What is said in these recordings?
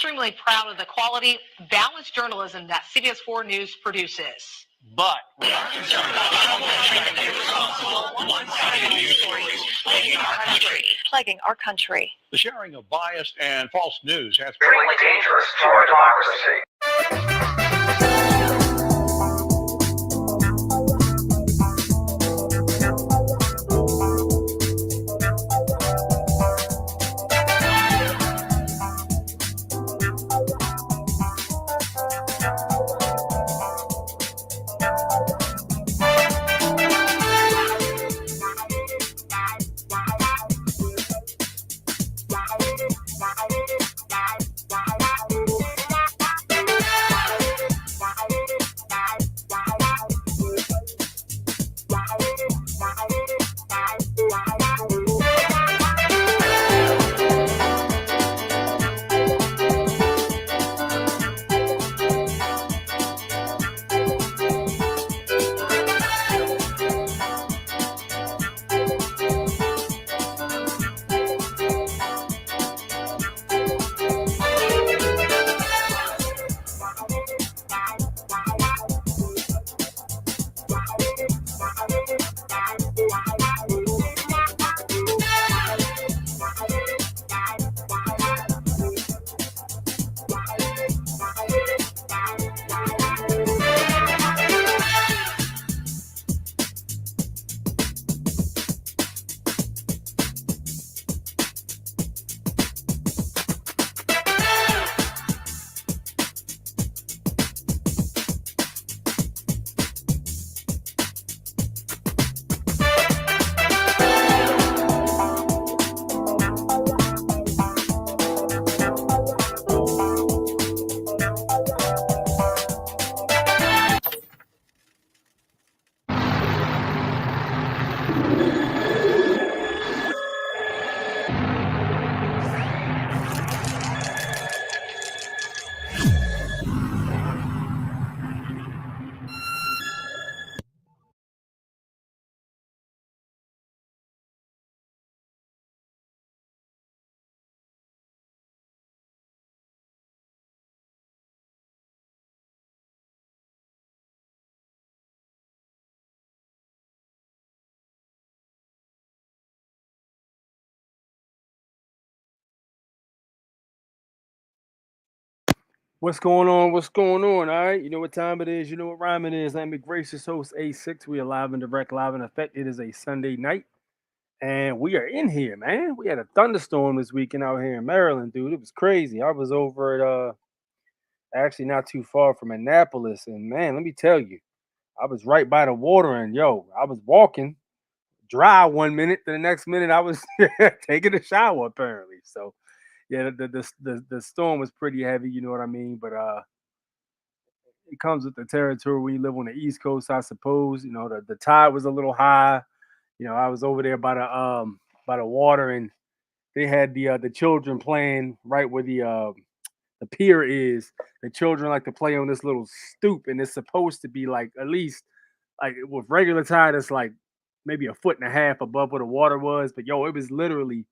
extremely proud of the quality, balanced journalism that CBS 4 News produces. But we are concerned about irresponsible, one-sided news stories Plaguing our country. The sharing of biased and false news has been extremely dangerous to our democracy. What's going on? What's going on? All right. You know what time it is. You know what rhyme it is. I'm your gracious host, A6. We are live and direct, live in effect. It is a Sunday night. And we are in here, man. We had a thunderstorm this weekend out here in Maryland, dude. It was crazy. I was over at actually not too far from Annapolis. And man, let me tell you, I was right by the water, and I was walking dry 1 minute, the next minute I was taking a shower, apparently. So yeah, the storm was pretty heavy, you know what I mean? But it comes with the territory when you live on the East Coast, I suppose. You know, the tide was a little high. You know, I was over there by the water, and they had the children playing right where the pier is. The children like to play on this little stoop, and it's supposed to be like at least like with regular tide, it's like maybe a foot and a half above where the water was. But it was literally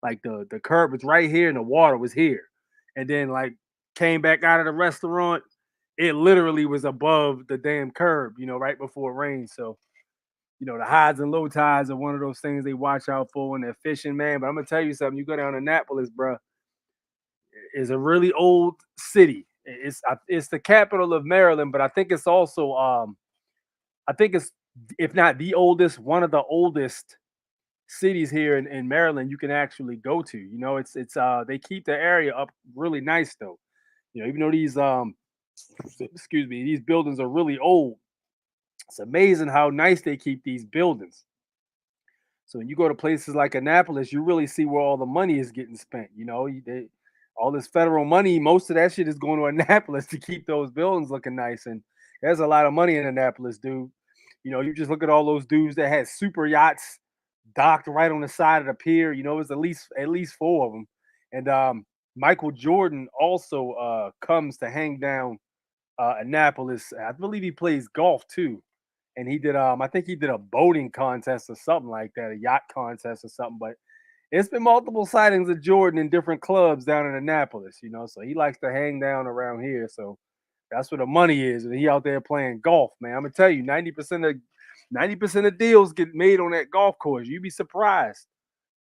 like the curb was right here and the water was here. And then like came back out of the restaurant, it literally was above the damn curb, right before it rained. So, the highs and low tides are one of those things they watch out for when they're fishing, man. But I'm gonna tell you something, you go down to Annapolis, bro, is a really old city. It's the capital of Maryland, but I think it's also I think it's, if not the oldest, one of the oldest cities here in Maryland you can actually go to. It's they keep the area up really nice though. Even though these excuse me, these buildings are really old, it's amazing how nice they keep these buildings. So when you go to places like Annapolis, you really see where all the money is getting spent. All this federal money, most of that shit is going to Annapolis to keep those buildings looking nice. And there's a lot of money in Annapolis, dude. You just look at all those dudes that had super yachts docked right on the side of the pier. It's at least four of them. And Michael Jordan also comes to hang down Annapolis. I believe he plays golf too. And he did I think he did a boating contest or something like that, a yacht contest or something. But It's been multiple sightings of Jordan in different clubs down in Annapolis, so he likes to hang down around here. So that's where the money is, and he out there playing golf, man. I'm gonna tell you, 90% of deals get made on that golf course. You'd be surprised,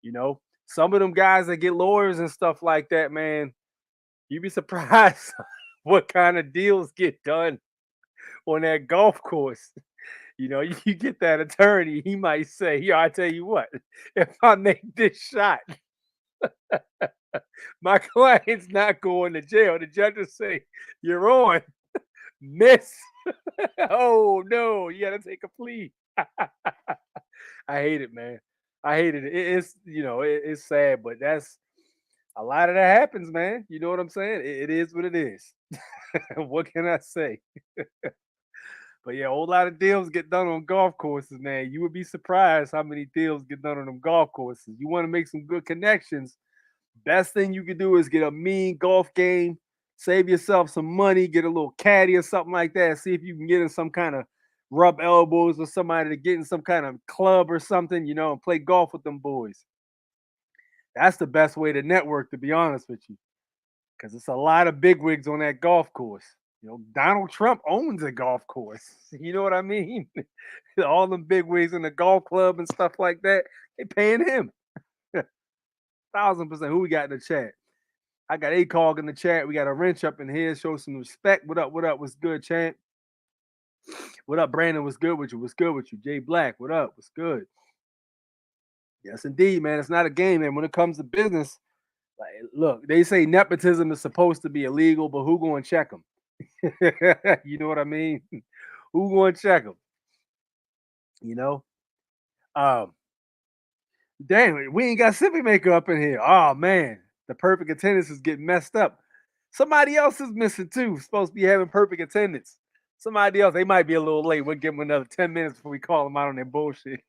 you know. Some of them guys that get lawyers and stuff like that, man. You'd be surprised what kind of deals get done on that golf course. You get that attorney, he might say, "Yo, I tell you what, if I make this shot, my client's not going to jail." The judge will say, "You're on, miss." Oh no, you gotta take a plea. I hate it, man. I hate it. It's sad, but that's a lot of that happens, man. You know what I'm saying? It is what it is. What can I say? But yeah, a whole lot of deals get done on golf courses, man. You would be surprised how many deals get done on them golf courses. You want to make some good connections. Best thing you can do is get a mean golf game, save yourself some money, get a little caddy or something like that. See if you can get in some kind of rub elbows with somebody to get in some kind of club or something, and play golf with them boys. That's the best way to network, to be honest with you, because it's a lot of bigwigs on that golf course. Donald Trump owns a golf course. You know what I mean? All them bigwigs in the golf club and stuff like that, they paying him. 1,000%. Who we got in the chat? I got ACOG in the chat. We got a wrench up in here. Show some respect. What up? What up? What's good, champ? What up, Brandon? What's good with you? What's good with you? Jay Black, what up? What's good? Yes, indeed, man. It's not a game, man. When it comes to business, like, look, they say nepotism is supposed to be illegal, but who going to check them? You know what I mean? Who going to check them? You know? Damn, we ain't got Sippy Maker up in here. Oh, man. The perfect attendance is getting messed up. Somebody else is missing, too. Supposed to be having perfect attendance. Somebody else, they might be a little late. We'll give them another 10 minutes before we call them out on their bullshit.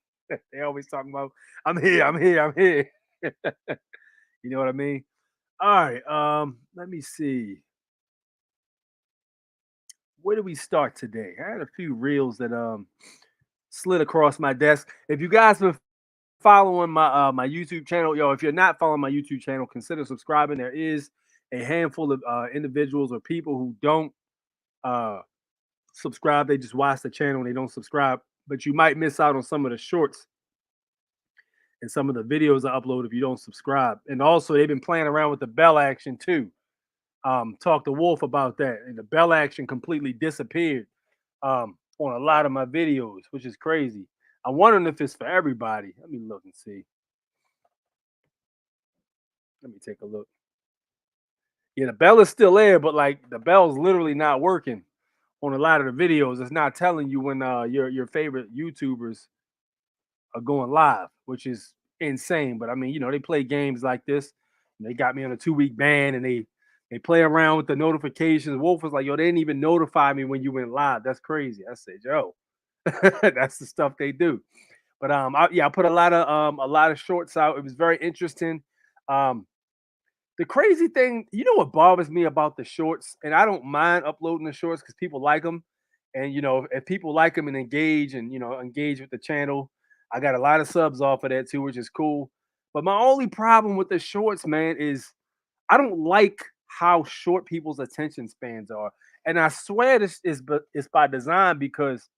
They always talking about, I'm here, I'm here, I'm here. You know what I mean? All right. Let me see. Where do we start today? I had a few reels that slid across my desk. If you guys been following my YouTube channel, if you're not following my YouTube channel, consider subscribing. There is a handful of individuals or people who don't subscribe. They just watch the channel and they don't subscribe. But you might miss out on some of the shorts and some of the videos I upload if you don't subscribe. And also, they've been playing around with the bell action too. Talk to Wolf about that, and the bell action completely disappeared on a lot of my videos, which is crazy. I'm wondering if it's for everybody. Let me look and see. Let me take a look. Yeah, the bell is still there, but like the bell's literally not working on a lot of the videos. It's not telling you when your favorite YouTubers are going live, which is insane. But I mean, they play games like this. And they got me on a 2-week ban, and they play around with the notifications. Wolf was like, "Yo, they didn't even notify me when you went live. That's crazy." I said, "Yo, that's the stuff they do." But I put a lot of shorts out. It was very interesting. The crazy thing, what bothers me about the shorts, and I don't mind uploading the shorts because people like them, and if people like them and engage and engage with the channel, I got a lot of subs off of that too, which is cool. But my only problem with the shorts, man, is I don't like how short people's attention spans are, and I swear this is it's by design because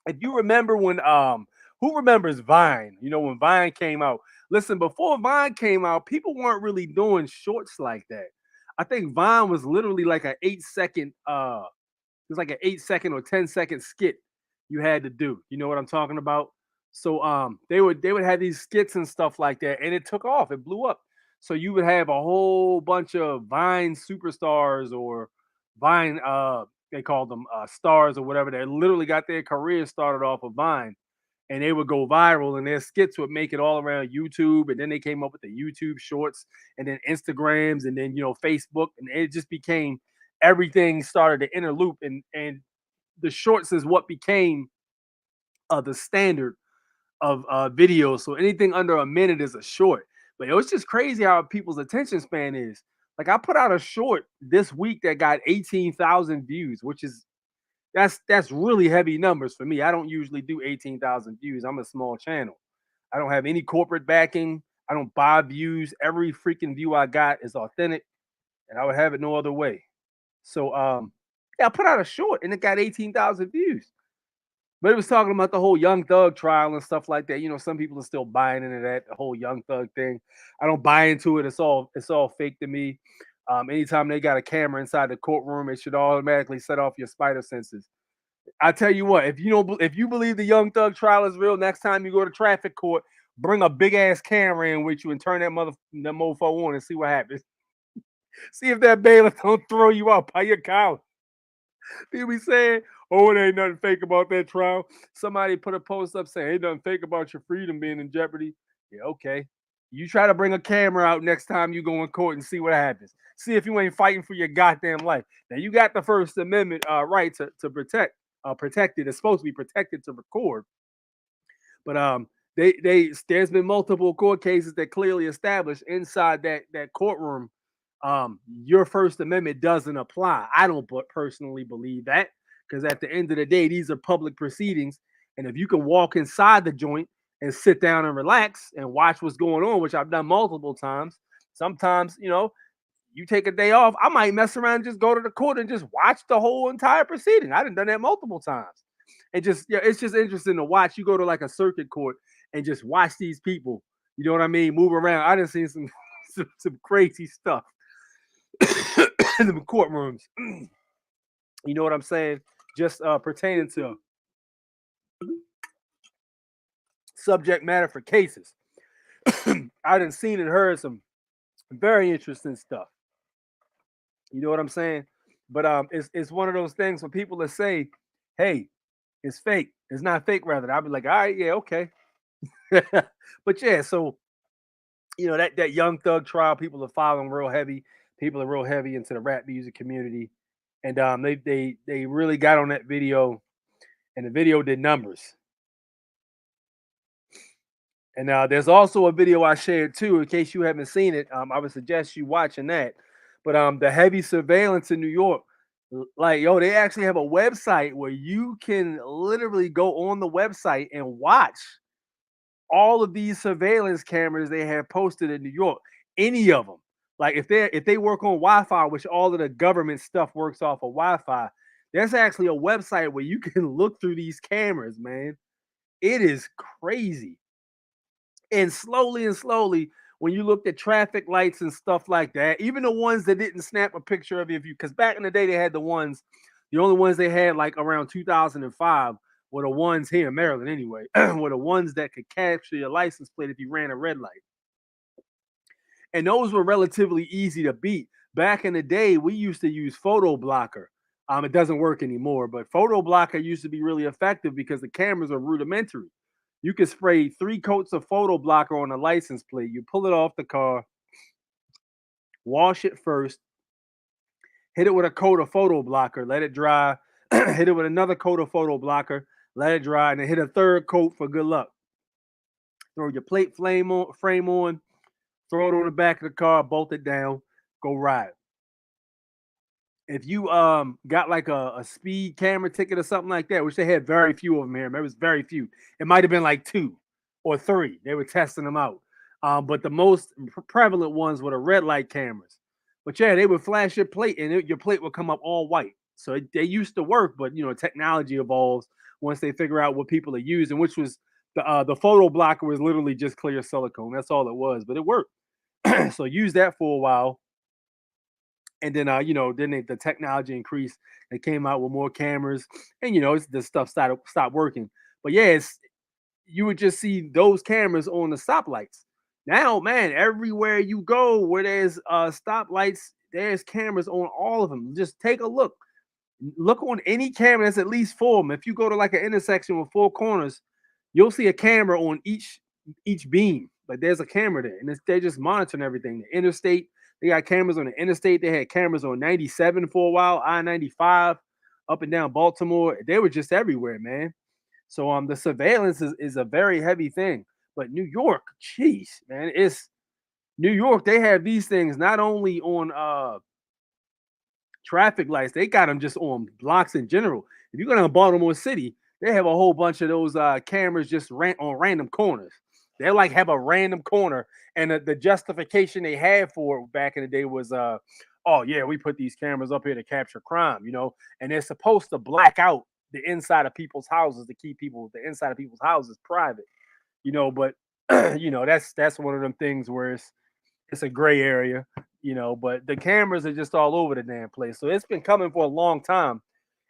if you remember when who remembers Vine? When Vine came out. Listen, before Vine came out, people weren't really doing shorts like that. I think Vine was literally like an 8-second it was like an 8-second or 10-second skit you had to do. You know what I'm talking about? So they would have these skits and stuff like that, and it took off. It blew up. So you would have a whole bunch of Vine superstars or Vine they called them stars or whatever that literally got their career started off of Vine, and they would go viral, and their skits would make it all around YouTube, and then they came up with the YouTube Shorts, and then Instagrams, and then Facebook, and it just became everything started to interloop, and the Shorts is what became the standard of videos. So anything under a minute is a short. But it was just crazy how people's attention span is. Like I put out a short this week that got 18,000 views, which is that's really heavy numbers for me. I don't usually do 18,000 views. I'm a small channel. I don't have any corporate backing. I don't buy views. Every freaking view I got is authentic, and I would have it no other way. So yeah, I put out a short and it got 18,000 views. But it was talking about the whole Young Thug trial and stuff like that. You know, some people are still buying into that, the whole Young Thug thing. I don't buy into it. It's all fake to me. Anytime they got a camera inside the courtroom, it should automatically set off your spider senses. I tell you what, if you believe the Young Thug trial is real, next time you go to traffic court, bring a big ass camera in with you and turn that mofo on and see what happens. See if that bailiff don't throw you out by your collar. People be saying, "Oh, it ain't nothing fake about that trial." Somebody put a post up saying, "Ain't nothing fake about your freedom being in jeopardy." Yeah, okay. You try to bring a camera out next time you go in court and see what happens. See if you ain't fighting for your goddamn life. Now you got the First Amendment right to protect it. It's supposed to be protected to record, but there's been multiple court cases that clearly establish inside that courtroom your First Amendment doesn't apply. I don't personally believe that because at the end of the day, these are public proceedings, and if you can walk inside the joint and sit down and relax and watch what's going on, which I've done multiple times. Sometimes, you take a day off, I might mess around and just go to the court and just watch the whole entire proceeding. I done that multiple times. It's just interesting to watch. You go to like a circuit court and just watch these people, you know what I mean, move around. I done seen some crazy stuff in the courtrooms. You know what I'm saying? Just pertaining to subject matter for cases. I done seen and heard some very interesting stuff. You know what I'm saying? But it's one of those things when people that say, "Hey, it's fake," it's not fake. Rather, I'll be like, "All right, yeah, okay." But yeah, so that Young Thug trial, people are following real heavy. People are real heavy into the rap music community, and they really got on that video, and the video did numbers. And there's also a video I shared too, in case you haven't seen it. I would suggest you watching that. But the heavy surveillance in New York, like they actually have a website where you can literally go on the website and watch all of these surveillance cameras they have posted in New York. Any of them, like if they work on Wi-Fi, which all of the government stuff works off of Wi-Fi, there's actually a website where you can look through these cameras, man. It is crazy. And slowly, when you looked at traffic lights and stuff like that, even the ones that didn't snap a picture of your view, because back in the day they had the only ones they had like around 2005 were the ones here in Maryland anyway, were the ones that could capture your license plate if you ran a red light. And those were relatively easy to beat. Back in the day, we used to use photo blocker. It doesn't work anymore, but photo blocker used to be really effective because the cameras are rudimentary. You can spray 3 coats of photo blocker on a license plate. You pull it off the car, wash it first, hit it with a coat of photo blocker, let it dry, hit it with another coat of photo blocker, let it dry, and then hit a third coat for good luck. Throw your frame on, throw it on the back of the car, bolt it down, go ride. If you got like a speed camera ticket or something like that, which they had very few of them here, it was very few. It might have been like 2 or 3. They were testing them out. But the most prevalent ones were the red light cameras. But yeah, they would flash your plate and your plate would come up all white. So they used to work, but technology evolves once they figure out what people are using, which was the photo blocker was literally just clear silicone. That's all it was, but it worked. So use that for a while. And then the technology increased. They came out with more cameras, and the stuff stopped working. But yeah, you would just see those cameras on the stoplights. Now, man, everywhere you go where there's stoplights, there's cameras on all of them. Just take a look. Look on any camera. There's at least 4 of them. If you go to like an intersection with 4 corners, you'll see a camera on each beam. Like there's a camera there, and they're just monitoring everything. The interstate, they got cameras on the interstate. They had cameras on 97 for a while, I-95, up and down Baltimore. They were just everywhere, man. So the surveillance is a very heavy thing. But New York, jeez, man, it's New York. They have these things not only on traffic lights, they got them just on blocks in general. If you go down to Baltimore City, they have a whole bunch of those cameras just on random corners. They like have a random corner, and the justification they had for it back in the day was, oh yeah, we put these cameras up here to capture crime, and they're supposed to black out the inside of people's houses to keep the inside of people's houses private, but that's one of them things where it's a gray area, but the cameras are just all over the damn place. So it's been coming for a long time.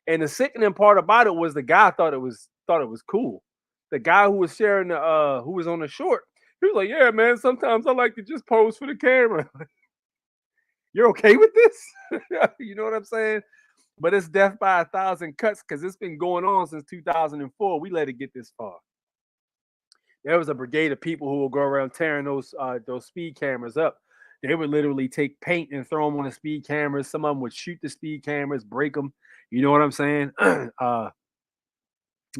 And the sickening part about it was the guy thought it was cool. The guy who was sharing who was on the short, he was like, "Yeah, man, sometimes I like to just pose for the camera." You're okay with this? You know what I'm saying? But it's death by 1,000 cuts because it's been going on since 2004. We let it get this far. There was a brigade of people who will go around tearing those speed cameras up. They would literally take paint and throw them on the speed cameras. Some of them would shoot the speed cameras, break them. You know what I'm saying?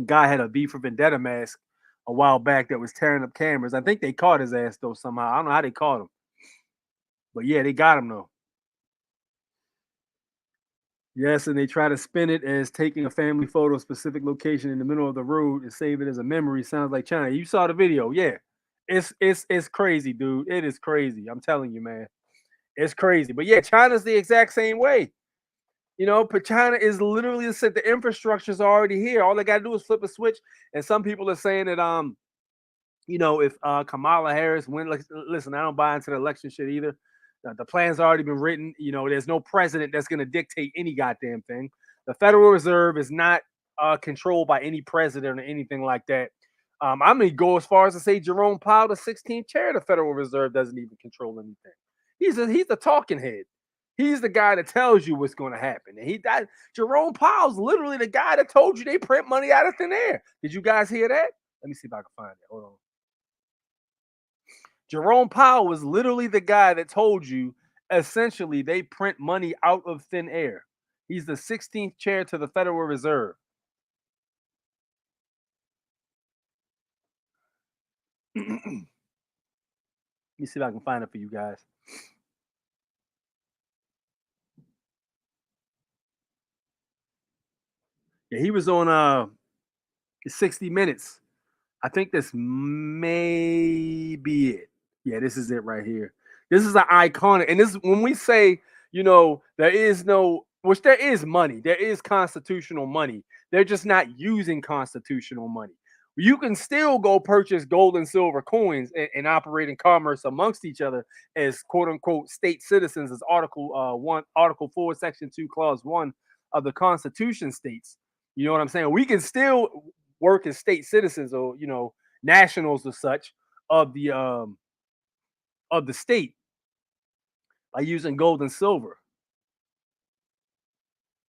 Guy had a V for Vendetta mask a while back that was tearing up cameras. I think they caught his ass though somehow. I don't know how they caught him, but yeah, they got him though. Yes, and they try to spin it as taking a family photo of a specific location in the middle of the road and save it as a memory. Sounds like China. You saw the video, yeah. It's crazy, dude. It is crazy. I'm telling you, man. It's crazy. But yeah, China's the exact same way. But China is literally said the infrastructure is already here. All they got to do is flip a switch. And some people are saying that if Kamala Harris win, listen, I don't buy into the election shit either. The plan's already been written. There's no president that's going to dictate any goddamn thing. The Federal Reserve is not controlled by any president or anything like that. I'm going to go as far as to say Jerome Powell, the 16th chair of the Federal Reserve, doesn't even control anything. He's the talking head. He's the guy that tells you what's going to happen. And Jerome Powell's literally the guy that told you they print money out of thin air. Did you guys hear that? Let me see if I can find it. Hold on. Jerome Powell was literally the guy that told you essentially they print money out of thin air. He's the 16th chair to the Federal Reserve. Let me see if I can find it for you guys. Yeah, he was on 60 Minutes. I think this may be it. Yeah, this is it right here. This is an iconic, and this when we say, there is no, which there is money, there is constitutional money. They're just not using constitutional money. You can still go purchase gold and silver coins and operate in commerce amongst each other as quote unquote state citizens, as Article 4, Section 2, Clause 1 of the Constitution states. You know what I'm saying? We can still work as state citizens or nationals or such of the state by using gold and silver.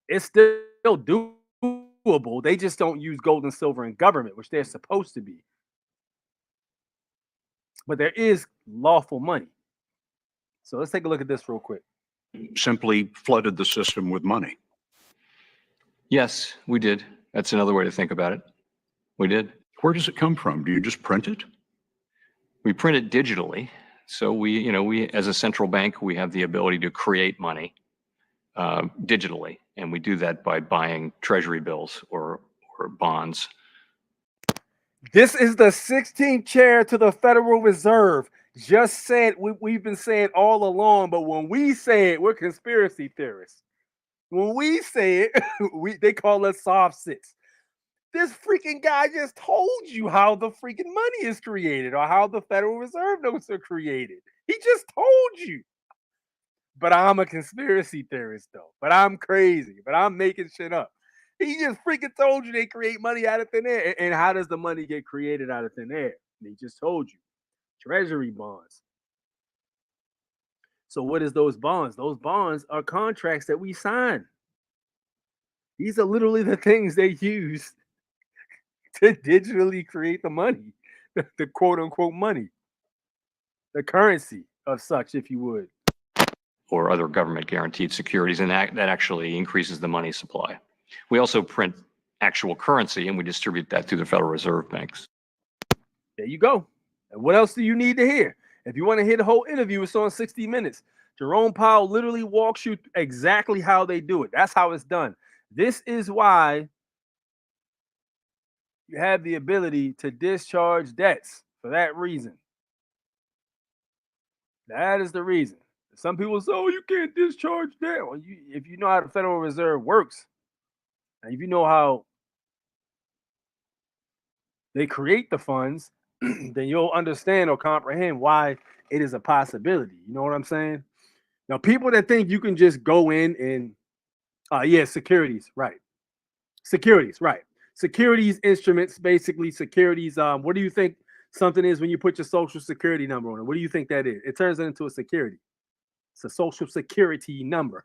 It's still doable. They just don't use gold and silver in government, which they're supposed to be. But there is lawful money. So let's take a look at this real quick. Simply flooded the system with money. Yes, we did. That's another way to think about it. We did. Where does it come from? Do you just print it? We print it digitally. So we as a central bank, we have the ability to create money digitally. And we do that by buying treasury bills or bonds. This is the 16th chair to the Federal Reserve. Just said we've been saying all along, but when we say it, we're conspiracy theorists. When we say it, they call us soft sits. This freaking guy just told you how the freaking money is created or how the Federal Reserve notes are created. He just told you. But I'm a conspiracy theorist, though. But I'm crazy. But I'm making shit up. He just freaking told you they create money out of thin air. And how does the money get created out of thin air? They just told you. Treasury bonds. So what is those bonds? Those bonds are contracts that we sign. These are literally the things they use to digitally create the money, the quote unquote money, the currency of such, if you would. Or other government guaranteed securities, and that actually increases the money supply. We also print actual currency and we distribute that through the Federal Reserve banks. There you go. And what else do you need to hear? If you want to hear the whole interview, it's on 60 Minutes. Jerome Powell literally walks you exactly how they do it. That's how it's done. This is why you have the ability to discharge debts for that reason. That is the reason. Some people say, "Oh, you can't discharge that." Well, if you know how the Federal Reserve works, and if you know how they create the funds, then you'll understand or comprehend why it is a possibility. You know what I'm saying? Now, people that think you can just go in and, yeah, securities, right? Securities, right? Securities instruments, basically securities. What do you think something is when you put your social security number on it? What do you think that is? It turns it into a security. It's a social security number.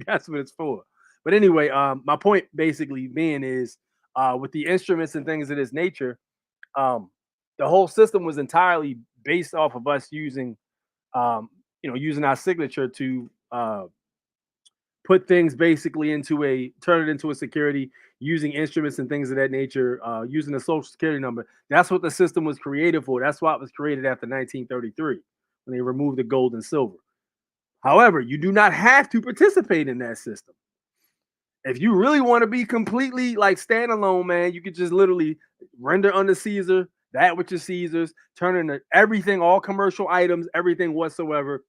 That's what it's for. But anyway, my point basically being is with the instruments and things of this nature, um, the whole system was entirely based off of us using, using our signature to put things basically turn it into a security using instruments and things of that nature, using a social security number. That's what the system was created for. That's why it was created after 1933 when they removed the gold and silver. However, you do not have to participate in that system. If you really want to be completely like standalone, man, you could just literally render unto Caesar that which is Caesar's, turn into everything, all commercial items, everything whatsoever.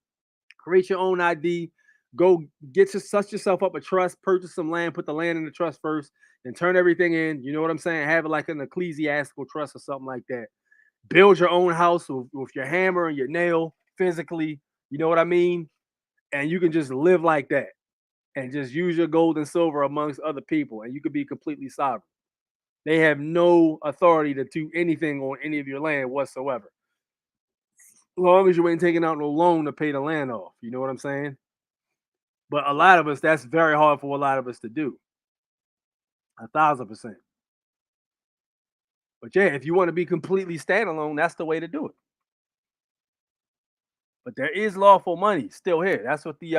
Create your own ID. Go set yourself up a trust, purchase some land, put the land in the trust first, and turn everything in. You know what I'm saying? Have it like an ecclesiastical trust or something like that. Build your own house with your hammer and your nail physically. You know what I mean? And you can just live like that and just use your gold and silver amongst other people, and you could be completely sovereign. They have no authority to do anything on any of your land whatsoever. As long as you ain't taking out no loan to pay the land off. You know what I'm saying? But a lot of us, that's very hard for a lot of us to do. 1,000%. But yeah, if you want to be completely standalone, that's the way to do it. But there is lawful money still here. That's what the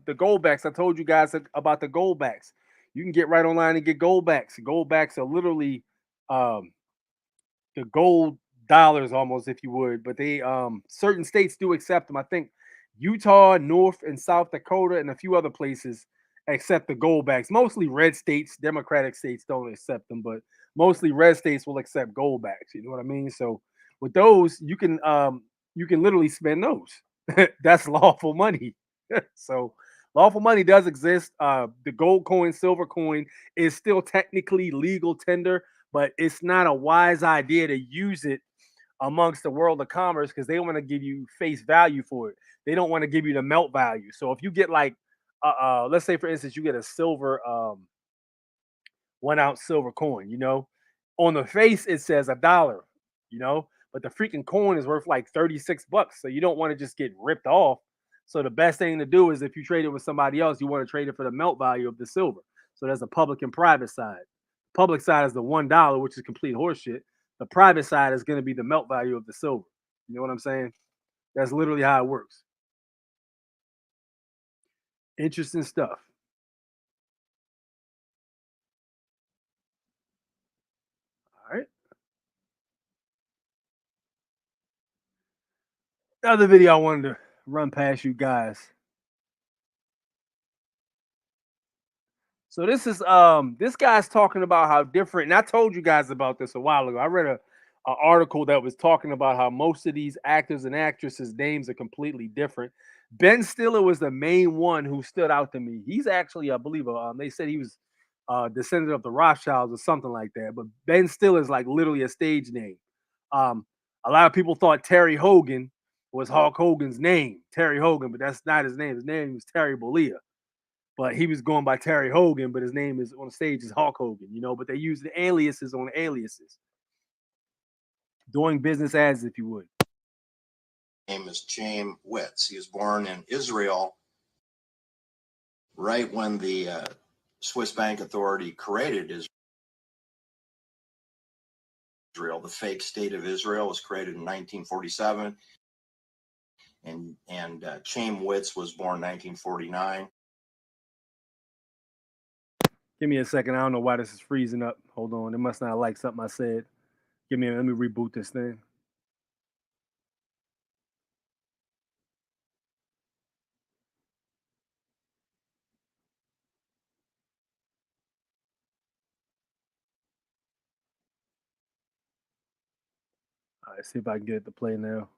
goldbacks. I told you guys about the goldbacks. You can get right online and get goldbacks. Goldbacks are literally um, the gold dollars almost, if you would. But they certain states do accept them. I think Utah, North and South Dakota, and a few other places accept the goldbacks. Mostly red states, Democratic states don't accept them, but mostly red states will accept goldbacks. You know what I mean? So with those, you can literally spend those. That's lawful money. So lawful money does exist. The gold coin, silver coin is still technically legal tender, but it's not a wise idea to use it amongst the world of commerce because they want to give you face value for it. They don't want to give you the melt value. So if you get like, let's say for instance, you get a silver 1 ounce silver coin, on the face it says $1, but the freaking coin is worth like $36. So you don't want to just get ripped off. So the best thing to do is if you trade it with somebody else, you want to trade it for the melt value of the silver. So there's a public and private side. Public side is the $1, which is complete horseshit. The private side is going to be the melt value of the silver. You know what I'm saying? That's literally how it works. Interesting stuff. All right. Another video I wanted to run past you guys. So this guy's talking about how different, and I told you guys about this a while ago. I read a article that was talking about how most of these actors and actresses' names are completely different. Ben Stiller was the main one who stood out to me. He's actually, I believe, they said he was descendant of the Rothschilds or something like that. But Ben Stiller is like literally a stage name. A lot of people thought Terry Hogan was Hulk Hogan's name, Terry Hogan, but that's not his name. His name was Terry Bollea. But he was going by Terry Hogan, but his name is on stage is Hulk Hogan, but they use the aliases on aliases. Doing business as, if you would. Name is Chaim Witz. He was born in Israel right when the Swiss Bank Authority created Israel. The fake state of Israel was created in 1947, and Chaim Witz was born 1949. Give me a second. I don't know why this is freezing up. Hold on. It must not like something I said. Let me reboot this thing. All right, see if I can get it to play now.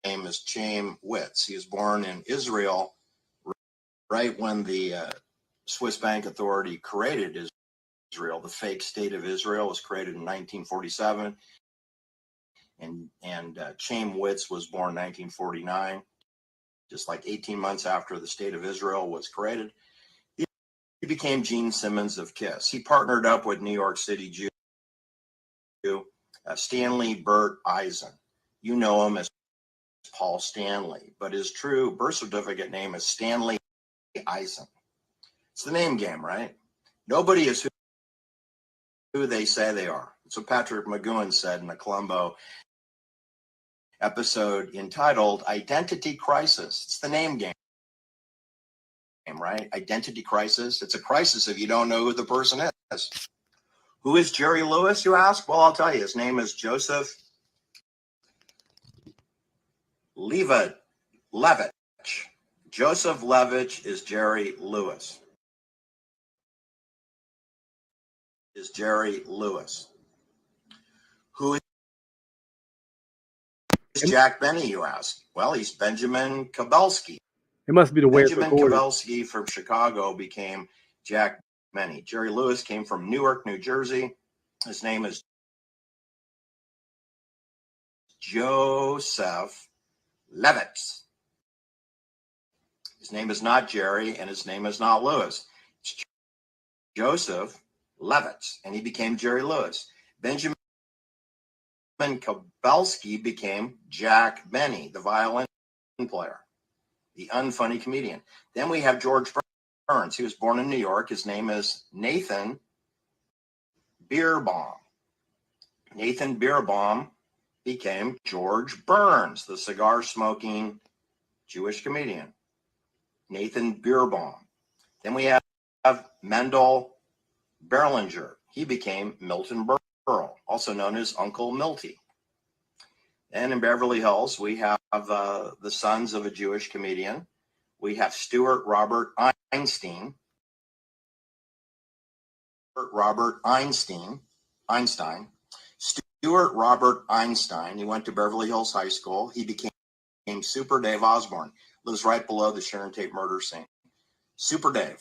Name is Chaim Witz. He was born in Israel right when the Swiss Bank Authority created Israel. The fake state of Israel was created in 1947, and Chaim Witz was born in 1949, just like 18 months after the state of Israel was created. He became Gene Simmons of KISS. He partnered up with New York City Jew Stanley Burt Eisen. You know him as Paul Stanley, but his true birth certificate name is Stanley Eisen. It's the name game, right? Nobody is who they say they are. That's what Patrick McGowan said in a Columbo episode entitled Identity Crisis. It's the name game, right? Identity crisis. It's a crisis if you don't know who the person is. Who is Jerry Lewis, you ask? Well, I'll tell you. His name is Joseph Levitch. Joseph Levitch is Jerry Lewis. Is Jerry Lewis. Who is Jack Benny, you ask? Well, he's Benjamin Kabelski. It must be the way it's Benjamin recorded. Kabelski from Chicago became Jack Benny. Jerry Lewis came from Newark, New Jersey. His name is Joseph Levitz. His name is not Jerry, and his name is not Lewis. It's Joseph Levitz, and he became Jerry Lewis. Benjamin Kabelski became Jack Benny, the violin player, the unfunny comedian. Then we have George Burns. He was born in New York. His name is Nathan Beerbaum. Nathan Beerbaum became George Burns, the cigar-smoking Jewish comedian. Nathan Beerbaum. Then we have Mendel Berlinger. He became Milton Berle, also known as Uncle Milty. And in Beverly Hills, we have the sons of a Jewish comedian. We have Stuart Robert Einstein. Stuart Robert Einstein. He went to Beverly Hills High School. He became Super Dave Osborne. Lives right below the Sharon Tate murder scene. Super Dave.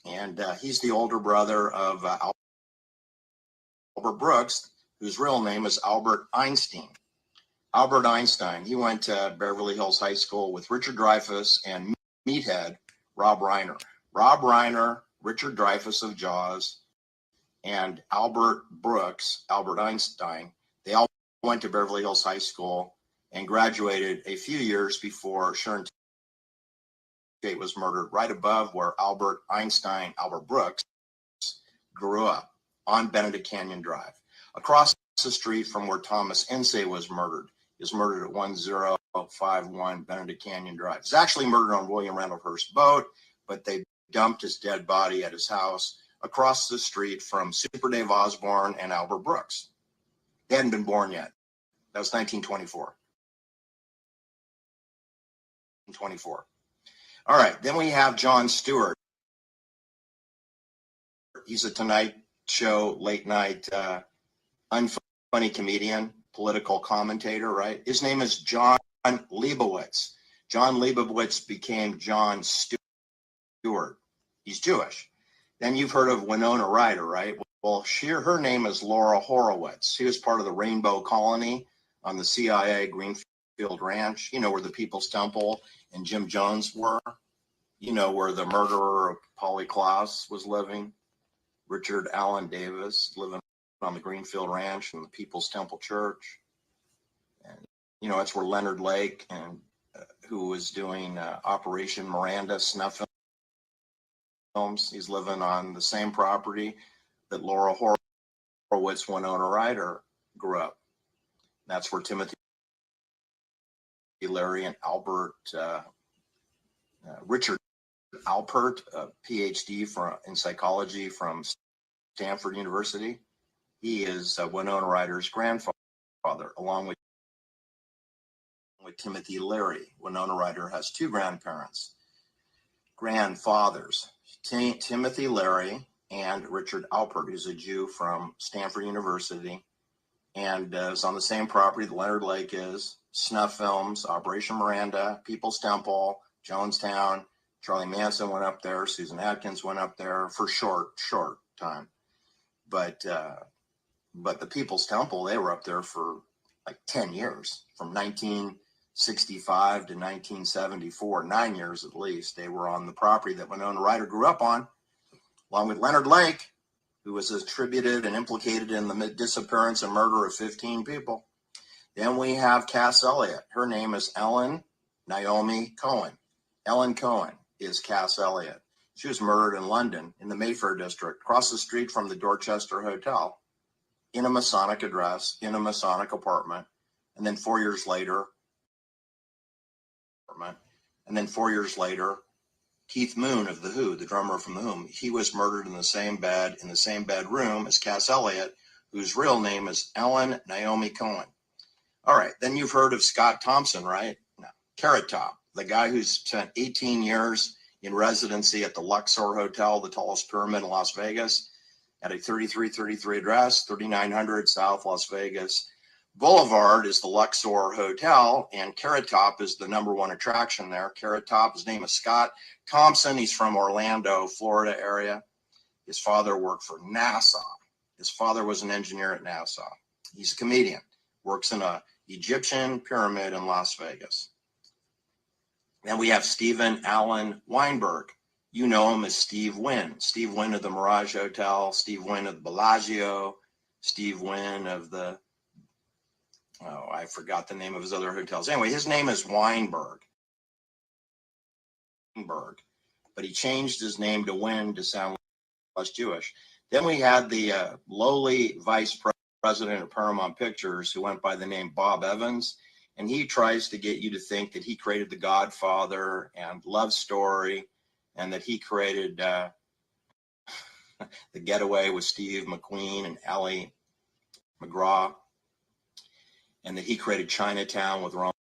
And he's the older brother of Albert Brooks, whose real name is Albert Einstein. Albert Einstein, he went to Beverly Hills High School with Richard Dreyfuss and meathead Rob Reiner. Rob Reiner, Richard Dreyfuss of Jaws, and Albert Brooks, Albert Einstein, they all went to Beverly Hills High School and graduated a few years before Sharon Tate was murdered, right above where Albert Brooks, grew up on Benedict Canyon Drive. Across the street from where Thomas Insay was murdered, he was murdered at 1051 Benedict Canyon Drive. He was actually murdered on William Randall Hearst's boat, but they dumped his dead body at his house across the street from Super Dave Osborne and Albert Brooks. They hadn't been born yet. That was 1924. All right, then we have Jon Stewart. He's a Tonight Show, late night, unfunny comedian, political commentator, right? His name is John Leibowitz. John Leibowitz became Jon Stewart. He's Jewish. Then you've heard of Winona Ryder, right? Well, her name is Laura Horowitz. She was part of the Rainbow Colony on the CIA Greenfield Ranch, you know, where the People's Temple and Jim Jones were, you know, where the murderer of Polly Klaus was living, Richard Allen Davis living on the Greenfield Ranch and the People's Temple Church. And, you know, that's where Leonard Lake, and who was doing Operation Miranda snuff films. He's living on the same property that Laura Horowitz, Winona Ryder grew up. That's where Timothy Leary and Richard Alpert, a PhD in psychology from Stanford University. He is Winona Ryder's grandfather, along with Timothy Leary. Winona Ryder has two grandfathers, Timothy Leary and Richard Alpert, who's a Jew from Stanford University, and is on the same property that Leonard Lake is. Snuff Films, Operation Miranda, People's Temple, Jonestown. Charlie Manson went up there. Susan Atkins went up there for short time. But the People's Temple, they were up there for like 10 years, from 1965 to 1974, 9 years at least. They were on the property that Winona Ryder grew up on, along with Leonard Lake, who was attributed and implicated in the disappearance and murder of 15 people. Then we have Cass Elliot. Her name is Ellen Naomi Cohen. Ellen Cohen is Cass Elliot. She was murdered in London in the Mayfair district, across the street from the Dorchester Hotel, in a Masonic address, in a Masonic apartment. And then 4 years later, Keith Moon of The Who, the drummer from The Who, he was murdered in the same bed, in the same bedroom as Cass Elliot, whose real name is Ellen Naomi Cohen. All right, then you've heard of Scott Thompson, right? No. Carrot Top, the guy who's spent 18 years in residency at the Luxor Hotel, the tallest pyramid in Las Vegas, at a 3333 address, 3900 South Las Vegas Boulevard is the Luxor Hotel, and Carrot Top is the #1 attraction there. Carrot Top, his name is Scott Thompson. He's from Orlando, Florida area. His father worked for NASA. His father was an engineer at NASA. He's a comedian, works in a Egyptian pyramid in Las Vegas. Then we have Stephen Allen Weinberg. You know him as Steve Wynn. Steve Wynn of the Mirage Hotel, Steve Wynn of the Bellagio, Steve Wynn of the, oh, I forgot the name of his other hotels. Anyway, his name is Weinberg. But he changed his name to Wynn to sound less Jewish. Then we had the lowly vice president of Paramount Pictures who went by the name Bob Evans. And he tries to get you to think that he created The Godfather and Love Story, and that he created The Getaway with Steve McQueen and Ally McGraw, and that he created Chinatown with Roman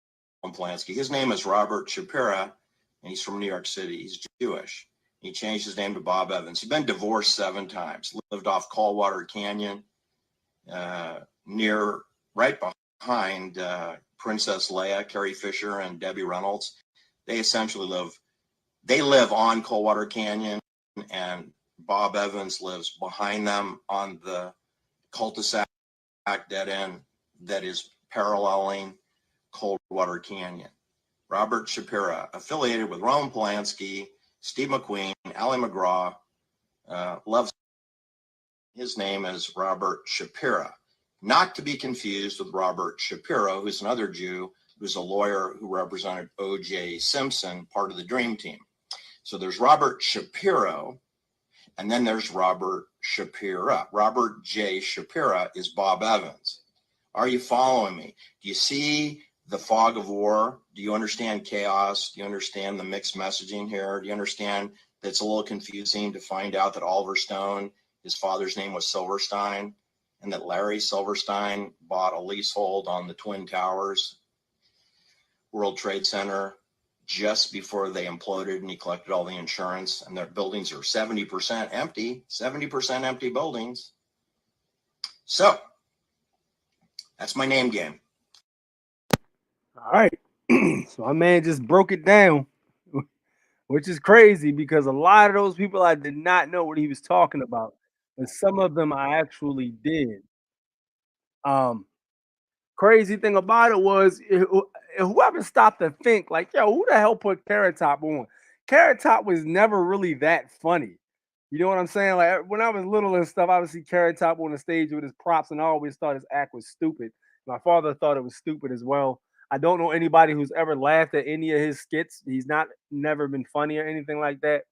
Polanski. His name is Robert Shapira, and he's from New York City. He's Jewish. He changed his name to Bob Evans. He's been divorced 7 times, lived off Coldwater Canyon, right behind Princess Leia, Carrie Fisher, and Debbie Reynolds. They essentially live on Coldwater Canyon, and Bob Evans lives behind them on the cul-de-sac dead end that is paralleling Coldwater Canyon. Robert Shapira, affiliated with Roman Polanski, Steve McQueen, Ally McGraw, loves. His name is Robert Shapira, not to be confused with Robert Shapiro, who's another Jew, who's a lawyer who represented O.J. Simpson, part of the Dream Team. So there's Robert Shapiro, and then there's Robert Shapira. Robert J. Shapira is Bob Evans. Are you following me? Do you see the fog of war? Do you understand chaos? Do you understand the mixed messaging here? Do you understand that it's a little confusing to find out that Oliver Stone, his father's name was Silverstein, and that Larry Silverstein bought a leasehold on the Twin Towers World Trade Center just before they imploded, and he collected all the insurance, and their buildings are 70% empty, 70% empty buildings. So that's my name game. All right. So my man just broke it down, which is crazy because a lot of those people I did not know what he was talking about, and some of them I actually did. Crazy thing about it was whoever stopped to think like, yo, who the hell put Carrot Top on? Carrot Top was never really that funny. You know what I'm saying? Like when I was little and stuff, I would see Carrot Top on the stage with his props, and I always thought his act was stupid. My father thought it was stupid as well. I don't know anybody who's ever laughed at any of his skits. He's never been funny or anything like that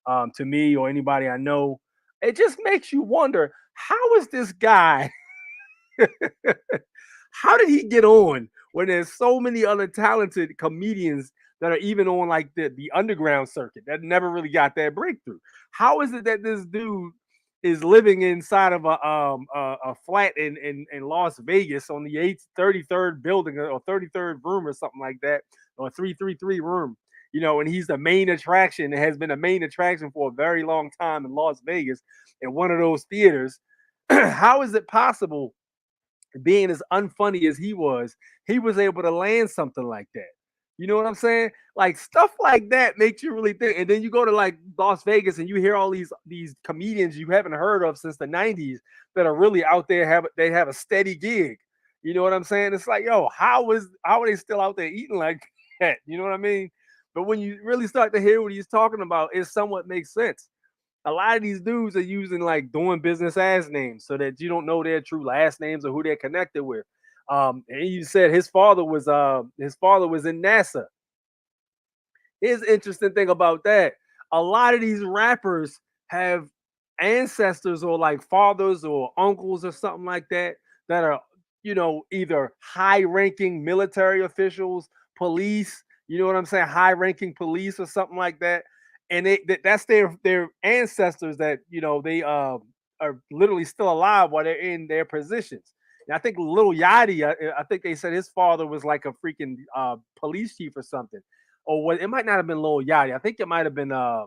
to me or anybody I know. It just makes you wonder, how is this guy? How did he get on when there's so many other talented comedians that are even on like the underground circuit that never really got that breakthrough? How is it that this dude is living inside of a flat in Las Vegas on the 33rd building or 33rd room or something like that, or 333 room? you know, and he's the main attraction. It has been a main attraction for a very long time in Las Vegas in one of those theaters. How is it possible, being as unfunny as he was able to land something like that? You know what I'm saying? Like stuff like that makes you really think. And then you go to like Las Vegas and you hear all these comedians you haven't heard of since the 90s that are really out there, they have a steady gig. You know what I'm saying? It's like, yo, how are they still out there eating like that? You know what I mean? But when you really start to hear what he's talking about, it somewhat makes sense. A lot of these dudes are using like doing business as names so that you don't know their true last names or who they're connected with. And you said his father was in NASA. Here's the interesting thing about that. A lot of these rappers have ancestors or like fathers or uncles or something like that that are, you know, either high-ranking military officials, police, you know what I'm saying, high-ranking police or something like that. And that's their ancestors that, you know, they are literally still alive while they're in their positions. And I think Lil Yachty, I think they said his father was like a freaking police chief or something. Or what? It might not have been Lil Yachty. I think it might have been uh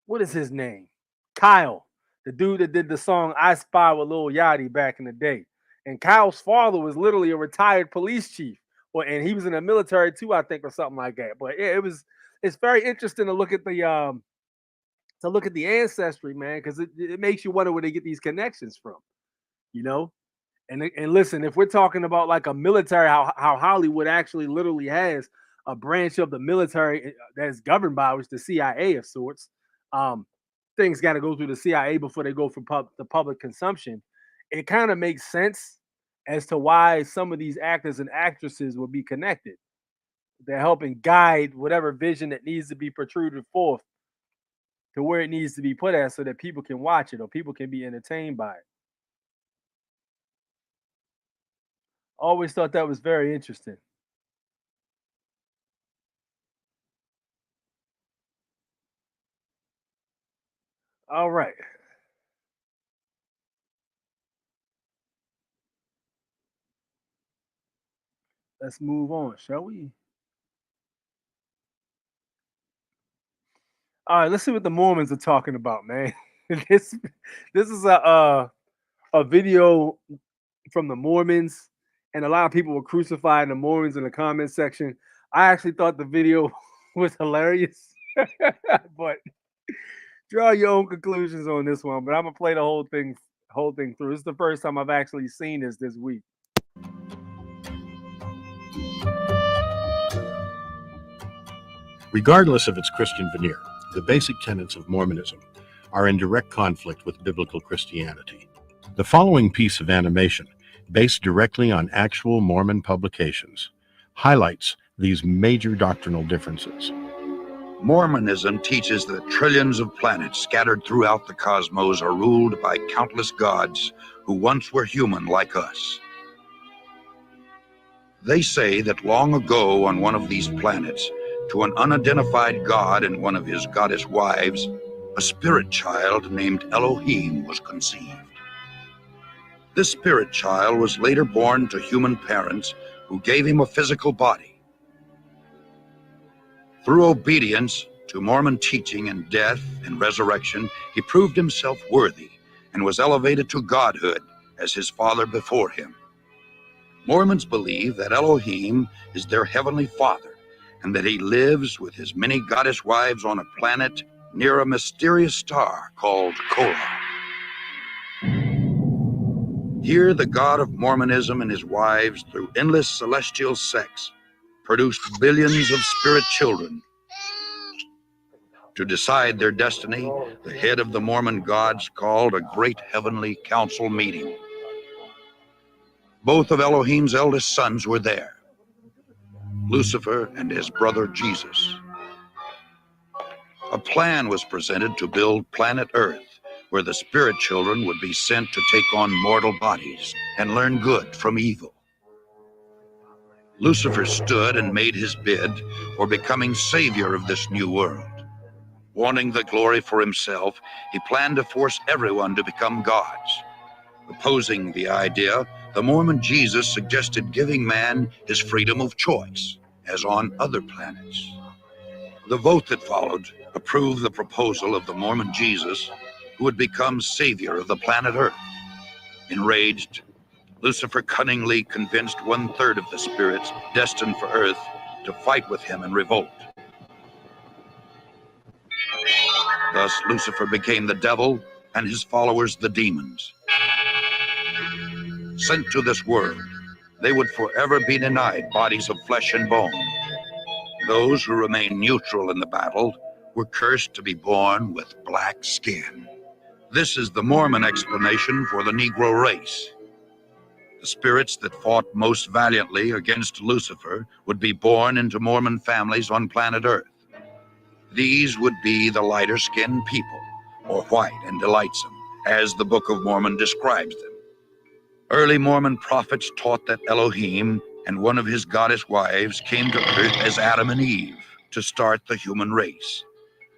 what is his name? Kyle, the dude that did the song "I Spy" with Lil Yachty back in the day. And Kyle's father was literally a retired police chief, and he was in the military too, I think, or something like that. But yeah, it's very interesting to look at the ancestry, man, because it makes you wonder where they get these connections from, you know. And listen, if we're talking about like a military, how Hollywood actually literally has a branch of the military that is governed by, which the CIA of sorts. Things got to go through the CIA before they go for the public consumption. It kind of makes sense as to why some of these actors and actresses will be connected. They're helping guide whatever vision that needs to be protruded forth to where it needs to be put at, so that people can watch it or people can be entertained by it. Always thought that was very interesting. All right. Let's move on, shall we? All right, let's see what the Mormons are talking about, man. this this is a video from the Mormons, and a lot of people were crucifying the Mormons in the comment section. I actually thought the video was hilarious, but draw your own conclusions on this one. But I'm gonna play the whole thing through. This is the first time I've actually seen this week. Regardless of its Christian veneer, the basic tenets of Mormonism are in direct conflict with biblical Christianity. The following piece of animation, based directly on actual Mormon publications, highlights these major doctrinal differences. Mormonism teaches that trillions of planets scattered throughout the cosmos are ruled by countless gods who once were human like us. They say that long ago on one of these planets, to an unidentified god and one of his goddess wives, a spirit child named Elohim was conceived. This spirit child was later born to human parents who gave him a physical body. Through obedience to Mormon teaching and death and resurrection, he proved himself worthy and was elevated to godhood as his father before him. Mormons believe that Elohim is their heavenly father and that he lives with his many goddess wives on a planet near a mysterious star called Kora. Here, the God of Mormonism and his wives, through endless celestial sex, produced billions of spirit children. To decide their destiny, the head of the Mormon gods called a great heavenly council meeting. Both of Elohim's eldest sons were there, Lucifer and his brother Jesus. A plan was presented to build planet Earth, where the spirit children would be sent to take on mortal bodies and learn good from evil. Lucifer stood and made his bid for becoming savior of this new world. Wanting the glory for himself, he planned to force everyone to become gods. Opposing the idea, the Mormon Jesus suggested giving man his freedom of choice as on other planets. The vote that followed approved the proposal of the Mormon Jesus, who would become savior of the planet Earth. Enraged, Lucifer cunningly convinced 1/3 of the spirits destined for Earth to fight with him in revolt. Thus, Lucifer became the devil and his followers the demons. Sent to this world, they would forever be denied bodies of flesh and bone. Those who remained neutral in the battle were cursed to be born with black skin. This is the Mormon explanation for the Negro race. The spirits that fought most valiantly against Lucifer would be born into Mormon families on planet Earth. These would be the lighter-skinned people, or white and delightsome, as the Book of Mormon describes them. Early Mormon prophets taught that Elohim and one of his goddess wives came to Earth as Adam and Eve to start the human race.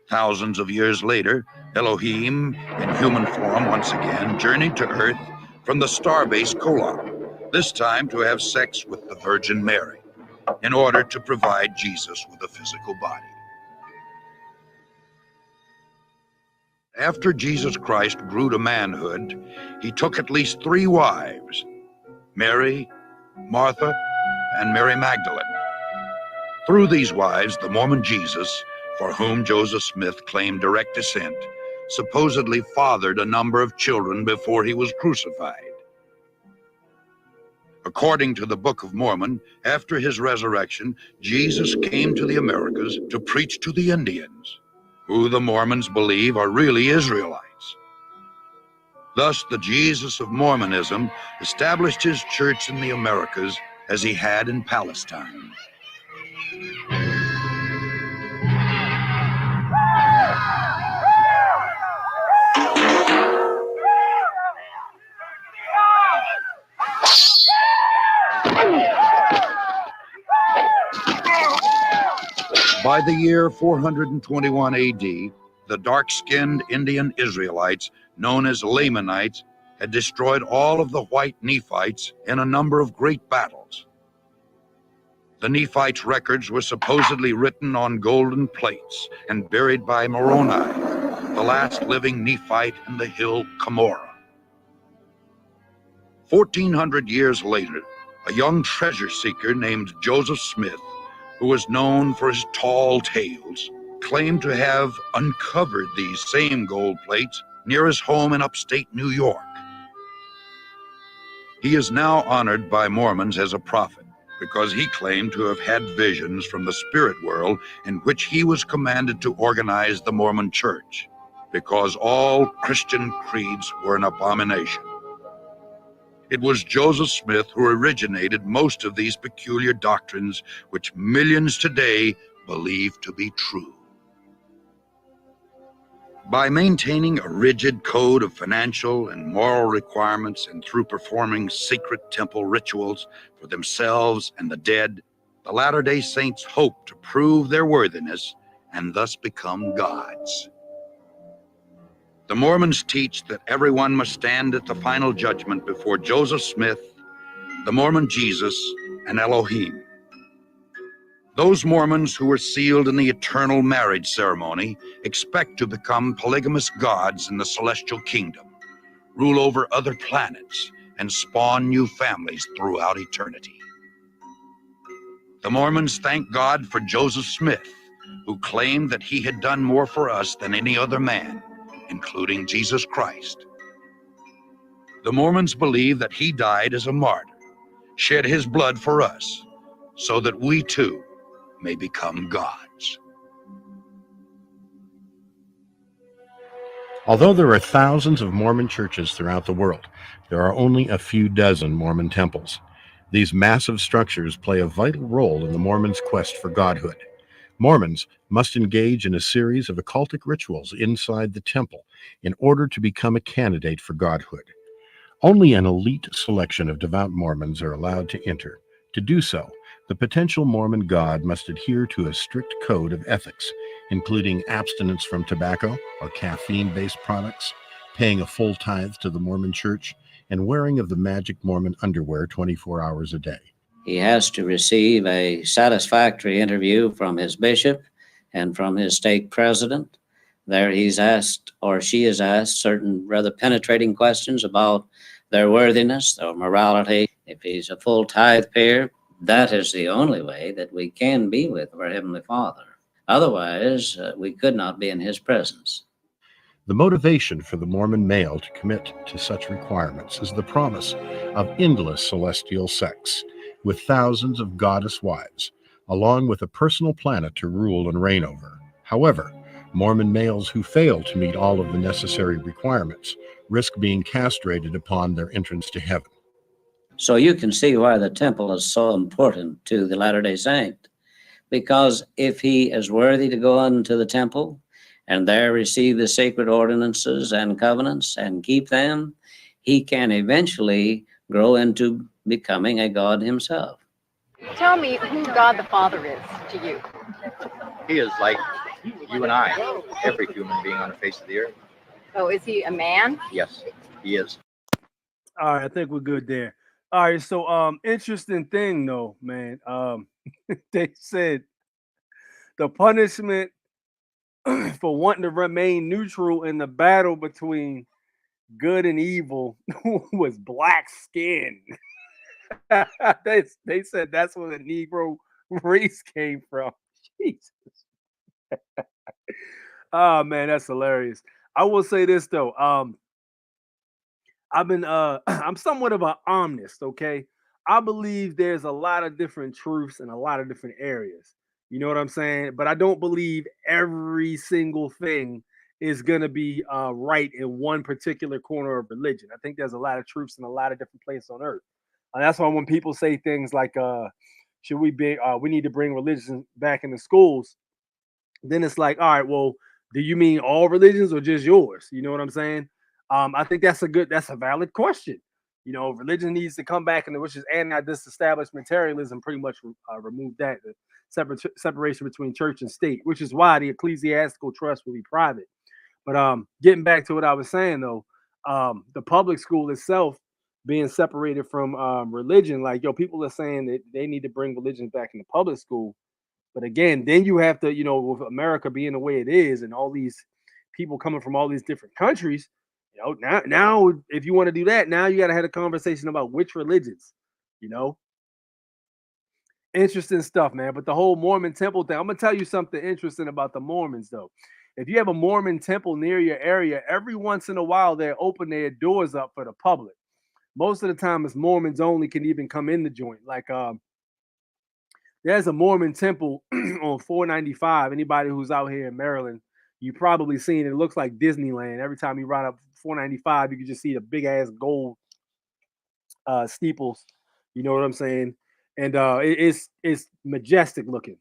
Thousands of years later, Elohim, in human form once again, journeyed to Earth from the starbase Kolob, this time to have sex with the Virgin Mary, in order to provide Jesus with a physical body. After Jesus Christ grew to manhood, he took at least 3 wives, Mary, Martha, and Mary Magdalene. Through these wives, the Mormon Jesus, for whom Joseph Smith claimed direct descent, supposedly fathered a number of children before he was crucified. According to the Book of Mormon, after his resurrection, Jesus came to the Americas to preach to the Indians, who the Mormons believe are really Israelites. Thus, the Jesus of Mormonism established his church in the Americas as he had in Palestine. By the year 421 AD, the dark-skinned Indian Israelites, known as Lamanites, had destroyed all of the white Nephites in a number of great battles. The Nephites' records were supposedly written on golden plates and buried by Moroni, the last living Nephite in the hill Cumorah. 1,400 years later, a young treasure seeker named Joseph Smith, who was known for his tall tales, claimed to have uncovered these same gold plates near his home in upstate New York. He is now honored by Mormons as a prophet because he claimed to have had visions from the spirit world in which he was commanded to organize the Mormon church, because all Christian creeds were an abomination. It was Joseph Smith who originated most of these peculiar doctrines which millions today believe to be true. By maintaining a rigid code of financial and moral requirements and through performing secret temple rituals for themselves and the dead, the Latter-day Saints hope to prove their worthiness and thus become gods. The Mormons teach that everyone must stand at the final judgment before Joseph Smith, the Mormon Jesus, and Elohim. Those Mormons who were sealed in the eternal marriage ceremony expect to become polygamous gods in the celestial kingdom, rule over other planets, and spawn new families throughout eternity. The Mormons thank God for Joseph Smith, who claimed that he had done more for us than any other man, including Jesus Christ. The Mormons believe that he died as a martyr, shed his blood for us, so that we too may become gods. Although there are thousands of Mormon churches throughout the world, there are only a few dozen Mormon temples. These massive structures play a vital role in the Mormons' quest for godhood. Mormons must engage in a series of occultic rituals inside the temple in order to become a candidate for godhood. Only an elite selection of devout Mormons are allowed to enter. To do so, the potential Mormon god must adhere to a strict code of ethics, including abstinence from tobacco or caffeine-based products, paying a full tithe to the Mormon Church, and wearing of the magic Mormon underwear 24 hours a day. He has to receive a satisfactory interview from his bishop and from his stake president. There he's asked, or she is asked, certain rather penetrating questions about their worthiness, their morality. If he's a full tithe payer, that is the only way that we can be with our Heavenly Father. Otherwise, we could not be in his presence. The motivation for the Mormon male to commit to such requirements is the promise of endless celestial sex, with thousands of goddess wives, along with a personal planet to rule and reign over. However, Mormon males who fail to meet all of the necessary requirements risk being castrated upon their entrance to heaven. So you can see why the temple is so important to the Latter-day Saint, because if he is worthy to go into the temple and there receive the sacred ordinances and covenants and keep them, he can eventually grow into becoming a God himself. Tell me who God the Father is to you. He is like you and I, every human being on the face of the earth. Oh, is he a man? Yes, he is. All right, I think we're good there. All right, so interesting thing though, man. They said the punishment for wanting to remain neutral in the battle between good and evil was black skin. they said that's where the Negro race came from. Jesus. Oh man, that's hilarious. I will say this though. I've been I'm somewhat of an omnist, okay? I believe there's a lot of different truths in a lot of different areas. You know what I'm saying? But I don't believe every single thing is gonna be right in one particular corner of religion. I think there's a lot of truths in a lot of different places on earth. And that's why when people say things like should we need to bring religion back in the schools, then it's like, all right, well, do you mean all religions or just yours? You know what I'm saying? I think that's a valid question. You know, religion needs to come back, which is anti-disestablishmentarianism, pretty much remove that the separation between church and state, which is why the ecclesiastical trust will be private. But getting back to what I was saying though, the public school itself being separated from religion, like people are saying that they need to bring religion back in the public school. But again, then you have to, with America being the way it is and all these people coming from all these different countries, now if you want to do that, now you got to have a conversation about which religions, you know. Interesting stuff, man. But the whole Mormon temple thing, I'm gonna tell you something interesting about the Mormons, though. If you have a Mormon temple near your area, every once in a while they open their doors up for the public. Most of the time, it's Mormons only can even come in the joint. Like there's a Mormon temple on 495. Anybody who's out here in Maryland, you probably seen it. It looks like Disneyland. Every time you ride up 495, you can just see the big ass gold steeples. You know what I'm saying? And it's majestic looking.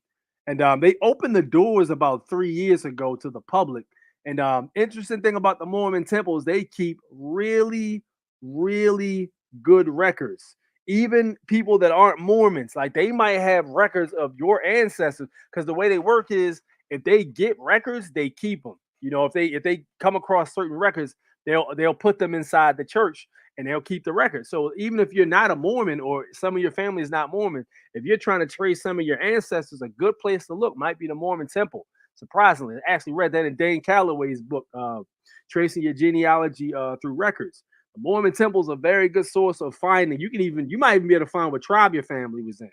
And they opened the doors about 3 years ago to the public. And interesting thing about the Mormon temples, they keep really, really good records. Even people that aren't Mormons, like they might have records of your ancestors, because the way they work is if they get records, they keep them. If they come across certain records, they'll put them inside the church and they'll keep the record. So even if you're not a Mormon or some of your family is not Mormon, if you're trying to trace some of your ancestors, a good place to look might be the Mormon temple. Surprisingly, I actually read that in Dane Calloway's book, Tracing Your Genealogy Through Records. The Mormon temple is a very good source of finding. You might even be able to find what tribe your family was in.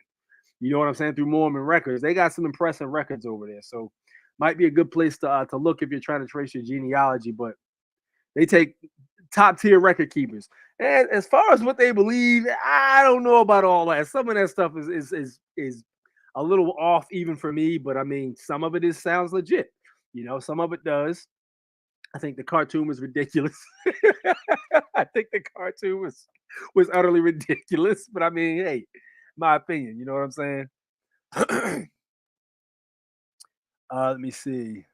You know what I'm saying? Through Mormon records. They got some impressive records over there. So might be a good place to look if you're trying to trace your genealogy, but they take top tier record keepers. And as far as what they believe, I don't know about all that. Some of that stuff is a little off even for me, but I mean, some of it sounds legit. Some of it does. I think the cartoon was ridiculous. I think the cartoon was utterly ridiculous. But I mean, hey, my opinion. You know what I'm saying? Let me see.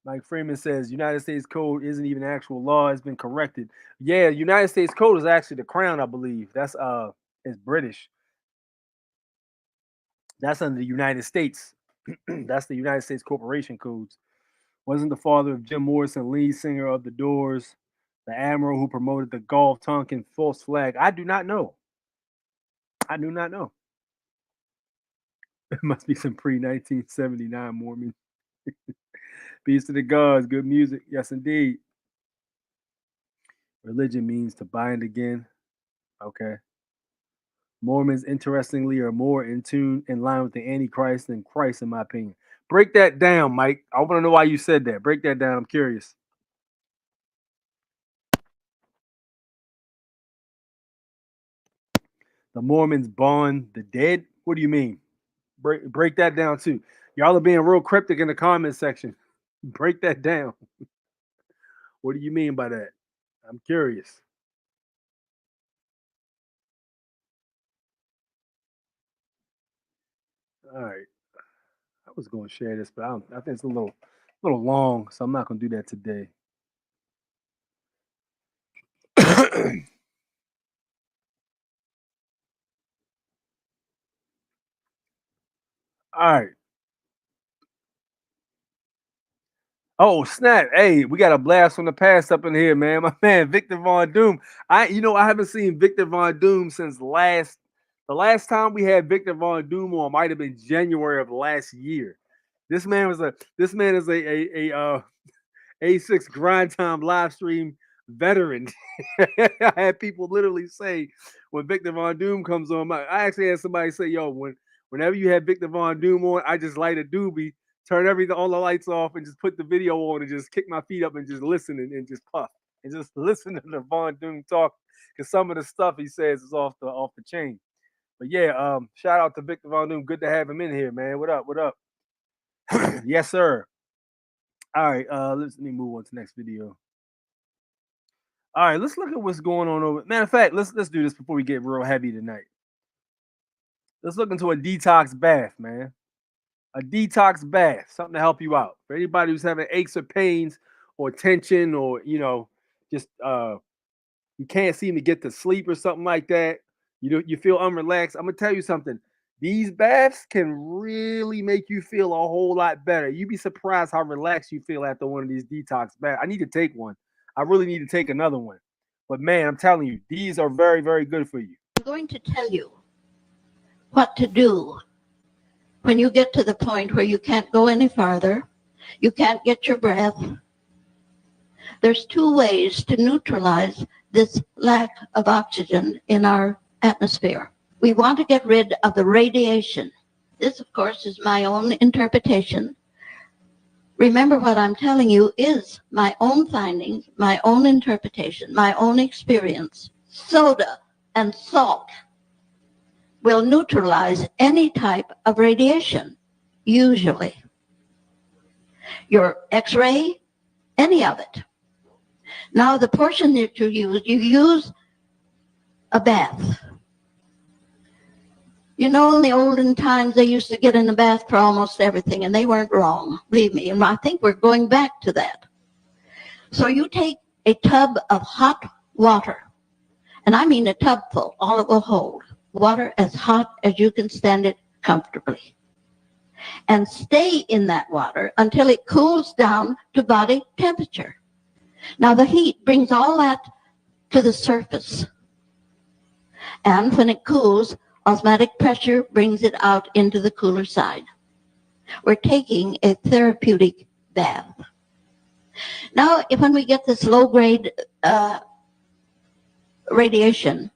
Mike Freeman says United States Code isn't even actual law; it's been corrected. Yeah, United States Code is actually the Crown, I believe. That's it's British. That's under the United States. That's the United States Corporation Codes. Wasn't the father of Jim Morrison lead singer of The Doors? The admiral who promoted the Gulf Tonkin false flag. I do not know. I do not know. It must be some pre 1979 Mormon. Peace to the gods. Good music. Yes, indeed. Religion means to bind again. Okay. Mormons, interestingly, are more in line with the Antichrist than Christ, in my opinion. Break that down, Mike. I want to know why you said that. Break that down. I'm curious. The Mormons bond the dead. What do you mean? Break that down too. Y'all are being real cryptic in the comment section. Break that down. What do you mean by that? I'm curious. All right. I was going to share this, but I think it's a little long, so I'm not going to do that today. All right. Oh snap! Hey, we got a blast from the past up in here, man. My man Victor Von Doom. I haven't seen Victor Von Doom since the last time we had Victor Von Doom on might have been January of last year. This man is a A6 grind time live stream veteran. I had people literally say when Victor Von Doom comes on, I actually had somebody say, "Yo, whenever you have Victor Von Doom on, I just light a doobie, turn all the lights off, and just put the video on and just kick my feet up and just listen and just puff and just listen to the Von Doom talk because some of the stuff he says is off the chain." But yeah, shout out to Victor Von Doom. Good to have him in here, man. What up? What up? Yes, sir. All right, let me move on to the next video. All right, let's look at what's going on over. Matter of fact, let's do this before we get real heavy tonight. Let's look into a detox bath, man. A detox bath, something to help you out. For anybody who's having aches or pains or tension or just you can't seem to get to sleep or something like that. You feel unrelaxed. I'm gonna tell you something. These baths can really make you feel a whole lot better. You'd be surprised how relaxed you feel after one of these detox baths. I need to take one. I really need to take another one. But man, I'm telling you, these are very, very good for you. I'm going to tell you what to do when you get to the point where you can't go any farther, you can't get your breath. There's two ways to neutralize this lack of oxygen in our atmosphere. We want to get rid of the radiation. This, of course, is my own interpretation. Remember, what I'm telling you is my own findings, my own interpretation, my own experience. Soda and salt will neutralize any type of radiation, usually. Your X-ray, any of it. Now, the portion that you use a bath. You know, in the olden times, they used to get in the bath for almost everything, and they weren't wrong, believe me. And I think we're going back to that. So you take a tub of hot water, and I mean a tub full, all it will hold. Water as hot as you can stand it comfortably. And stay in that water until it cools down to body temperature. Now, the heat brings all that to the surface. And when it cools, osmotic pressure brings it out into the cooler side. We're taking a therapeutic bath. Now, when we get this low-grade radiation,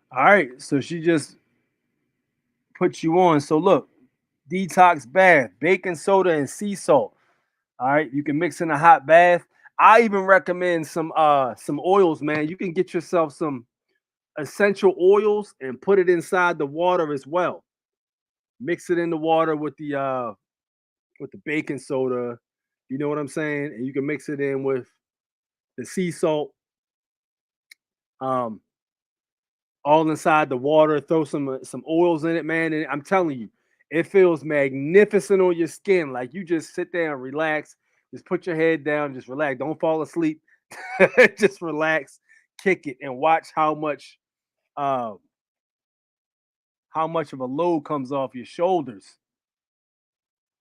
All right, so she just puts you on. So look, detox bath, baking soda and sea salt. All right, you can mix in a hot bath. I even recommend some oils, man. You can get yourself some essential oils and put it inside the water as well. Mix it in the water with the baking soda. You know what I'm saying? And you can mix it in with the sea salt. Um, all inside the water. Throw some oils in it, man. And I'm telling you, it feels magnificent on your skin. Like you just sit there and relax. Just put your head down, just relax. Don't fall asleep. Just relax, kick it, and watch uh, how much of a load comes off your shoulders.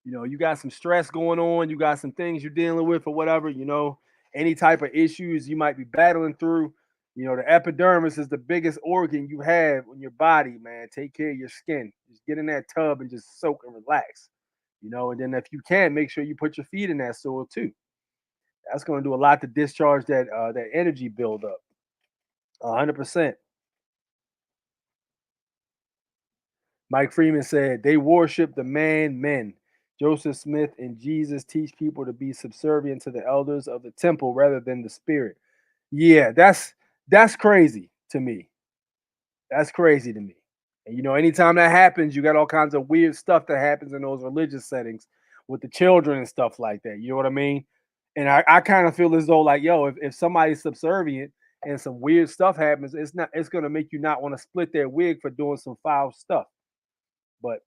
You know, you got some stress going on, you got some things you're dealing with or whatever, you know, any type of issues you might be battling through. You know, the epidermis is the biggest organ you have in your body, man. Take care of your skin. Just get in that tub and just soak and relax. You know, and then if you can, make sure you put your feet in that soil too. That's going to do a lot to discharge that energy buildup. 100%. Mike Freeman said they worship the men. Joseph Smith and Jesus teach people to be subservient to the elders of the temple rather than the spirit. Yeah, that's crazy to me. That's crazy to me. And you know, anytime that happens, you got all kinds of weird stuff that happens in those religious settings with the children and stuff like that. You know what I mean? And I kind of feel as though like, yo, if somebody's subservient and some weird stuff happens, it's gonna make you not want to split their wig for doing some foul stuff. But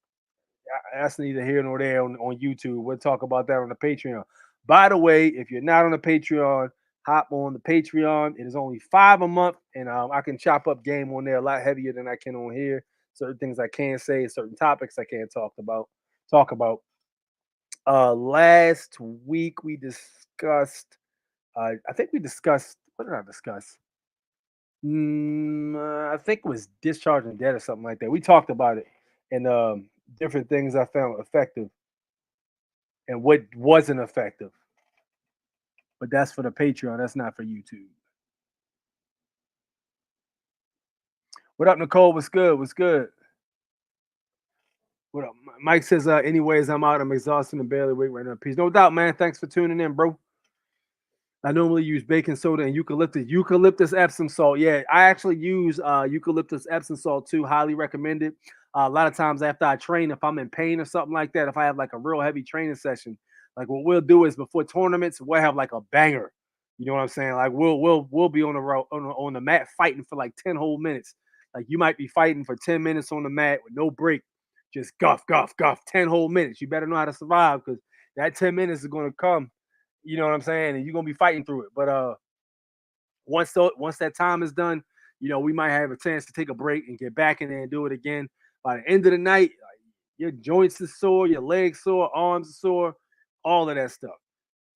that's neither here nor there on YouTube. We'll talk about that on the Patreon. By the way, if you're not on the Patreon, hop on the Patreon. It is only $5 a month, and I can chop up game on there a lot heavier than I can on here. Certain things I can't say, certain topics I can't talk about. Last week we discussed. I think we discussed. What did I discuss? I think it was discharging debt or something like that. We talked about it and different things I found effective and what wasn't effective. But that's for the Patreon. That's not for YouTube. What up, Nicole? What's good? What's good? What up? Mike says, anyways, I'm out. I'm exhausted and barely awake right now. Peace. No doubt, man. Thanks for tuning in, bro. I normally use baking soda and eucalyptus Epsom salt. Yeah, I actually use eucalyptus Epsom salt too. Highly recommended. A lot of times after I train, if I'm in pain or something like that, if I have like a real heavy training session, like what we'll do is before tournaments, we'll have like a banger. You know what I'm saying? Like we'll be on the road on the mat fighting for like 10 whole minutes. Like you might be fighting for 10 minutes on the mat with no break, just guff, guff, guff, 10 whole minutes. You better know how to survive because that 10 minutes is going to come. You know what I'm saying? And you're gonna be fighting through it. But once that time is done, you know, we might have a chance to take a break and get back in there and do it again. By the end of the night, your joints are sore, your legs sore, arms are sore, all of that stuff.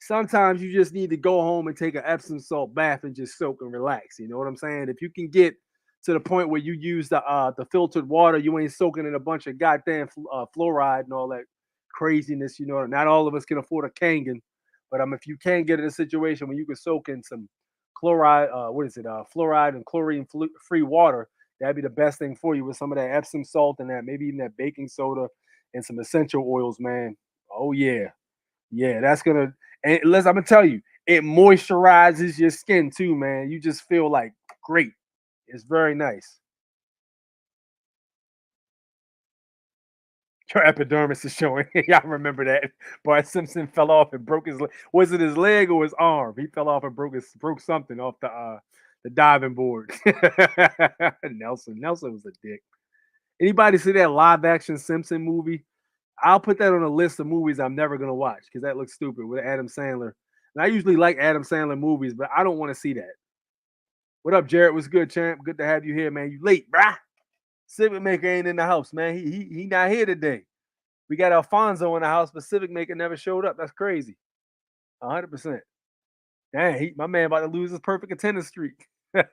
Sometimes you just need to go home and take an Epsom salt bath and just soak and relax. You know what I'm saying? If you can get to the point where you use the filtered water, you ain't soaking in a bunch of goddamn fluoride and all that craziness. You know, not all of us can afford a Kangen, but if you can get in a situation where you can soak in some chloride, fluoride and chlorine free water, that'd be the best thing for you with some of that Epsom salt and that maybe even that baking soda and some essential oils, man. Oh yeah, yeah, that's gonna. And listen, I'm gonna tell you, it moisturizes your skin too, man. You just feel like great. It's very nice. Your epidermis is showing. Y'all remember that? Bart Simpson fell off and broke his leg. Was it his leg or his arm? He fell off and broke something off the diving board. Nelson was a dick. Anybody see that live action Simpson movie? I'll put that on a list of movies I'm never gonna watch because that looks stupid with Adam Sandler. And I usually like Adam Sandler movies, but I don't want to see that. What up, Jared? What's good, champ? Good to have you here, man. You late, brah? Civic Maker ain't in the house, man. He not here today. We got Alfonso in the house, but Civic Maker never showed up. That's crazy. 100%. Dang, my man about to lose his perfect attendance streak. All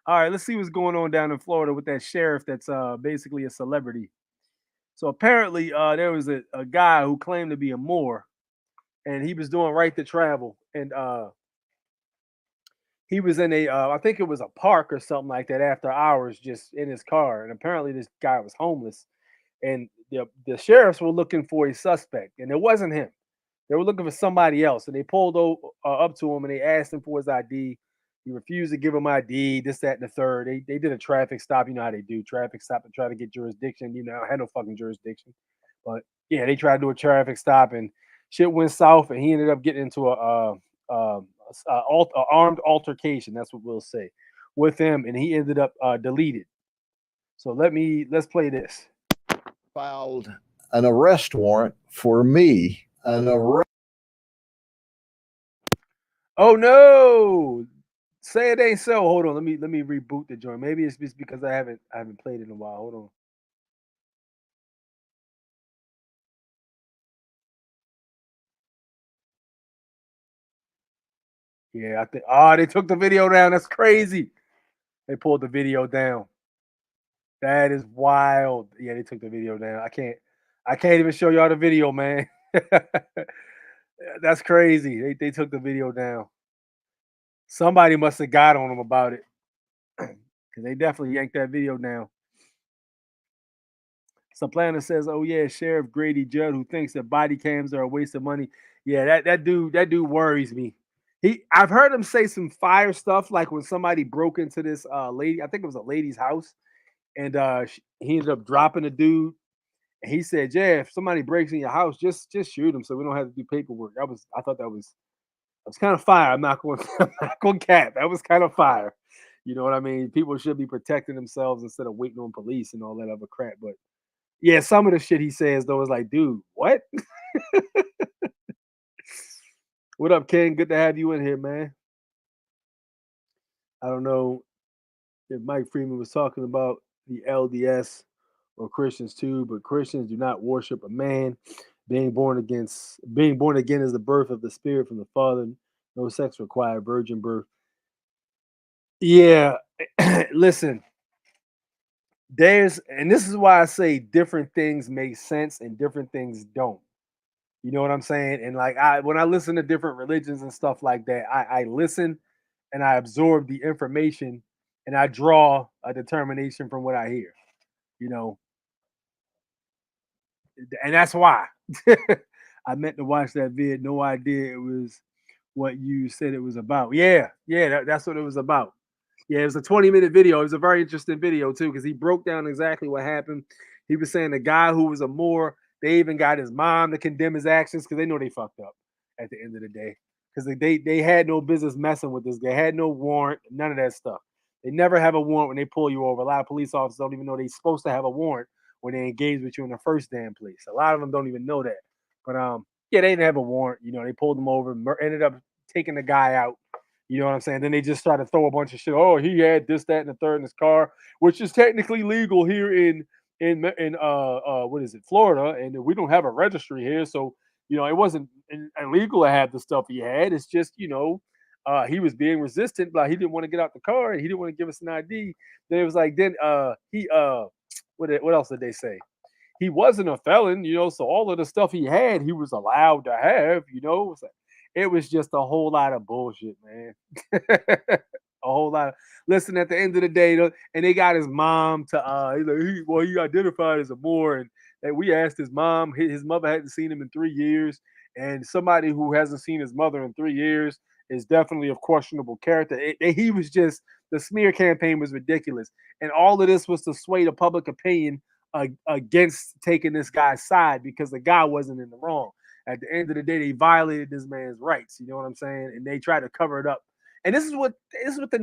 right, let's see what's going on down in Florida with that sheriff that's basically a celebrity. So apparently there was a guy who claimed to be a Moor, and he was doing right to travel. And he was in I think it was a park or something like that after hours just in his car. And apparently this guy was homeless. And the sheriffs were looking for a suspect, and it wasn't him. They were looking for somebody else, and they pulled up to him and they asked him for his ID. He refused to give them ID. This, that, and the third. They did a traffic stop. You know how they do traffic stop and try to get jurisdiction. You know, I had no fucking jurisdiction, but yeah, they tried to do a traffic stop and shit went south, and he ended up getting into a armed altercation. That's what we'll say with him, and he ended up deleted. So let's play this. Filed an arrest warrant for me. Oh no! Say it ain't so. Hold on. Let me reboot the joint. Maybe it's just because I haven't played it in a while. Hold on. Yeah, I think. Oh, they took the video down. That's crazy. They pulled the video down. That is wild. Yeah, they took the video down. I can't even show y'all the video, man. That's crazy. They took the video down. Somebody must have got on them about it. Because they definitely yanked that video down. Some planner says, "Oh yeah, Sheriff Grady Judd, who thinks that body cams are a waste of money." Yeah, that dude worries me. I've heard him say some fire stuff, like when somebody broke into this lady, I think it was a lady's house, and he ended up dropping a dude. And he said, "Yeah, if somebody breaks in your house, just shoot him, so we don't have to do paperwork." I thought that was kind of fire. I'm not going I'm not going cap. That was kind of fire. You know what I mean? People should be protecting themselves instead of waiting on police and all that other crap. But yeah, some of the shit he says though is like, dude, what? What up, Ken? Good to have you in here, man. I don't know if Mike Freeman was talking about the LDS or Christians too, but Christians do not worship a man. Being born again is the birth of the spirit from the Father. No sex required, virgin birth. Yeah, listen, and this is why I say different things make sense and different things don't. You know what I'm saying? And like when I listen to different religions and stuff like that, I listen and I absorb the information and I draw a determination from what I hear. You know, and that's why I meant to watch that vid. No idea it was what you said it was about. Yeah, that's what it was about. Yeah, it was a 20-minute video. It was a very interesting video too, because he broke down exactly what happened. He was saying the guy who was a Moor, they even got his mom to condemn his actions because they know they fucked up at the end of the day. Because they had no business messing with this. They had no warrant, none of that stuff. They never have a warrant when they pull you over. A lot of police officers don't even know they're supposed to have a warrant when they engage with you in the first damn place. A lot of them don't even know that. But yeah, they didn't have a warrant. You know, they pulled him over, ended up taking the guy out. You know what I'm saying? Then they just try to throw a bunch of shit. Oh, he had this, that, and the third in his car, which is technically legal here in what is it, Florida, and we don't have a registry here, so you know it wasn't illegal to have the stuff he had. It's just he was being resistant, but he didn't want to get out the car and he didn't want to give us an ID. Then it was like what else did they say? He wasn't a felon, so all of the stuff he had, he was allowed to have, it was just a whole lot of bullshit, man. A whole lot of listen, at the end of the day, and they got his mom to he identified as a Moor, and we asked his mom, his mother hadn't seen him in 3 years, and somebody who hasn't seen his mother in 3 years is definitely of questionable character. He was just the smear campaign was ridiculous, and all of this was to sway the public opinion against taking this guy's side because the guy wasn't in the wrong. At the end of the day, they violated this man's rights. You know what I'm saying? And they try to cover it up. And this is what the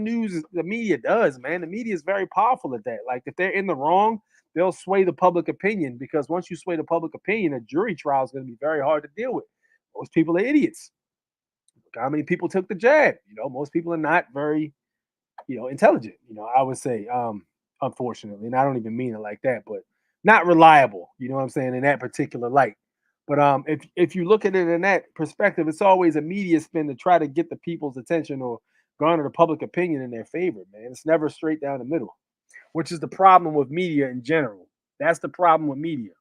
media does, man. The media is very powerful at that. Like if they're in the wrong, they'll sway the public opinion because once you sway the public opinion, a jury trial is going to be very hard to deal with. Most people are idiots. Look how many people took the jab? Most people are not very, intelligent. I would say, unfortunately, and I don't even mean it like that, but not reliable. You know what I'm saying in that particular light. But if you look at it in that perspective, it's always a media spin to try to get the people's attention or garner the public opinion in their favor, man. It's never straight down the middle, which is the problem with media in general. That's the problem with media,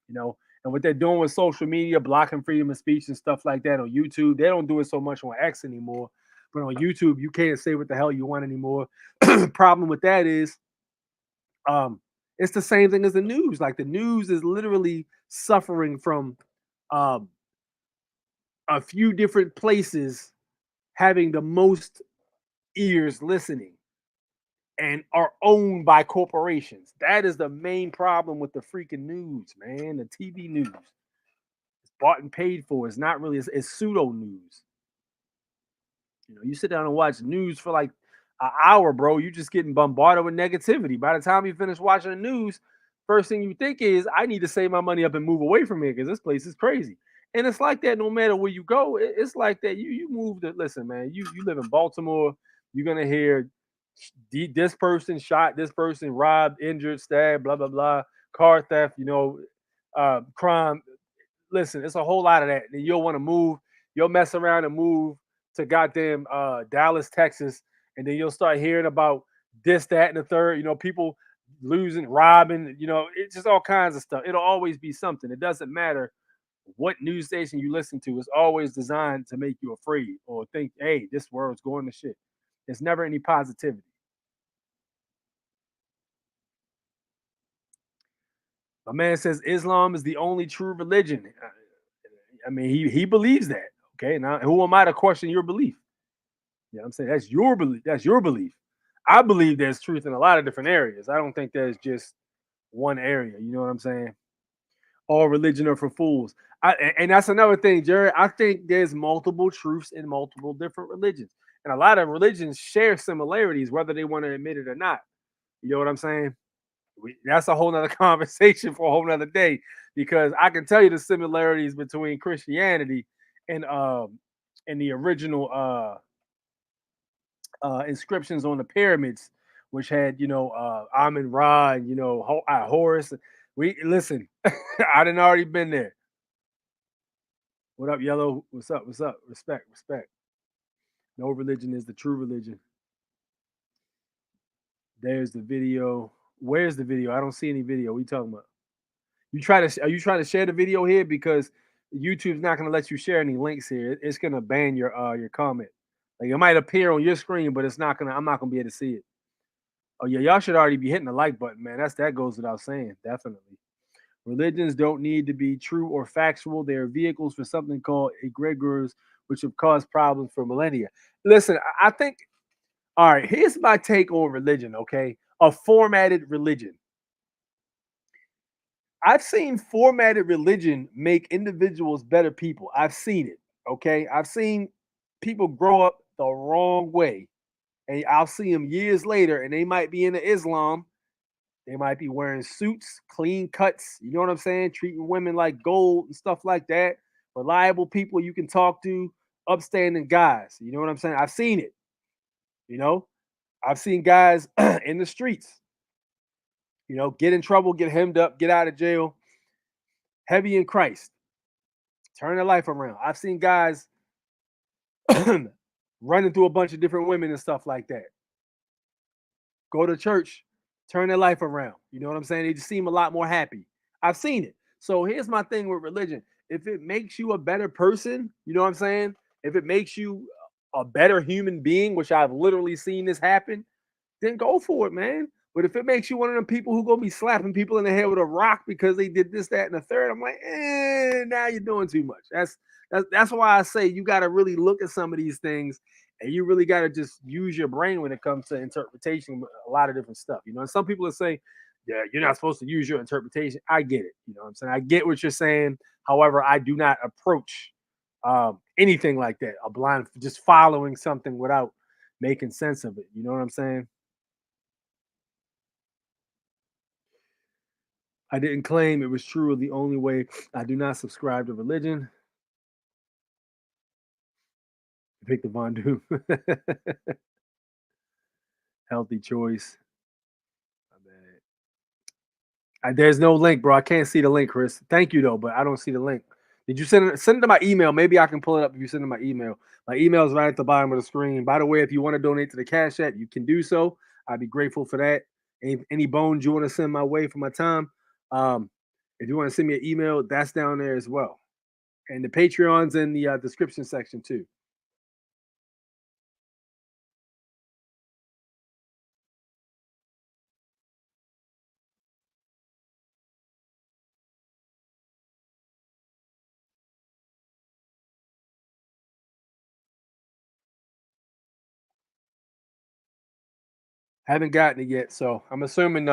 and what they're doing with social media, blocking freedom of speech and stuff like that on YouTube. They don't do it so much on X anymore, but on YouTube, you can't say what the hell you want anymore. Problem with that is, it's the same thing as the news. Like the news is literally suffering from a few different places having the most ears listening and are owned by corporations. That is the main problem with the freaking news, man. The TV news. It's bought and paid for. It's not really, it's pseudo news. You sit down and watch news for like an hour, bro. You're just getting bombarded with negativity. By the time you finish watching the news, first thing you think is, I need to save my money up and move away from here because this place is crazy. And it's like that no matter where you go. It's like that. You move to, listen, man, you live in Baltimore. You're going to hear this person shot, this person robbed, injured, stabbed, blah, blah, blah, car theft, crime. Listen, it's a whole lot of that. And you'll want to move. You'll mess around and move to goddamn Dallas, Texas, and then you'll start hearing about this, that, and the third. People losing, robbing. It's just all kinds of stuff. It'll always be something. It doesn't matter what news station you listen to. It's always designed to make you afraid or think, hey, this world's going to shit. There's never any positivity. My man says Islam is the only true religion. I mean, he believes that. Okay, now who am I to question your belief? You know what I'm saying? That's your belief. That's your belief. I believe there's truth in a lot of different areas. I don't think there's just one area. You know what I'm saying? All religion are for fools. And that's another thing, Jared. I think there's multiple truths in multiple different religions. And a lot of religions share similarities, whether they want to admit it or not. You know what I'm saying? That's a whole nother conversation for a whole nother day, because I can tell you the similarities between Christianity and the original inscriptions on the pyramids, which had Amun Ra and Horus. We listen. I done already been there. What up, Yellow? What's up? What's up? Respect, respect. No religion is the true religion. There's the video. Where's the video? I don't see any video. What are you talking about? Are you trying to share the video here? Because YouTube's not going to let you share any links here. It's going to ban your comment. Like, it might appear on your screen, but I'm not gonna be able to see it. Oh yeah, y'all should already be hitting the like button, man. That goes without saying, definitely. Religions don't need to be true or factual. They are vehicles for something called egregores, which have caused problems for millennia. Listen, I think, all right, here's my take on religion, okay? A formatted religion. I've seen formatted religion make individuals better people. I've seen it, okay? I've seen people grow up the wrong way, and I'll see them years later, and they might be into Islam. They might be wearing suits, clean cuts, you know what I'm saying? Treating women like gold and stuff like that. Reliable people you can talk to, upstanding guys. You know what I'm saying? I've seen it. I've seen guys in the streets, get in trouble, get hemmed up, get out of jail, heavy in Christ, turn their life around. I've seen guys running through a bunch of different women and stuff like that. Go to church, turn their life around. You know what I'm saying? They just seem a lot more happy. I've seen it. So here's my thing with religion. If it makes you a better person, you know what I'm saying? If it makes you a better human being, which I've literally seen this happen, then go for it, man. But if it makes you one of them people who gonna be slapping people in the head with a rock because they did this, that, and the third, I'm like, now you're doing too much. That's why I say you got to really look at some of these things, and you really got to just use your brain when it comes to interpretation of a lot of different stuff. And some people are saying, yeah, you're not supposed to use your interpretation. I get it. You know what I'm saying? I get what you're saying. However, I do not approach anything like that, a blind, just following something without making sense of it. You know what I'm saying? I didn't claim it was true or the only way. I do not subscribe to religion. Pick the Von Doom. Healthy choice. There's no link, bro. I can't see the link, Chris. Thank you, though, but I don't see the link. Did you send it to my email? Maybe I can pull it up if you send it to my email. My email is right at the bottom of the screen. By the way, if you want to donate to the Cash App, you can do so. I'd be grateful for that. Any bones you want to send my way for my time, if you want to send me an email, that's down there as well. And the Patreon's in the description section too. Haven't gotten it yet, so I'm assuming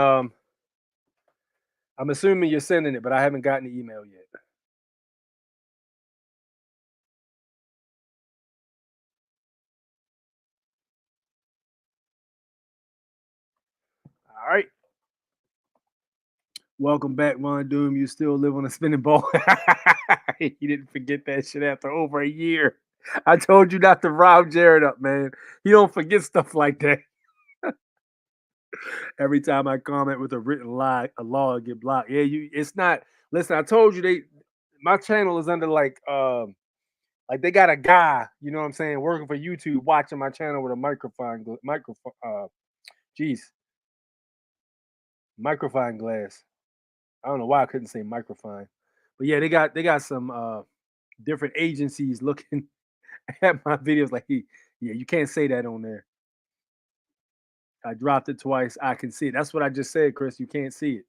you're sending it, but I haven't gotten the email yet. All right. Welcome back, Von Doom. You still live on a spinning ball. You didn't forget that shit after over a year. I told you not to rile Jared up, man. He don't forget stuff like that. Every time I comment with a written lie, a law will get blocked. Yeah, it's not. Listen, I told you my channel is under like Like they got a guy, you know what I'm saying, working for YouTube, watching my channel with a microphone glass. I don't know why I couldn't say microphone, but yeah, they got some different agencies looking at my videos. Like, yeah, you can't say that on there. I dropped it twice. I can see it. That's what I just said, Chris. You can't see it.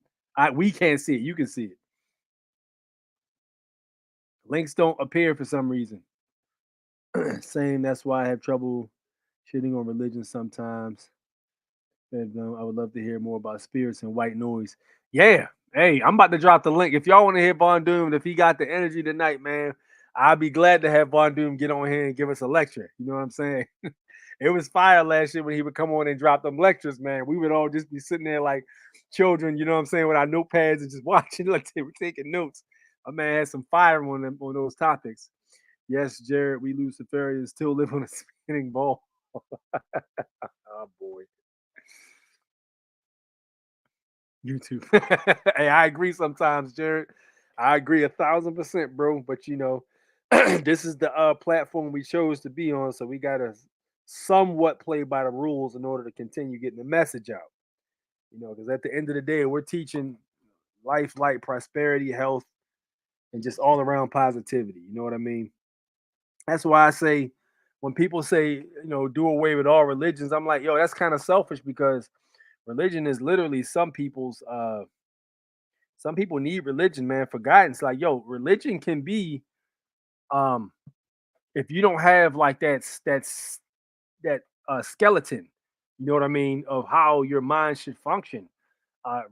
We can't see it. You can see it. Links don't appear for some reason. Saying that's why I have trouble shitting on religion sometimes. And, I would love to hear more about spirits and white noise. Yeah. Hey, I'm about to drop the link. If y'all want to hear Von Doom, if he got the energy tonight, man, I'd be glad to have Von Doom get on here and give us a lecture. You know what I'm saying? It was fire last year when he would come on and drop them lectures, man. We would all just be sitting there like children, you know what I'm saying, with our notepads and just watching, like they were taking notes. My man had some fire on them on those topics. Yes, Jared, we Luciferians still live on a spinning ball. Oh boy. YouTube. Hey, I agree sometimes, Jared. I agree 1,000%, bro. But you know, this is the platform we chose to be on, so we gotta somewhat play by the rules in order to continue getting the message out. You know, because at the end of the day, we're teaching life, light, prosperity, health, and just all around positivity. You know what I mean? That's why I say when people say, do away with all religions, I'm like, yo, that's kind of selfish because religion is literally some people need religion, man, for guidance. Like, yo, religion can be um if you don't have like that skeleton, you know what I mean, of how your mind should function.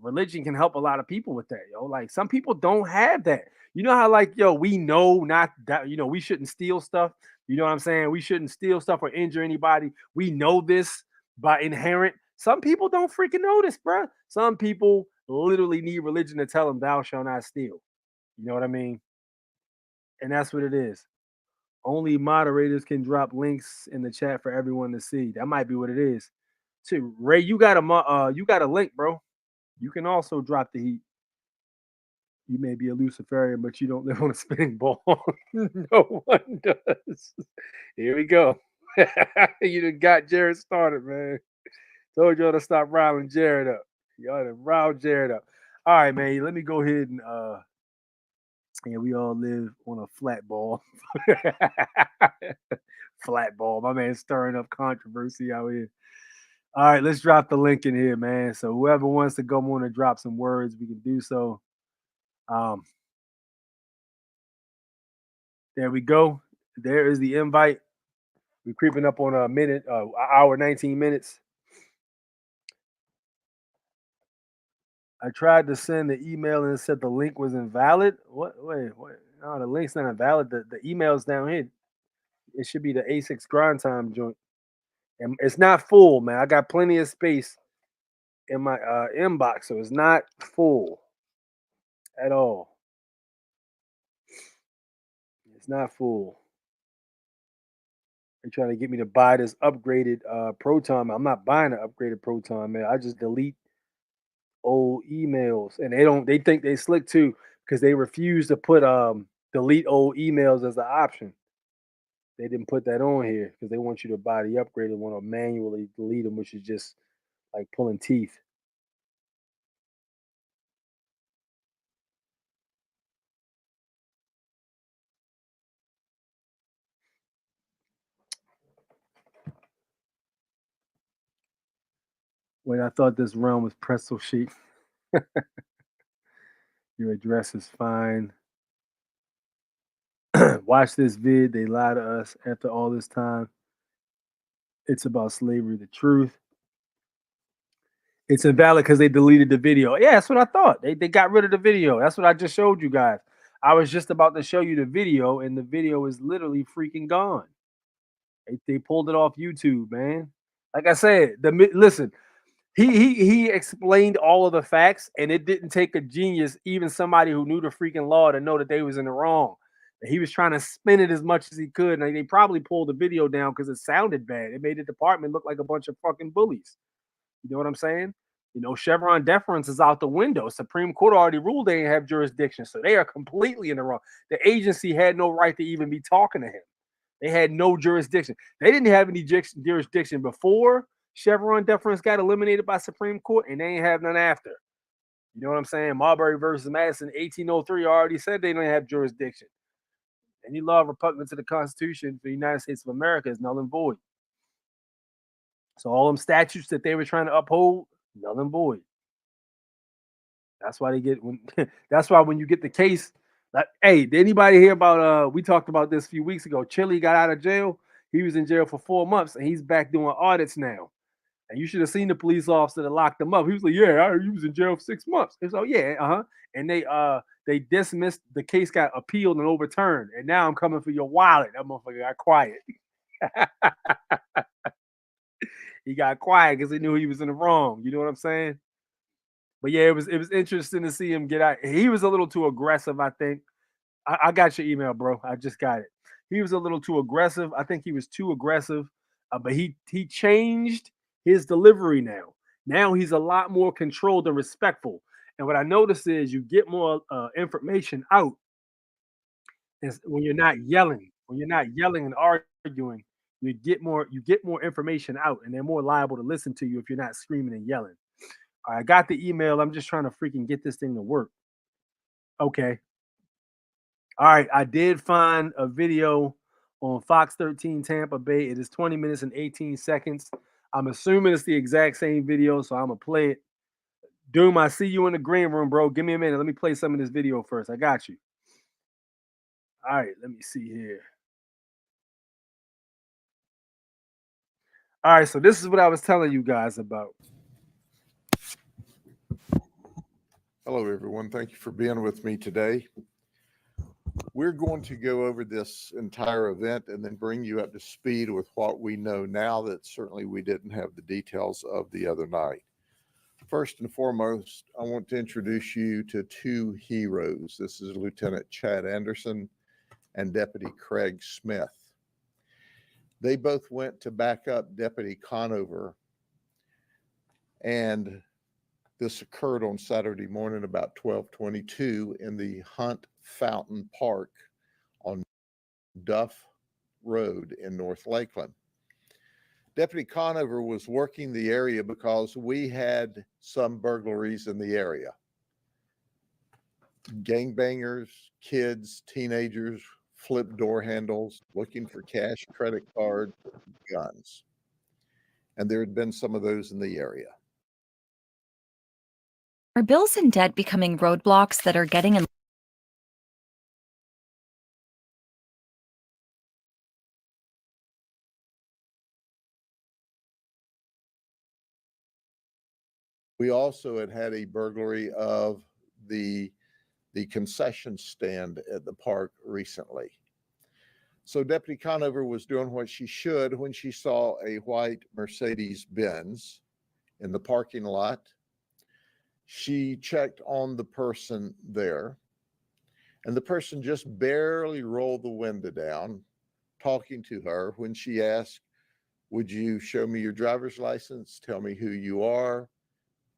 Religion can help a lot of people with that, yo. Like some people don't have that. You know how like, yo, we know not that, we shouldn't steal stuff. You know what I'm saying? We shouldn't steal stuff or injure anybody. We know this by inherent. Some people don't freaking know this, bro. Some people literally need religion to tell them thou shalt not steal. You know what I mean? And that's what it is. Only moderators can drop links in the chat for everyone to see. That might be what it is. So Ray, you got a link, bro. You can also drop the heat. You may be a Luciferian, but you don't live on a spinning ball. No one does. Here we go. You done got Jared started, man. Told y'all to stop riling Jared up. Y'all done riled Jared up. All right, man. Let me go ahead and we all live on a flat ball. Flat ball. My man stirring up controversy out here. All right, let's drop the link in here, man. So whoever wants to go on and drop some words, we can do so. There we go. There is the invite. We're creeping up on a minute, hour, 19 minutes. I tried to send the email and it said the link was invalid. What? Wait. No, the link's not invalid. The email's down here. It should be the A6 grind time joint. And it's not full, man. I got plenty of space in my inbox, so it's not full at all. It's not full. They're trying to get me to buy this upgraded Proton. I'm not buying an upgraded Proton, man. I just delete old emails, and they think they slick too because they refuse to put delete old emails as an option. They didn't put that on here because they want you to buy the upgraded one or manually delete them, which is just like pulling teeth. When I thought this realm was pretzel sheet. Your address is fine. Watch this vid. They lie to us after all this time. It's about slavery, the truth. It's invalid because they deleted the video. Yeah, that's what I thought. They got rid of the video. That's what I just showed you guys. I was just about to show you the video, and the video is literally freaking gone. They pulled it off YouTube, man. Like I said, listen, he explained all of the facts, and it didn't take a genius, even somebody who knew the freaking law, to know that they was in the wrong. He was trying to spin it as much as he could, and they probably pulled the video down because it sounded bad. It made the department look like a bunch of fucking bullies. You know what I'm saying? Chevron deference is out the window. Supreme Court already ruled they didn't have jurisdiction, so they are completely in the wrong. The agency had no right to even be talking to him. They had no jurisdiction. They didn't have any jurisdiction before Chevron deference got eliminated by Supreme Court, and they ain't have none after. You know what I'm saying? Marbury versus Madison, 1803 already said they don't have jurisdiction. Any law repugnant to the Constitution for the United States of America is null and void. So all them statutes that they were trying to uphold, null and void. That's why they get when. That's why when you get the case, like, hey, did anybody hear about? We talked about this a few weeks ago. Chili got out of jail. He was in jail for 4 months, and he's back doing audits now. And you should have seen the police officer that locked him up. He was like, "Yeah, he was in jail for 6 months." And so, yeah, and they dismissed the case, got appealed and overturned. And now I'm coming for your wallet. That motherfucker got quiet. He got quiet because he knew he was in the wrong. You know what I'm saying? But yeah, it was interesting to see him get out. He was a little too aggressive, I think. I got your email, bro. I just got it. He was a little too aggressive. I think he was too aggressive, but he changed his delivery now. Now he's a lot more controlled and respectful. And what I noticed is you get more information out when you're not yelling. When you're not yelling and arguing, you get more information out, and they're more liable to listen to you if you're not screaming and yelling. All right, I got the email. I'm just trying to freaking get this thing to work. Okay. All right, I did find a video on Fox 13 Tampa Bay. It is 20 minutes and 18 seconds. I'm assuming it's the exact same video, so I'm going to play it. Doom, I see you in the green room, bro. Give me a minute. Let me play some of this video first. I got you. All right, let me see here. All right, so this is what I was telling you guys about. Hello, everyone. Thank you for being with me today. We're going to go over this entire event and then bring you up to speed with what we know now that certainly we didn't have the details of the other night. First and foremost, I want to introduce you to two heroes. This is Lieutenant Chad Anderson and Deputy Craig Smith. They both went to back up Deputy Conover, and this occurred on Saturday morning about 12:22 in the Hunt Fountain Park on Duff Road in North Lakeland. Deputy Conover was working the area because we had some burglaries in the area. Gangbangers, kids, teenagers, flipped door handles, looking for cash, credit card, guns. And there had been some of those in the area. Are bills and debt becoming roadblocks that are getting in? We also had a burglary of the concession stand at the park recently. So Deputy Conover was doing what she should when she saw a white Mercedes-Benz in the parking lot. She checked on the person there, and the person just barely rolled the window down, talking to her when she asked, "Would you show me your driver's license? Tell me who you are."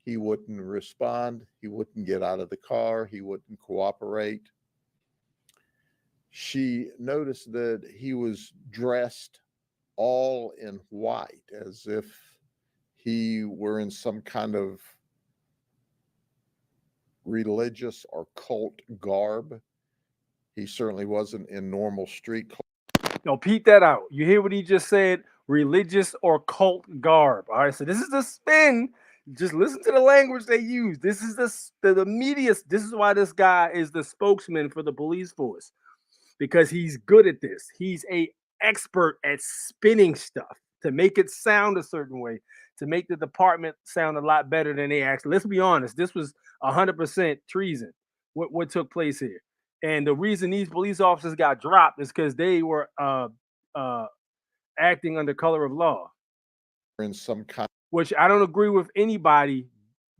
He wouldn't respond. He wouldn't get out of the car. He wouldn't cooperate. She noticed that he was dressed all in white, as if he were in some kind of religious or cult garb. He certainly wasn't in normal street clothes. No, peep that out. You hear what he just said? Religious or cult garb. All right, so this is the spin. Just listen to the language they use. This is the media. This is why this guy is the spokesman for the police force, because he's good at this. He's a expert at spinning stuff to make it sound a certain way, to make the department sound a lot better than they actually. Let's be honest. This was 100% treason. What took place here, and the reason these police officers got dropped is because they were acting under color of law. In some kind. Which I don't agree with anybody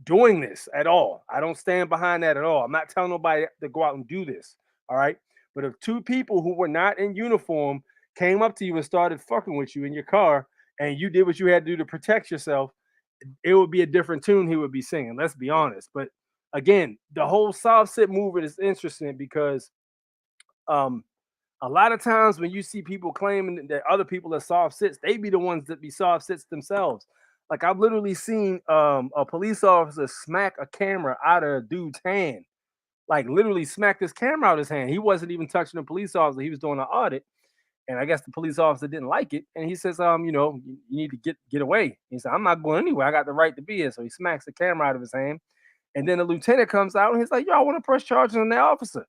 doing this at all. I don't stand behind that at all. I'm not telling nobody to go out and do this. All right. But if two people who were not in uniform came up to you and started fucking with you in your car, and you did what you had to do to protect yourself, it would be a different tune he would be singing. Let's be honest. But again, the whole soft sit movement is interesting because A lot of times when you see people claiming that other people are soft sits, they be the ones that be soft sits themselves. Like I've literally seen a police officer smack a camera out of a dude's hand. Like literally smacked his camera out of his hand. He wasn't even touching the police officer. He was doing an audit. And I guess the police officer didn't like it. And he says, you need to get away. He said, I'm not going anywhere. I got the right to be here. So he smacks the camera out of his hand. And then the lieutenant comes out and he's like, yo, I want to press charges on that officer.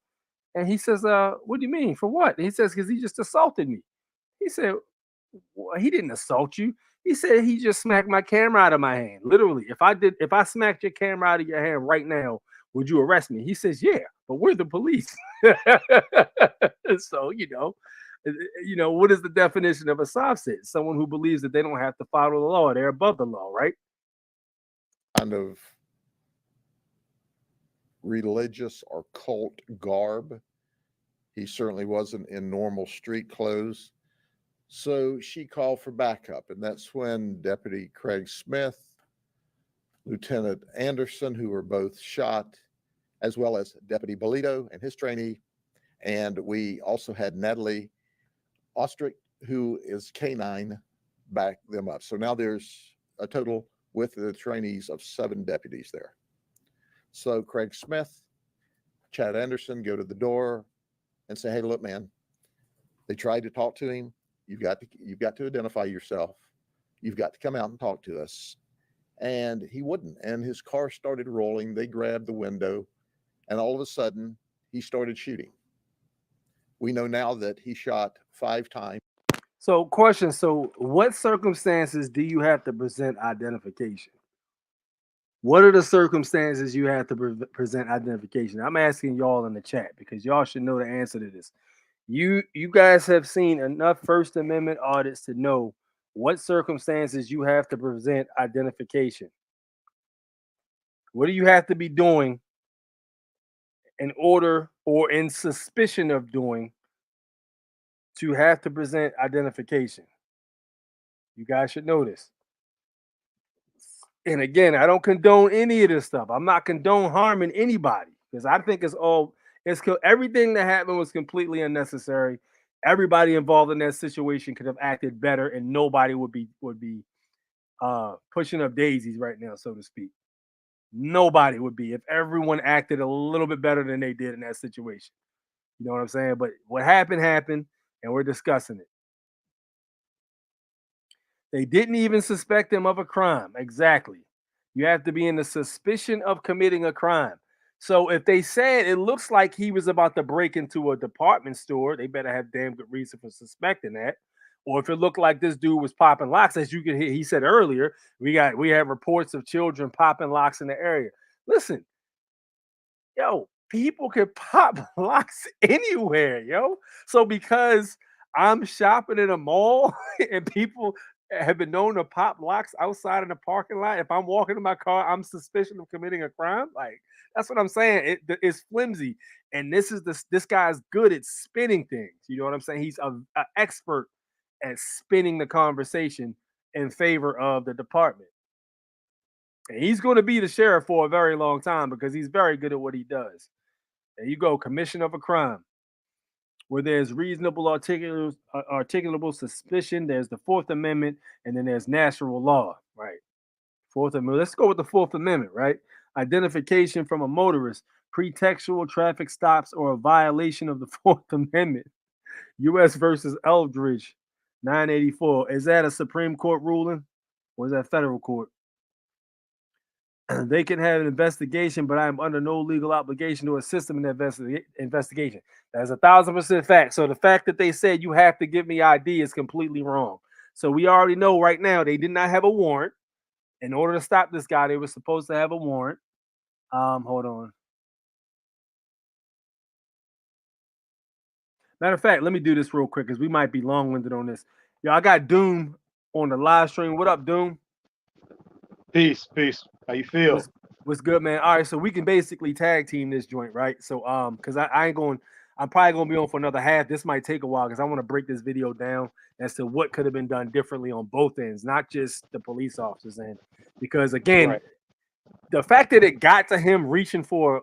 And he says, what do you mean? For what? And he says, because he just assaulted me. He said, well, he didn't assault you. He said he just smacked my camera out of my hand. Literally, if I smacked your camera out of your hand right now, would you arrest me? He says, yeah, but we're the police. So, what is the definition of a soft sit? Someone who believes that they don't have to follow the law. They're above the law, right? Kind of religious or cult garb. He certainly wasn't in normal street clothes. So she called for backup, and that's when Deputy Craig Smith, Lieutenant Anderson, who were both shot, as well as Deputy Bolito and his trainee. And we also had Natalie Ostrich, who is K9, back them up. So now there's a total with the trainees of 7 deputies there. So Craig Smith, Chad Anderson go to the door and say, hey, look, man, they tried to talk to him. You've got to identify yourself. You've got to come out and talk to us. And he wouldn't. And his car started rolling. They grabbed the window. And all of a sudden, he started shooting. We know now that he shot 5 times. So, question. So, what circumstances do you have to present identification? What are the circumstances you have to present identification? I'm asking y'all in the chat because y'all should know the answer to this. You guys have seen enough First Amendment audits to know what circumstances you have to present identification. What do you have to be doing in order or in suspicion of doing to have to present identification? You guys should know this. And again, I don't condone any of this stuff. I'm not condone harming anybody because I think everything that happened was completely unnecessary. Everybody involved in that situation could have acted better, and nobody would be pushing up daisies right now, so to speak. Nobody would be if everyone acted a little bit better than they did in that situation. You know what I'm saying? But what happened, and we're discussing it. They didn't even suspect him of a crime. Exactly. You have to be in the suspicion of committing a crime. So if they said it looks like he was about to break into a department store, they better have damn good reason for suspecting that. Or if it looked like this dude was popping locks, as you can hear, he said earlier, we have reports of children popping locks in the area. Listen, yo, people can pop locks anywhere, yo. So because I'm shopping in a mall and people have been known to pop locks outside in the parking lot, if I'm walking in my car, I'm suspicious of committing a crime. Like that's what I'm saying. It's flimsy, and this guy's good at spinning things. You know what I'm saying? He's an expert at spinning the conversation in favor of the department. And he's going to be the sheriff for a very long time because he's very good at what he does. There you go, commission of a crime. Where there's reasonable articulable suspicion, there's the Fourth Amendment, and then there's natural law, right? Fourth Amendment. Let's go with the Fourth Amendment, right? Identification from a motorist, pretextual traffic stops, or a violation of the Fourth Amendment. U.S. versus Eldridge, 984. Is that a Supreme Court ruling? Or is that federal court? They can have an investigation, but I am under no legal obligation to assist them in the investigation. That's 1,000% fact. So the fact that they said you have to give me ID is completely wrong. So we already know right now they did not have a warrant. In order to stop this guy, they were supposed to have a warrant. Hold on. Matter of fact, let me do this real quick because we might be long-winded on this. Yo, I got Doom on the live stream. What up, Doom? Peace. How you feel? What's good, man? All right, so we can basically tag team this joint, right? So, because I'm probably gonna be on for another half. This might take a while because I want to break this video down as to what could have been done differently on both ends, not just the police officers end. Because again, the fact that it got to him reaching for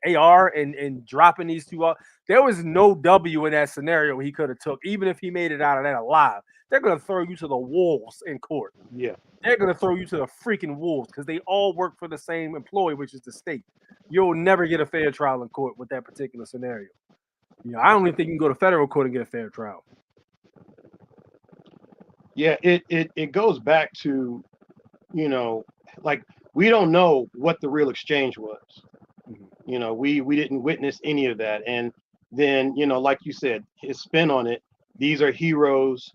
AR and dropping these two out, there was no W in that scenario he could have took, even if he made it out of that alive. They're gonna throw you to the wolves in court. Yeah. They're gonna throw you to the freaking wolves because they all work for the same employee, which is the state. You'll never get a fair trial in court with that particular scenario. I don't even think you can go to federal court and get a fair trial. Yeah, it goes back to, like, we don't know what the real exchange was. We didn't witness any of that. And then, like you said, his spin on it, these are heroes.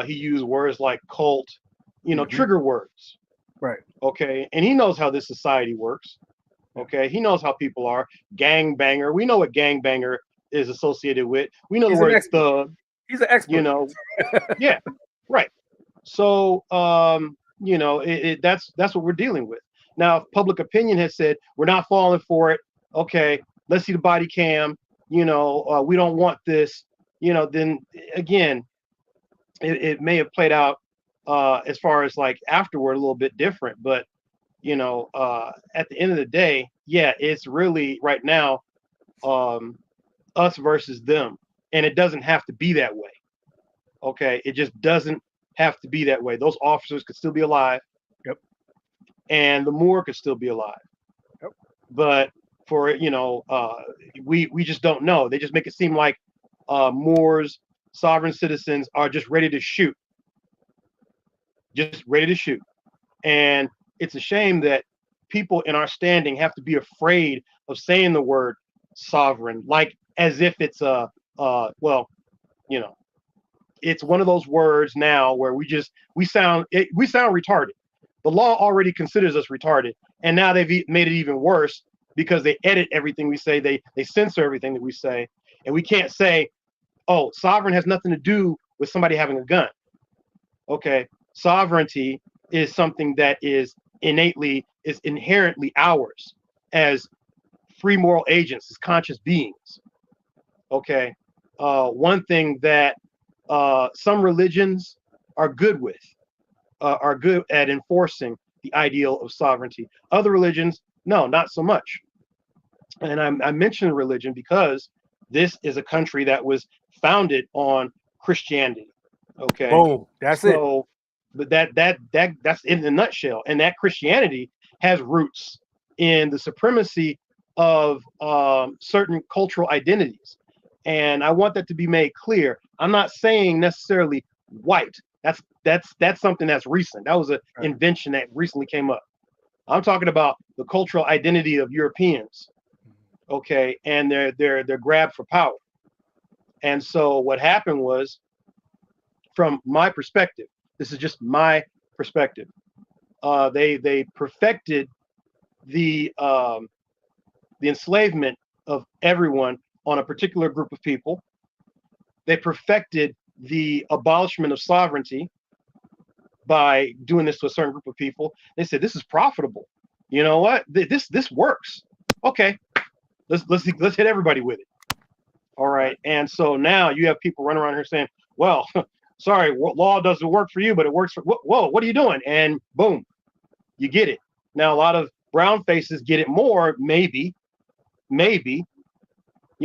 He used words like cult, trigger words. Right. Okay. And he knows how this society works. Okay. He knows how people are. Gangbanger. We know what gangbanger is associated with. We know the word thug. He's an expert. Yeah. Right. So, that's what we're dealing with. Now, if public opinion has said we're not falling for it, okay, let's see the body cam, we don't want this, then again, it may have played out as far as like afterward a little bit different. But, at the end of the day, yeah, it's really right now us versus them. And it doesn't have to be that way. Okay, it just doesn't have to be that way. Those officers could still be alive. Yep. And the Moor could still be alive. Yep. But for we just don't know. They just make it seem like Moors, sovereign citizens, are just ready to shoot. Just ready to shoot. And it's a shame that people in our standing have to be afraid of saying the word sovereign, like as if it's it's one of those words now where we sound retarded. The law already considers us retarded, and now they've made it even worse because they edit everything we say. They censor everything that we say, and we can't say, "Oh, sovereign has nothing to do with somebody having a gun." Okay, sovereignty is something that is inherently ours as free moral agents, as conscious beings. Okay, one thing that some religions are good at enforcing the ideal of sovereignty. Other religions, no, not so much. And I mention religion because this is a country that was founded on Christianity. Okay. Oh, that's it. But that's in a nutshell. And that Christianity has roots in the supremacy of certain cultural identities. And I want that to be made clear. I'm not saying necessarily white. That's something that's recent. That was an invention that recently came up. I'm talking about the cultural identity of Europeans, okay, and their grab for power. And so what happened was, from my perspective, this is just my perspective. They perfected the enslavement of everyone on a particular group of people. They perfected the abolishment of sovereignty by doing this to a certain group of people. They said, this is profitable. You know what? This works. Okay, let's hit everybody with it. All right. And so now you have people running around here saying, well, sorry, law doesn't work for you, but it works for, whoa, what are you doing? And boom, you get it. Now, a lot of brown faces get it more, maybe.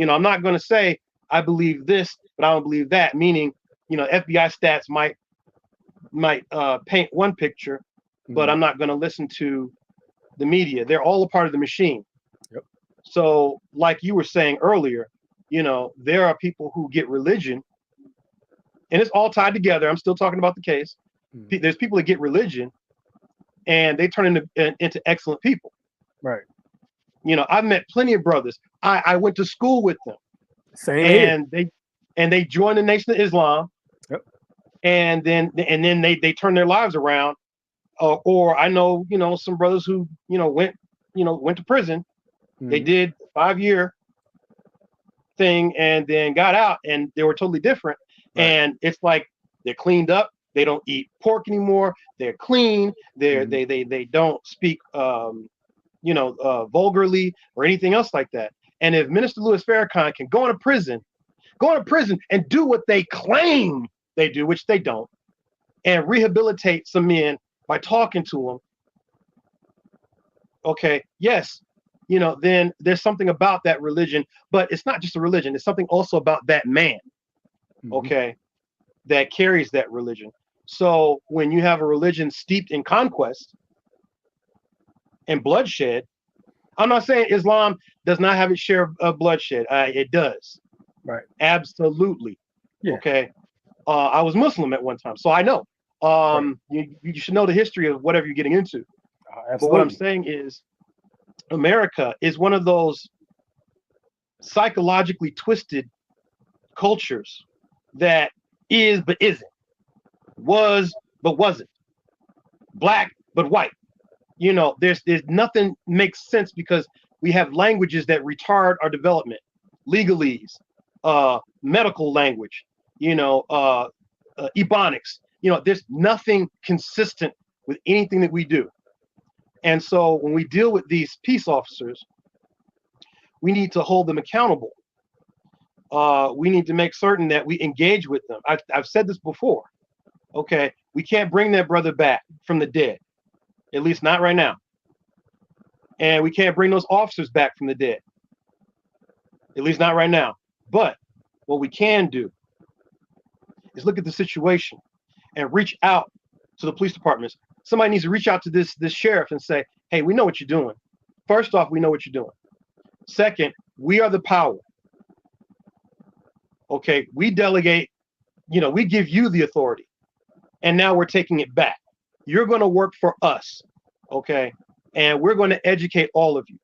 I'm not going to say I believe this, but I don't believe that. Meaning, FBI stats might paint one picture, but I'm not going to listen to the media. They're all a part of the machine. Yep. So, like you were saying earlier, there are people who get religion, and it's all tied together. I'm still talking about the case. There's people that get religion, and they turn into excellent people. Right. I've met plenty of brothers. I went to school with them. Same here. They joined the Nation of Islam. Yep. And then they turn their lives around. Or I know, some brothers who, went to prison. Mm-hmm. They did a 5-year thing and then got out, and they were totally different. Right. And it's like they're cleaned up. They don't eat pork anymore. They're clean. They don't speak vulgarly or anything else like that. And if Minister Louis Farrakhan can go into prison and do what they claim they do, which they don't, and rehabilitate some men by talking to them, okay, yes, then there's something about that religion, but it's not just a religion. It's something also about that man, okay, that carries that religion. So when you have a religion steeped in conquest and bloodshed, I'm not saying Islam does not have its share of bloodshed. It does. Right. Absolutely. Yeah. Okay. I was Muslim at one time, so I know. You should know the history of whatever you're getting into. But what I'm Absolutely. saying is, America is one of those psychologically twisted cultures that is but isn't, was but wasn't, black but white. There's nothing makes sense because we have languages that retard our development, legalese, medical language, ebonics. There's nothing consistent with anything that we do. And so when we deal with these peace officers, we need to hold them accountable. We need to make certain that we engage with them. I've said this before. Okay, we can't bring that brother back from the dead, at least not right now. And we can't bring those officers back from the dead, at least not right now. But what we can do is look at the situation and reach out to the police departments. Somebody needs to reach out to this sheriff and say, hey, we know what you're doing. First off, we know what you're doing. Second, we are the power. Okay, we delegate, we give you the authority. And now we're taking it back. You're going to work for us. Okay, and we're going to educate all of you.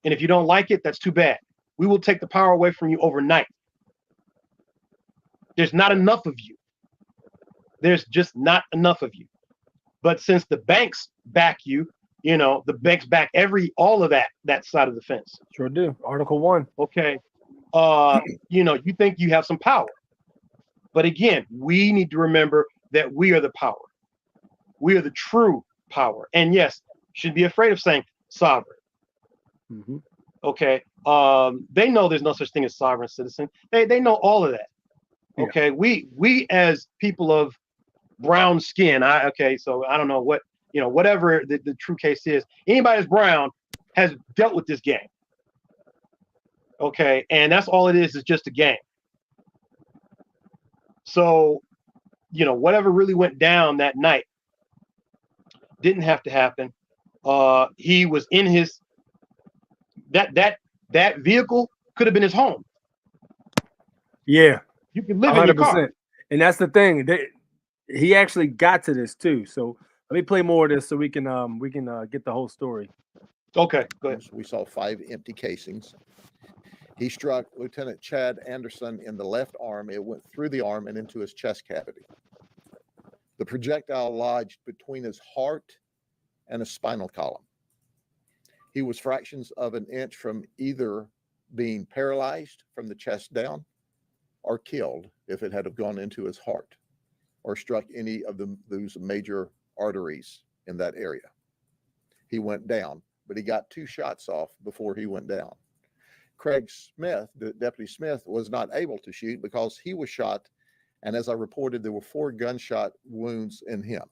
And if you don't like it, that's too bad. We will take the power away from you overnight. There's not enough of you. There's just not enough of you. But since the banks back you, the banks back all of that side of the fence. Sure do. Article 1. Okay. You think you have some power. But again, we need to remember that we are the power. We are the true power. And yes, should be afraid of saying sovereign. Okay. They know there's no such thing as sovereign citizen. They know all of that. Okay. Yeah. We as people of brown skin, so I don't know what, whatever the true case is, anybody that's brown has dealt with this game. Okay. And that's all it is just a game. So, whatever really went down that night didn't have to happen. He was in his that vehicle could have been his home. Yeah, you can live 100%. In your car. And that's the thing. He actually got to this too. So let me play more of this so we can get the whole story. Okay, go ahead. We saw 5 empty casings. He struck Lieutenant Chad Anderson in the left arm. It went through the arm and into his chest cavity. The projectile lodged between his heart and his spinal column. He was fractions of an inch from either being paralyzed from the chest down or killed if it had gone into his heart or struck any of those major arteries in that area. He went down, but he got 2 shots off before he went down. Craig Smith, Deputy Smith, was not able to shoot because he was shot, and as I reported, there were 4 gunshot wounds in him.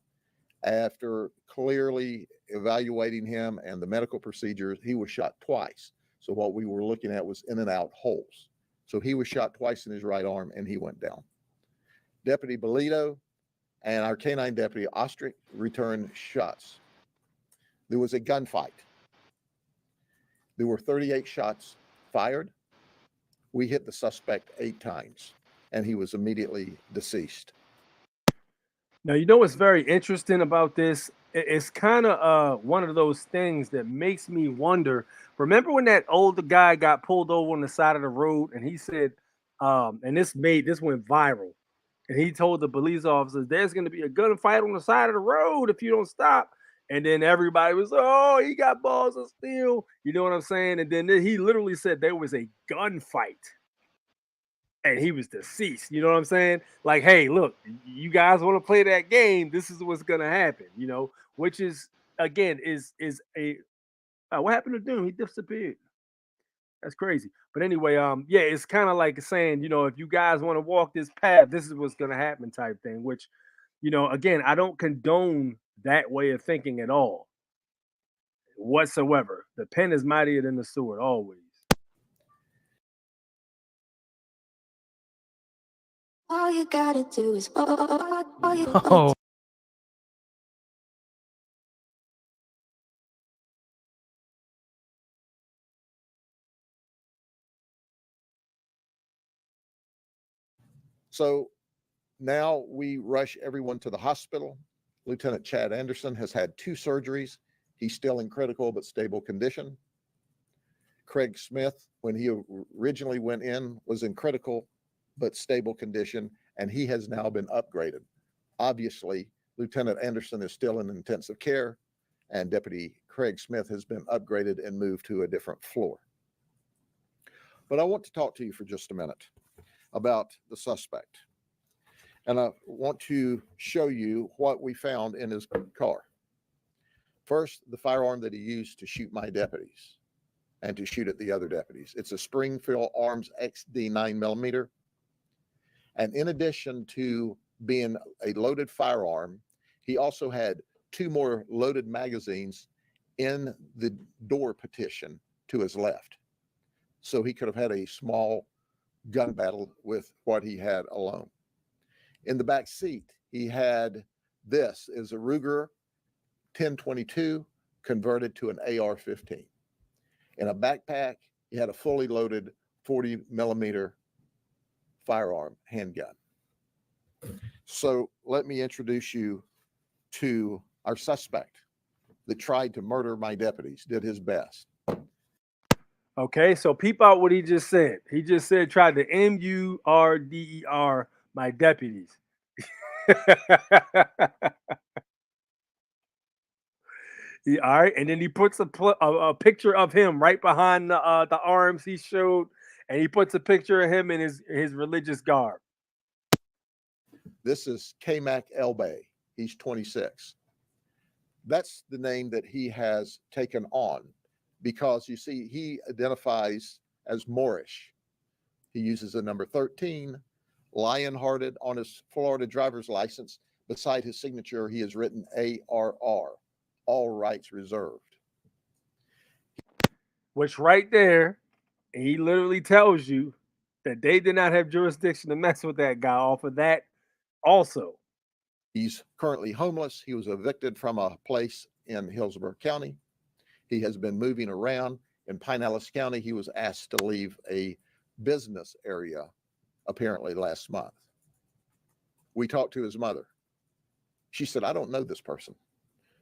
After clearly evaluating him and the medical procedures, he was shot twice. So what we were looking at was in and out holes. So he was shot twice in his right arm, and he went down. Deputy Bolito and our canine deputy Ostrich returned shots. There was a gunfight. There were 38 shots fired. We hit the suspect 8 times, and he was immediately deceased. Now, what's very interesting about this? It's kind of one of those things that makes me wonder. Remember when that older guy got pulled over on the side of the road, and he said, and this went viral, and he told the police officers, there's going to be a gunfight on the side of the road if you don't stop. And then everybody was, oh, he got balls of steel. You know what I'm saying? And then he literally said there was a gunfight and he was deceased. You know what I'm saying? Like, hey, look, you guys want to play that game. This is what's going to happen, which is, again, is a, what happened to Doom? He disappeared. That's crazy. But anyway, yeah, it's kind of like saying, if you guys want to walk this path, this is what's going to happen type thing, which, again, I don't condone that way of thinking at all. whatsoever. The pen is mightier than the sword, always. All you gotta do is Oh. So now we rush everyone to the hospital. Lieutenant Chad Anderson has had 2 surgeries. He's still in critical but stable condition. Craig Smith, when he originally went in, was in critical but stable condition, and he has now been upgraded. Obviously, Lieutenant Anderson is still in intensive care, and Deputy Craig Smith has been upgraded and moved to a different floor. But I want to talk to you for just a minute about the suspect. And I want to show you what we found in his car. First, the firearm that he used to shoot my deputies and to shoot at the other deputies. It's a Springfield Arms XD 9mm. And in addition to being a loaded firearm, he also had 2 more loaded magazines in the door partition to his left. So he could have had a small gun battle with what he had alone. In the back seat, he had this is a Ruger 1022 converted to an AR-15. In a backpack, he had a fully loaded 40mm firearm handgun. So let me introduce you to our suspect that tried to murder my deputies, did his best. Okay, so peep out what he just said. He just said tried to murder my deputies. All right, and then he puts a picture of him right behind the arms he showed, and he puts a picture of him in his religious garb. This is Kamak Elbay. He's 26. That's the name that he has taken on because, you see, he identifies as Moorish. He uses the number 13, lion-hearted on his Florida driver's license. Beside his signature, he has written ARR, all rights reserved. Which right there, he literally tells you that they did not have jurisdiction to mess with that guy off of that also. He's currently homeless. He was evicted from a place in Hillsborough County. He has been moving around. In Pinellas County, he was asked to leave a business area apparently last month. We talked to his mother. She said, I don't know this person.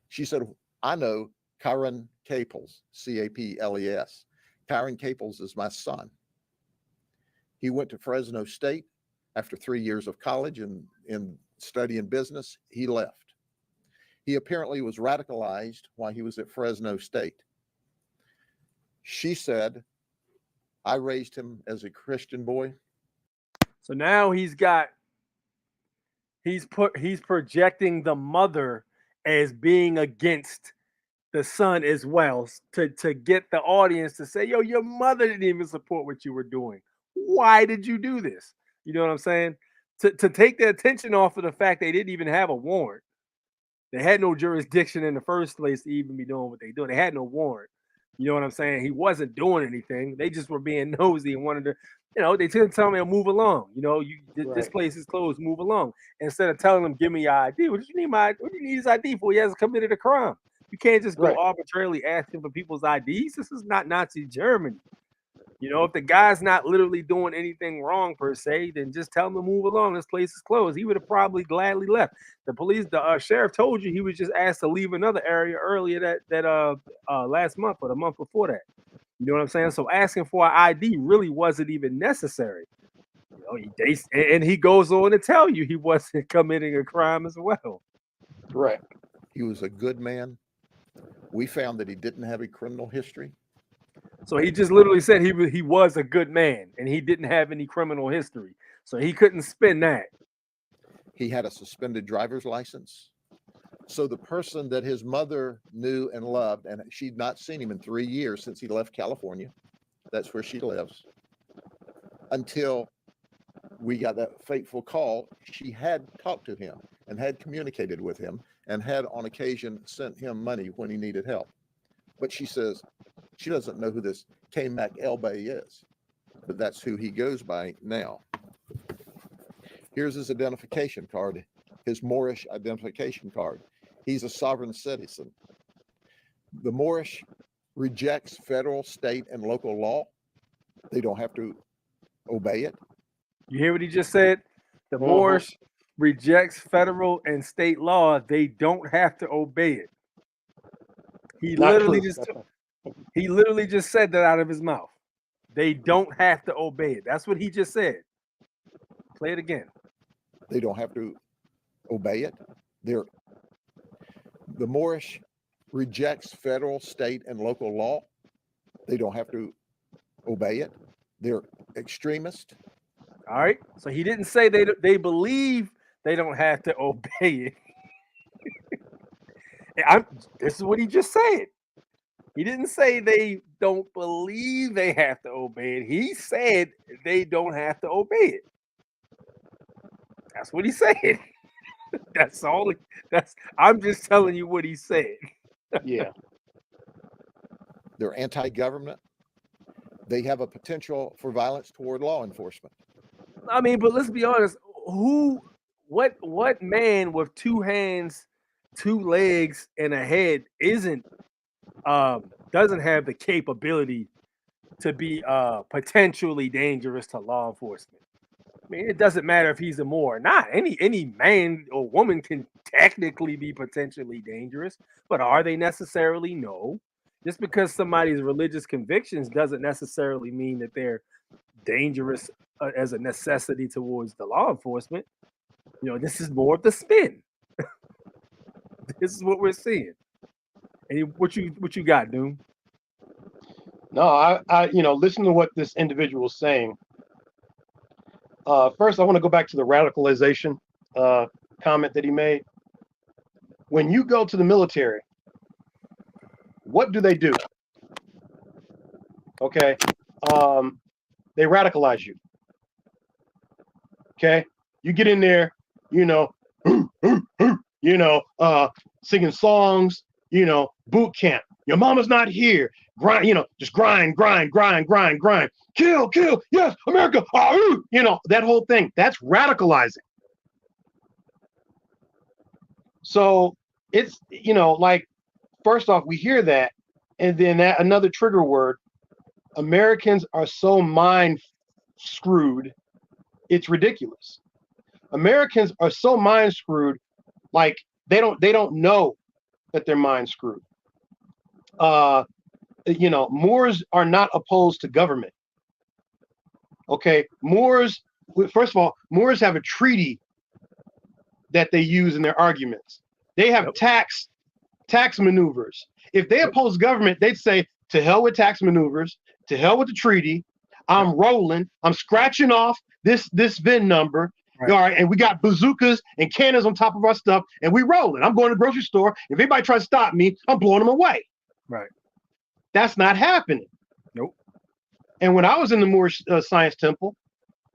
She said, I know Kyron Caples, C-A-P-L-E-S. Kyron Caples is my son. He went to Fresno State after 3 years of college and in studying business. He left. He apparently was radicalized while he was at Fresno State. She said, I raised him as a Christian boy. So now he's projecting the mother as being against the son as well to get the audience to say, yo, your mother didn't even support what you were doing. Why did you do this? You know what I'm saying? To take the attention off of the fact they didn't even have a warrant. They had no jurisdiction in the first place to even be doing what they do. They had no warrant. You know what I'm saying? He wasn't doing anything. They just were being nosy and wanted to, they couldn't tell me to move along. This place is closed, move along. Instead of telling them, give me your ID. What do you need his ID for? He hasn't committed a crime. You can't just go arbitrarily asking for people's IDs. This is not Nazi Germany. If the guy's not literally doing anything wrong per se, then just tell him to move along. This place is closed. He would have probably gladly left. The sheriff told you he was just asked to leave another area earlier that last month or the month before that. You know what I'm saying? So asking for an ID really wasn't even necessary. And he goes on to tell you he wasn't committing a crime as well. Right. He was a good man. We found that he didn't have a criminal history. So he just literally said he was a good man and he didn't have any criminal history. So he couldn't spin that. He had a suspended driver's license. So the person that his mother knew and loved, and she'd not seen him in 3 years since he left California. That's where she lives. Until we got that fateful call, she had talked to him and had communicated with him and had on occasion sent him money when he needed help. But she says she doesn't know who this K-Mac Elbey is, but that's who he goes by now. Here's his identification card, his Moorish identification card. He's a sovereign citizen. The Moorish rejects federal, state, and local law. They don't have to obey it. You hear what he just said? The Moorish rejects federal and state law. They don't have to obey it. He literally just said that out of his mouth. They don't have to obey it. That's what he just said. Play it again. They don't have to obey it. The Moorish rejects federal, state, and local law. They don't have to obey it. They're extremist. All right. So he didn't say they believe they don't have to obey it. This is what he just said. He didn't say they don't believe they have to obey it. He said they don't have to obey it. That's what he said. That's all. I'm just telling you what he said. Yeah. They're anti-government. They have a potential for violence toward law enforcement. I mean, but let's be honest. What man with two hands, two legs, and a head doesn't have the capability to be potentially dangerous to law enforcement? I mean, it doesn't matter if he's a Moor or not. Any man or woman can technically be potentially dangerous, but are they necessarily? No. Just because somebody's religious convictions doesn't necessarily mean that they're dangerous as a necessity towards the law enforcement. You know, this is more of the spin. This is what we're seeing. And what you got, Doom? No, I listen to what this individual is saying. First, I want to go back to the radicalization comment that he made. When you go to the military, what do? Okay, they radicalize you. Okay, you get in there, singing songs, boot camp. Your mama's not here. Grind, just grind. Kill, yes, America. That whole thing. That's radicalizing. So it's, first off, we hear that, and then another trigger word. Americans are so mind screwed, it's ridiculous. Americans are so mind screwed, like they don't know that they're mind screwed. Moors are not opposed to government. Okay, Moors, first of all, Moors have a treaty that they use in their arguments. They have tax maneuvers. If they oppose government, they'd say, to hell with tax maneuvers, to hell with the treaty. I'm rolling, I'm scratching off this VIN number. Right. All right, and we got bazookas and cannons on top of our stuff, and we rolling. I'm going to the grocery store. If anybody tries to stop me, I'm blowing them away. Right. That's not happening. Nope. And when I was in the Moorish Science Temple,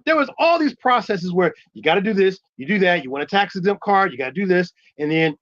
there was all these processes where you got to do this, you do that, you want a tax exempt card, you got to do this, and then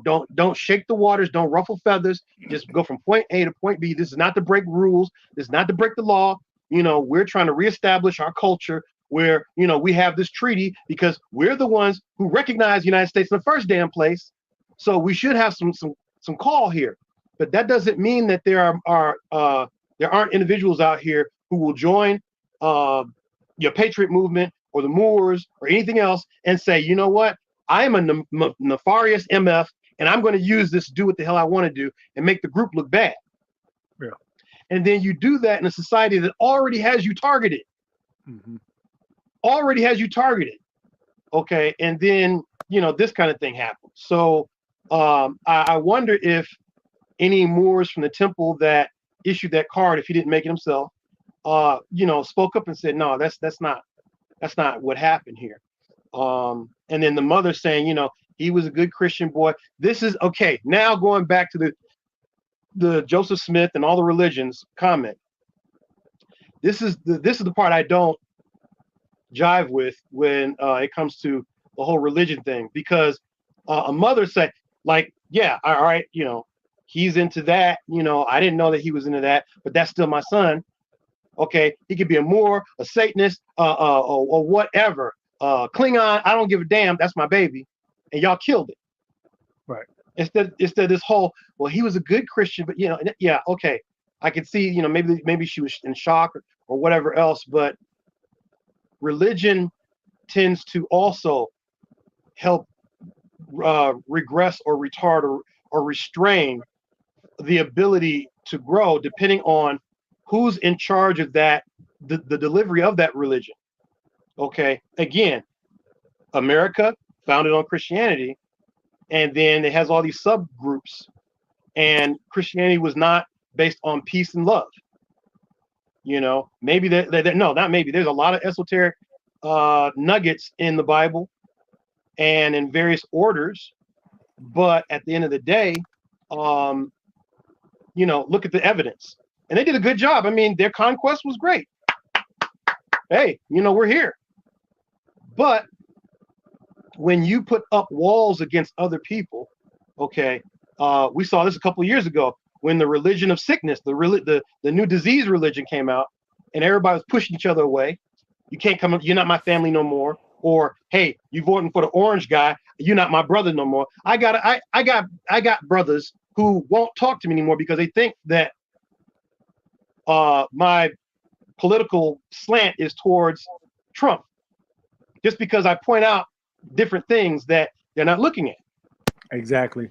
don't shake the waters, don't ruffle feathers, just go from point A to point B. This is not to break rules, this is not to break the law. We're trying to reestablish our culture where we have this treaty because we're the ones who recognize the United States in the first damn place. So we should have some call here. But that doesn't mean that there aren't individuals out here who will join your patriot movement or the Moors or anything else and say, you know what, I am a nefarious MF and I'm going to use this to do what the hell I want to do and make the group look bad. Yeah. And then you do that in a society that already has you targeted. Mm-hmm. Already has you targeted. Okay. And then, this kind of thing happens. So I wonder if any Moors from the temple that issued that card, if he didn't make it himself, spoke up and said, no, that's not what happened here. And then the mother saying, he was a good Christian boy. This is okay. Now going back to the Joseph Smith and all the religions comment. This is the part I don't jive with when it comes to the whole religion thing, because a mother said, like, yeah, all right, he's into that. You know, I didn't know that he was into that, but that's still my son. Okay, he could be a Moor, a Satanist, or whatever. Klingon, I don't give a damn. That's my baby, and y'all killed it. Right. Instead of this whole, well, he was a good Christian, but you know, yeah, okay, I could see, you know, maybe she was in shock or whatever else, but religion tends to also help regress or retard or restrain the ability to grow, depending on who's in charge of that, the delivery of that religion. Okay, again, America founded on Christianity, and then it has all these subgroups, and Christianity was not based on peace and love. You know, maybe no, not maybe. There's a lot of esoteric nuggets in the Bible and in various orders, but at the end of the day, you know, look at the evidence, and they did a good job. I mean, their conquest was great. Hey, you know, we're here. But when you put up walls against other people, okay, we saw this a couple of years ago when the religion of sickness, the new disease religion came out, and everybody was pushing each other away. You can't come up. You're not my family no more. Or hey, you voting for the orange guy. You're not my brother no more. I got brothers who won't talk to me anymore because they think that my political slant is towards Trump, just because I point out different things that they're not looking at. Exactly.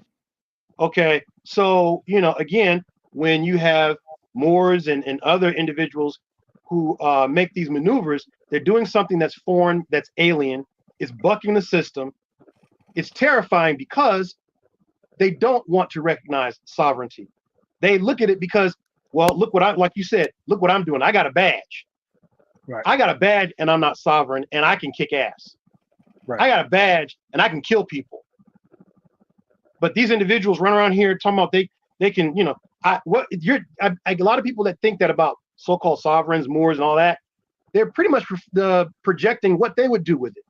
Okay, so you know, again, when you have Moors and other individuals who make these maneuvers, they're doing something that's foreign, that's alien. It's bucking the system. It's terrifying because they don't want to recognize sovereignty. They look at it because, well, look what like you said, look what I'm doing. I got a badge. Right. I got a badge and I'm not sovereign and I can kick ass. Right. I got a badge and I can kill people. But these individuals run around here talking about they can, you know, a lot of people that think that about so-called sovereigns, Moors, and all that, they're pretty much projecting what they would do with it.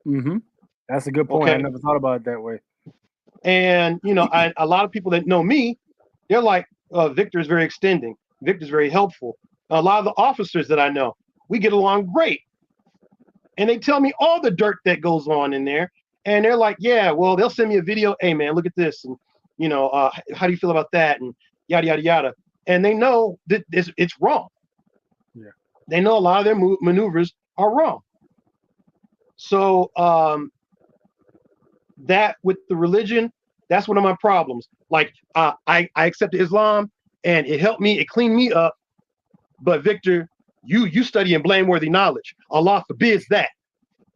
Mm-hmm. That's a good point. Okay. I never thought about it that way. And you know, a lot of people that know me, they're like, Victor is very extending. Victor's very helpful. A lot of the officers that I know, we get along great. And they tell me all the dirt that goes on in there. And they're like, yeah, well, they'll send me a video. Hey, man, look at this. And, you know, how do you feel about that? And yada, yada, yada. And they know that it's wrong. Yeah. They know a lot of their maneuvers are wrong. So that with the religion, that's one of my problems. Like, I accepted Islam and it helped me. It cleaned me up. But Victor, you study in blameworthy knowledge. Allah forbids that.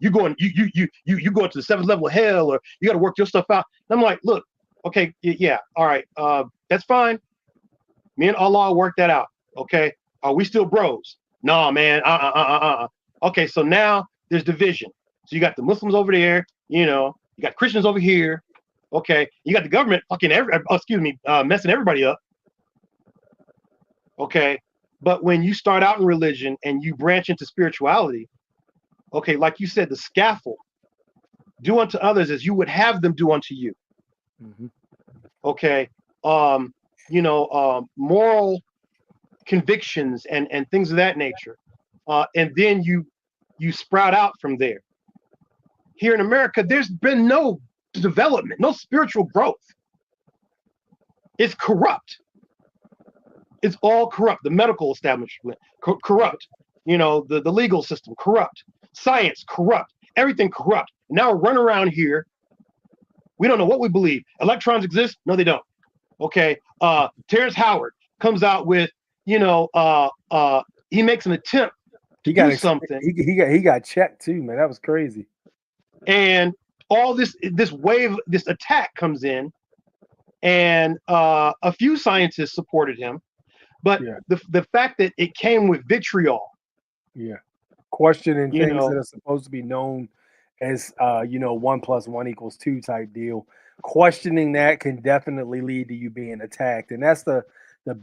You go to the seventh level of hell, or you got to work your stuff out. And I'm like, look, okay, yeah, all right, that's fine. Me and Allah work that out. Okay, are we still bros? No, man. Okay, so now there's division. So you got the Muslims over there, you know, you got Christians over here. Okay, you got the government fucking messing everybody up. Okay, but when you start out in religion and you branch into spirituality, okay, like you said, the scaffold, do unto others as you would have them do unto you. Mm-hmm. Okay, you know, moral convictions and things of that nature, and then you sprout out from there. Here in America, there's been no development, no spiritual growth. It's corrupt. It's all corrupt. The medical establishment, corrupt. You know, the legal system, corrupt. Science, corrupt. Everything corrupt. Now we're running around here. We don't know what we believe. Electrons exist? No, they don't. Okay. Terrence Howard comes out with, you know, he makes an attempt to do something. He got checked too, man. That was crazy. And all this wave, this attack comes in, and a few scientists supported him, but yeah. the fact that it came with vitriol, yeah, questioning things know, that are supposed to be known as 1 + 1 = 2 type deal. Questioning that can definitely lead to you being attacked, and that's the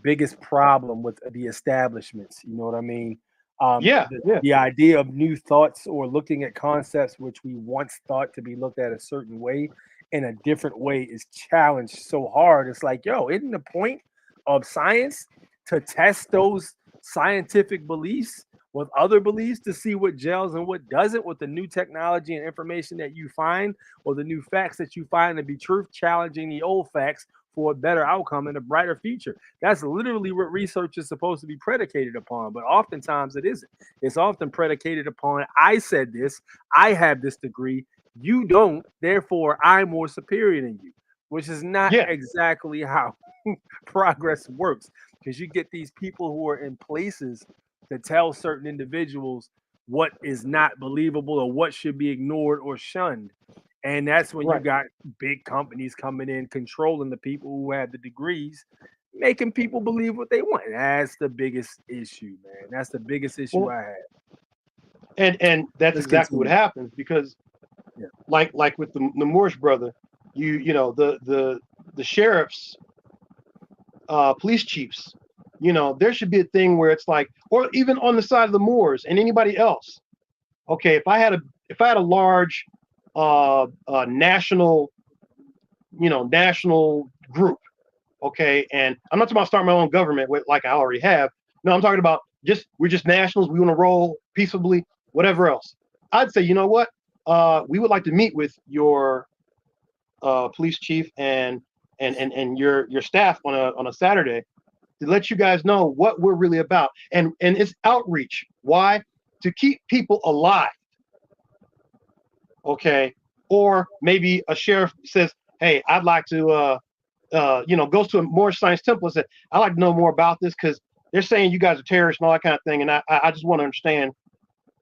biggest problem with the establishments. You know what I mean? The idea of new thoughts or looking at concepts which we once thought to be looked at a certain way in a different way is challenged so hard. It's like, yo, isn't the point of science to test those scientific beliefs with other beliefs to see what gels and what doesn't with the new technology and information that you find or the new facts that you find to be truth, challenging the old facts for a better outcome and a brighter future? That's literally what research is supposed to be predicated upon, but oftentimes it isn't. It's often predicated upon, I said this, I have this degree, you don't, therefore I'm more superior than you, which is not exactly how progress works, because you get these people who are in places to tell certain individuals what is not believable or what should be ignored or shunned. And that's when you got big companies coming in, controlling the people who have the degrees, making people believe what they want. That's the biggest issue, man. That's the biggest issue I have. And that's Let's exactly what continue. happens, because like with the Moorish brother, you know, the sheriffs, police chiefs, you know, there should be a thing where it's like, or even on the side of the Moors and anybody else. Okay, if I had a large national, you know, national group, okay, and I'm not talking about starting my own government with, like I already have. No, I'm talking about we're just nationals. We want to roll peaceably, whatever else. I'd say, you know what? We would like to meet with your police chief and your staff on a Saturday to let you guys know what we're really about. And it's outreach. Why? To keep people alive. Okay. Or maybe a sheriff says, hey, I'd like to you know, goes to a Moorish Science Temple and said, I'd like to know more about this because they're saying you guys are terrorists and all that kind of thing. And I just want to understand,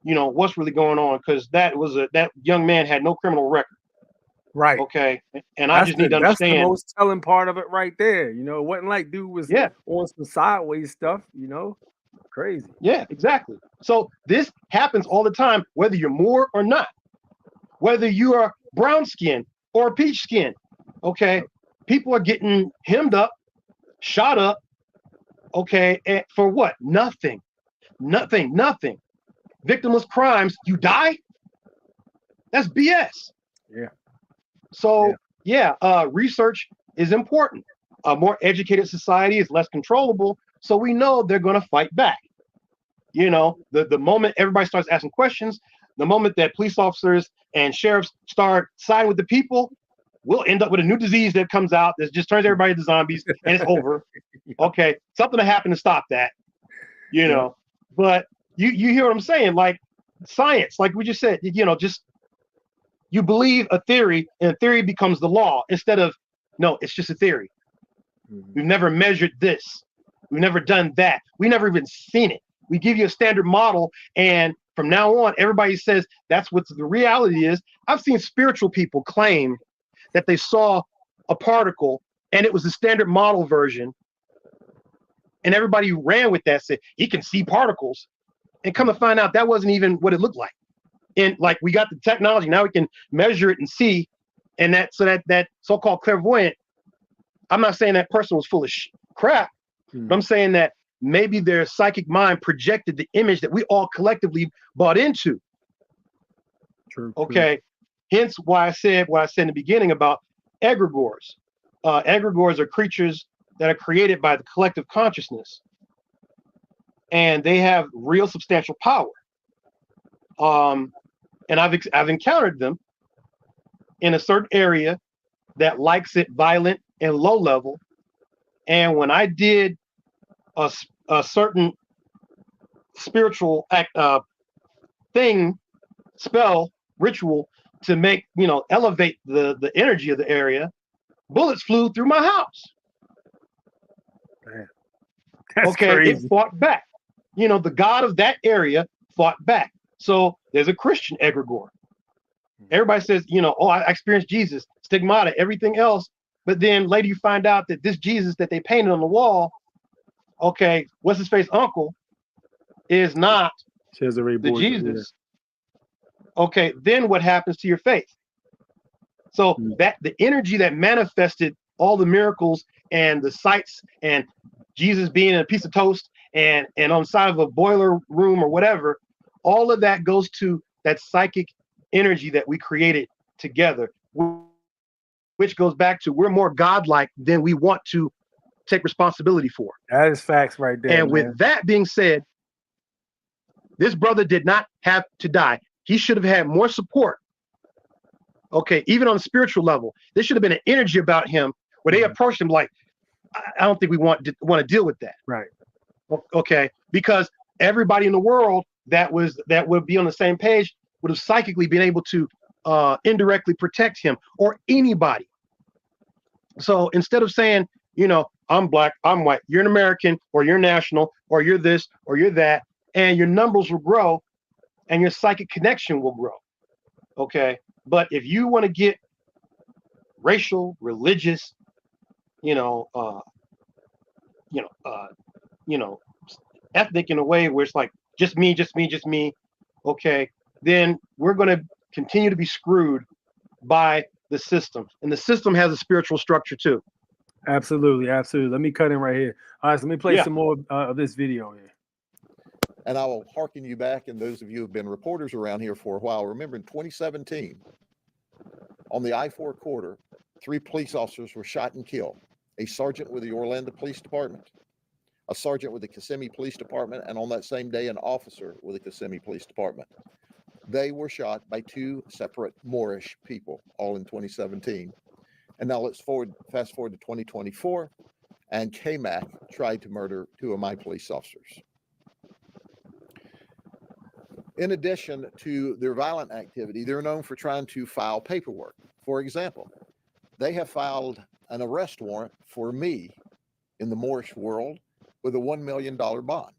you know, what's really going on, because that young man had no criminal record. Right. Okay. And I just need to That's the understand. most telling part of it right there. You know, it wasn't like dude was on some sideways stuff, you know. Crazy. Yeah, exactly. So this happens all the time, whether you're Moor or not, whether you are brown skin or peach skin. Okay. People are getting hemmed up, shot up. Okay. And for what? Nothing. Victimless crimes. You die? That's BS. Yeah. So research is important. A more educated society is less controllable, so we know they're going to fight back. You know, the moment everybody starts asking questions, the moment that police officers and sheriffs start siding with the people, we'll end up with a new disease that comes out that just turns everybody into zombies and it's over. Okay, something to happen to stop that. You know, but you hear what I'm saying? Like science, like we just said, you know, just you believe a theory and the theory becomes the law instead of, no, it's just a theory. We've never measured this. We've never done that. We never even seen it. We give you a standard model, and from now on, everybody says that's what the reality is. I've seen spiritual people claim that they saw a particle and it was the standard model version, and everybody who ran with that said he can see particles, and come to find out that wasn't even what it looked like. And like, we got the technology now, we can measure it and see, and that so-called clairvoyant, I'm not saying that person was full of crap, but I'm saying that maybe their psychic mind projected the image that we all collectively bought into. True. Okay. Hence why I said what I said in the beginning about egregores. Egregores are creatures that are created by the collective consciousness, and they have real substantial power. And I've encountered them in a certain area that likes it violent and low level. And when I did a certain spiritual spell, ritual to make, you know, elevate the energy of the area, bullets flew through my house. Man, that's okay, crazy. It fought back. You know, the god of that area fought back. So there's a Christian egregore. Everybody says, you know, oh, I experienced Jesus, stigmata, everything else. But then later you find out that this Jesus that they painted on the wall, okay, what's his face uncle, is not the Jesus. Okay, then what happens to your faith? So that the energy that manifested all the miracles and the sights and Jesus being in a piece of toast and on the side of a boiler room or whatever, all of that goes to that psychic energy that we created together. which goes back to we're more godlike than we want to take responsibility for. That is facts right there. And with that being said, this brother did not have to die. He should have had more support. Okay, even on a spiritual level, there should have been an energy about him where they approached him like, I don't think we want to deal with that. Right. Okay, because everybody in the world that would be on the same page would have psychically been able to indirectly protect him or anybody. So instead of saying, you know, I'm black, I'm white, you're an American, or you're national, or you're this, or you're that, and your numbers will grow and your psychic connection will grow. Okay. But if you want to get racial, religious, ethnic in a way where it's like just me, okay, then we're going to continue to be screwed by the system, and the system has a spiritual structure too. Absolutely. Let me cut in right here. All right, so let me play some more of this video here. And I will hearken you back, and those of you who have been reporters around here for a while, remember in 2017, on the I-4 corridor, 3 police officers were shot and killed. A sergeant with the Orlando Police Department, a sergeant with the Kissimmee Police Department, and on that same day, an officer with the Kissimmee Police Department. They were shot by 2 separate Moorish people, all in 2017. And now let's fast forward to 2024, and KMAC tried to murder 2 of my police officers. In addition to their violent activity, they're known for trying to file paperwork. For example, they have filed an arrest warrant for me in the Moorish world with a $1 million bond.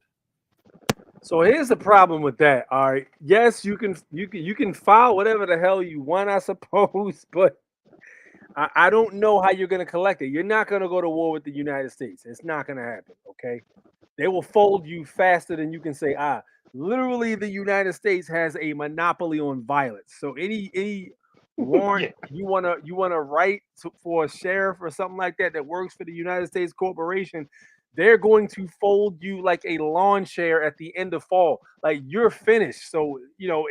So here's the problem with that. All right. Yes, you can file whatever the hell you want, I suppose, but I don't know how you're going to collect it. You're not going to go to war with the United States. It's not going to happen. Okay. They will fold you faster than you can say, literally the United States has a monopoly on violence. So any warrant you wanna write for a sheriff or something like that works for the United States corporation, they're going to fold you like a lawn chair at the end of fall. Like you're finished. So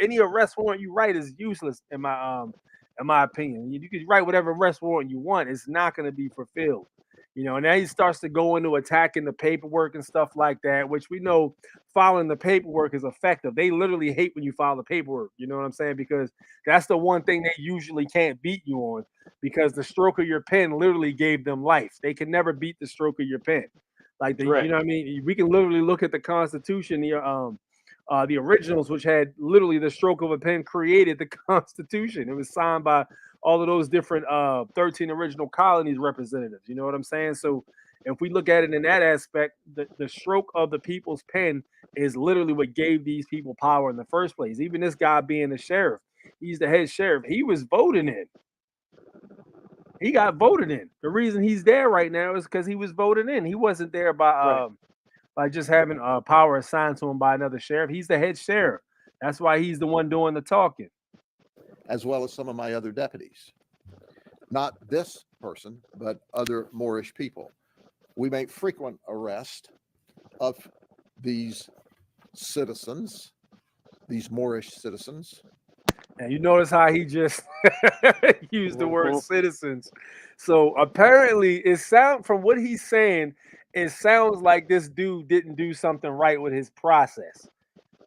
any arrest warrant you write is useless in my opinion. You can write whatever arrest warrant you want. It's not going to be fulfilled. And now he starts to go into attacking the paperwork and stuff like that, which we know filing the paperwork is effective. They literally hate when you file the paperwork. You know what I'm saying? Because that's the one thing they usually can't beat you on, because the stroke of your pen literally gave them life. They can never beat the stroke of your pen. Like you know what I mean? We can literally look at the Constitution, the originals, which had literally the stroke of a pen created the Constitution. It was signed by all of those different 13 original colonies representatives. You know what I'm saying? So if we look at it in that aspect, the stroke of the people's pen is literally what gave these people power in the first place. Even this guy being the sheriff, he's the head sheriff. He was voted in. He got voted in. The reason he's there right now is because he was voted in. He wasn't there by just having power assigned to him by another sheriff. He's the head sheriff. That's why he's the one doing the talking. As well as some of my other deputies. Not this person, but other Moorish people. We make frequent arrest of these citizens, these Moorish citizens. And you notice how he just used the word citizens. So apparently from what he's saying, it sounds like this dude didn't do something right with his process,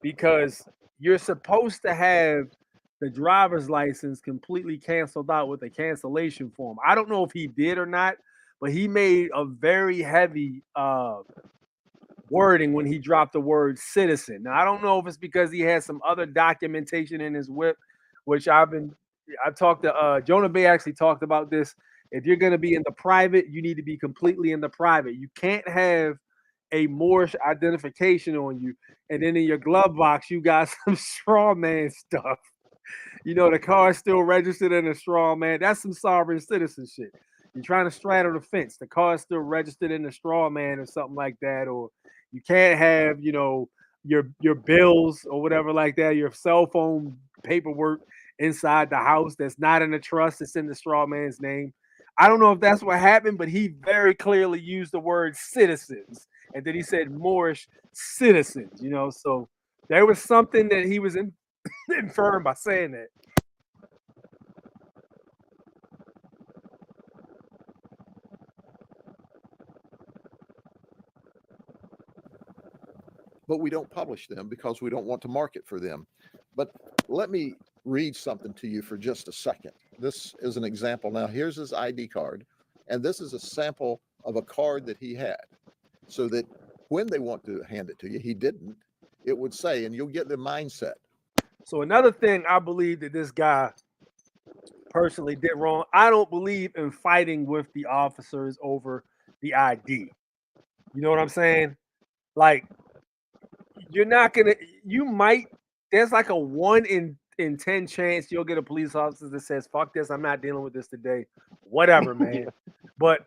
because you're supposed to have the driver's license completely canceled out with a cancellation form. I don't know if he did or not, but he made a very heavy wording when he dropped the word citizen. Now, I don't know if it's because he had some other documentation in his whip, which I talked to Jonah Bay actually talked about this. If you're going to be in the private, you need to be completely in the private. You can't have a Moorish identification on you, and then in your glove box, you got some straw man stuff. The car is still registered in a straw man. That's some sovereign citizen shit. You're trying to straddle the fence. The car is still registered in a straw man or something like that. Or you can't have, your bills or whatever like that, your cell phone paperwork inside the house that's not in the trust. It's in the straw man's name. I don't know if that's what happened, but he very clearly used the word citizens. And then he said Moorish citizens, so there was something that he was inferring by saying that. but we don't publish them because we don't want to market for them. But let me read something to you for just a second. This is an example. Now, here's his ID card, and this is a sample of a card that he had, so that when they want to hand it to you, he didn't, it would say, and you'll get the mindset. So another thing I believe that this guy personally did wrong, I don't believe in fighting with the officers over the ID. You know what I'm saying? Like, you're not gonna, you might, there's like a 1 in 10 chance you'll get a police officer that says, fuck this, I'm not dealing with this today. Whatever, man. But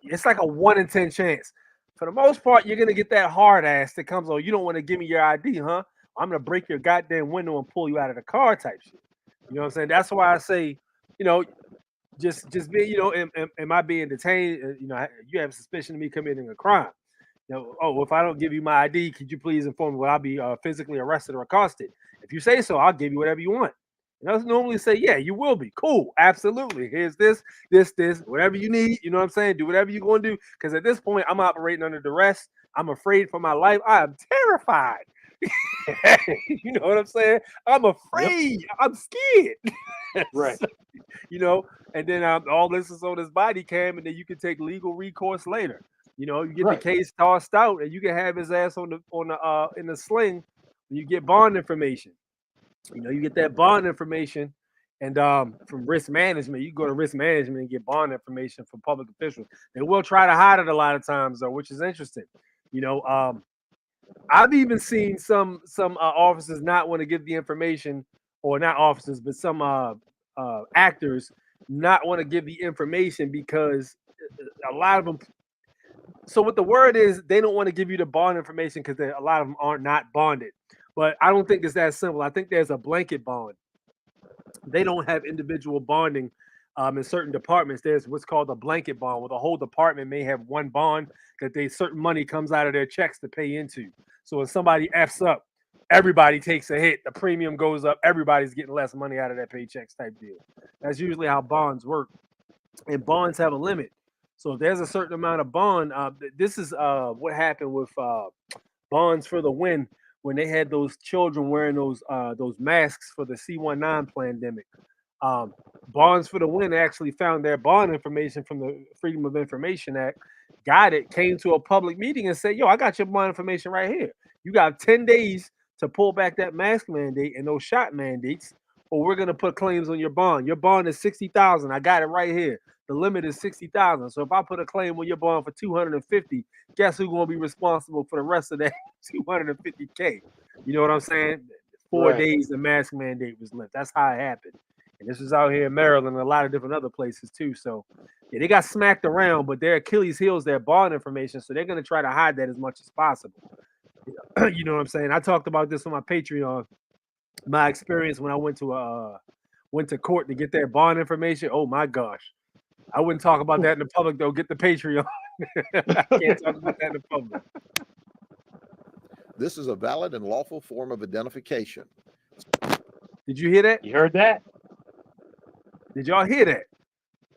it's like a 1 in 10 chance. For the most part, you're gonna get that hard ass that comes, oh, you don't want to give me your ID, huh? I'm gonna break your goddamn window and pull you out of the car type shit. You know what I'm saying? That's why I say, you know, just be, you know, am I being detained? You know, you have suspicion of me committing a crime. You know, oh, if I don't give you my ID, could you please inform me? Will I be physically arrested or accosted? If you say so, I'll give you whatever you want. And I normally say, yeah, you will be. Cool, absolutely. Here's this, whatever you need. You know what I'm saying? Do whatever you're going to do. Because at this point, I'm operating under duress. I'm afraid for my life. I am terrified. You know what I'm saying? I'm afraid. Yep. I'm scared. Right. So, you know, and then all this is on his body cam, and then you can take legal recourse later. You know, you get the case tossed out, and you can have his ass on the in the sling when you get bond information. You know, you get that bond information, and from risk management, you go to risk management and get bond information from public officials. They will try to hide it a lot of times, though, which is interesting. You know, I've even seen some officers not want to give the information, or not officers, but some actors not want to give the information because a lot of them. So what the word is, they don't want to give you the bond information because a lot of them are not bonded. But I don't think it's that simple. I think there's a blanket bond. They don't have individual bonding in certain departments. There's what's called a blanket bond, where the whole department may have one bond that certain money comes out of their checks to pay into. So when somebody F's up, everybody takes a hit. The premium goes up. Everybody's getting less money out of their paychecks type deal. That's usually how bonds work. And bonds have a limit. So if there's a certain amount of bond, this is what happened with Bonds for the Win when they had those children wearing those masks for the C-19 pandemic. Bonds for the Win actually found their bond information from the Freedom of Information Act, got it, came to a public meeting and said, yo, I got your bond information right here. You got 10 days to pull back that mask mandate and those shot mandates, or we're going to put claims on your bond. Your bond is $60,000. I got it right here. The limit is $60,000. So if I put a claim on your bond for $250,000, guess who's going to be responsible for the rest of that $250K? You know what I'm saying? 4 days the mask mandate was lifted. That's how it happened. And this was out here in Maryland and a lot of different other places too. So yeah, they got smacked around, but their Achilles heel is their bond information. So they're going to try to hide that as much as possible. You know what I'm saying? I talked about this on my Patreon. My experience when I went to court to get their bond information. Oh my gosh. I wouldn't talk about that in the public, though. Get the Patreon. I can't talk about that in the public. This is a valid and lawful form of identification. Did you hear that? You heard that? Did y'all hear that?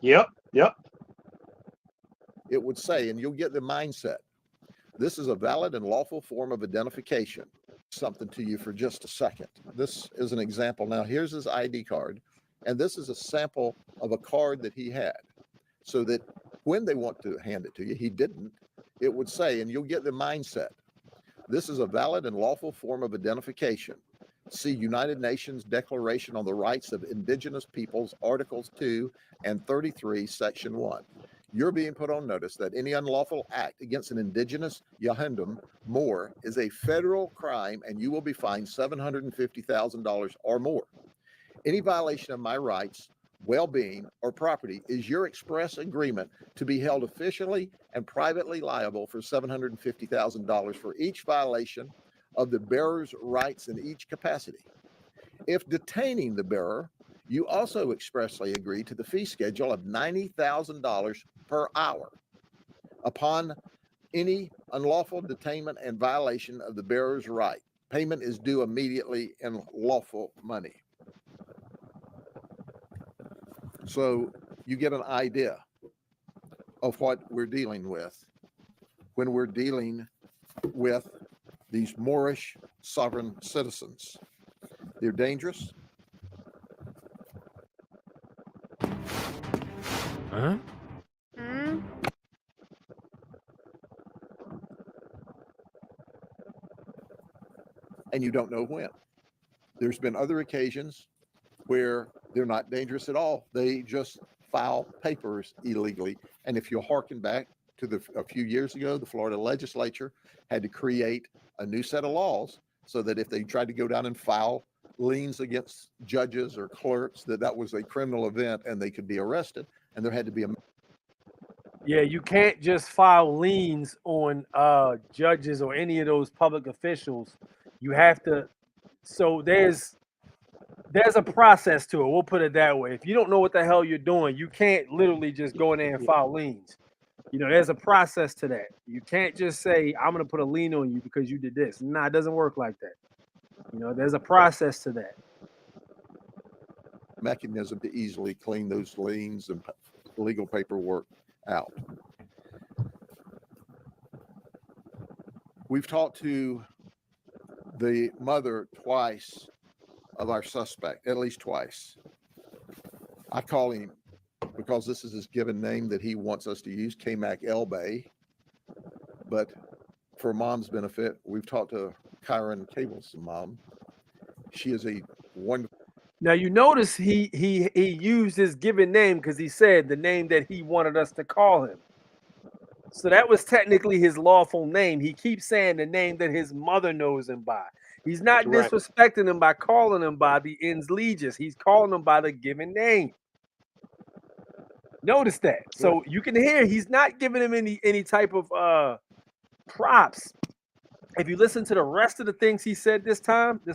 Yep. It would say, and you'll get the mindset. This is a valid and lawful form of identification. Something to you for just a second. This is an example. Now, here's his ID card, and this is a sample of a card that he had, so that when they want to hand it to you, he didn't, it would say, and you'll get the mindset. This is a valid and lawful form of identification. See United Nations Declaration on the Rights of Indigenous Peoples, Articles 2 and 33, Section 1. You're being put on notice that any unlawful act against an indigenous Yahindum Moor is a federal crime, and you will be fined $750,000 or more. Any violation of my rights, well-being, or property is your express agreement to be held officially and privately liable for $750,000 for each violation of the bearer's rights in each capacity. If detaining the bearer, you also expressly agree to the fee schedule of $90,000 per hour upon any unlawful detainment and violation of the bearer's right. Payment is due immediately in lawful money. So you get an idea of what we're dealing with when we're dealing with these Moorish sovereign citizens. They're dangerous. Huh? And you don't know when. There's been other occasions where they're not dangerous at all. They just file papers illegally. And if you hearken back to a few years ago, the Florida legislature had to create a new set of laws so that if they tried to go down and file liens against judges or clerks, that was a criminal event and they could be arrested. And there had to be a Yeah, you can't just file liens on judges or any of those public officials. You have to. So there's a process to it. We'll put it that way. If you don't know what the hell you're doing, you can't literally just go in there and file liens. You know, there's a process to that. You can't just say, I'm going to put a lien on you because you did this. Nah, it doesn't work like that. You know, there's a process to that. mechanism to easily clean those liens and legal paperwork out. We've talked to the mother twice of our suspect, at least twice. I call him, because this is his given name that he wants us to use, K-Mac Elbay. But for mom's benefit, we've talked to Kyron Cable's mom. She is a wonderful. Now you notice he used his given name because he said the name that he wanted us to call him. So that was technically his lawful name. He keeps saying the name that his mother knows him by. He's not Right. disrespecting him by calling him by the ens legis. He's calling him by the given name. Notice that. So you can hear he's not giving him any type of props. If you listen to the rest of the things he said this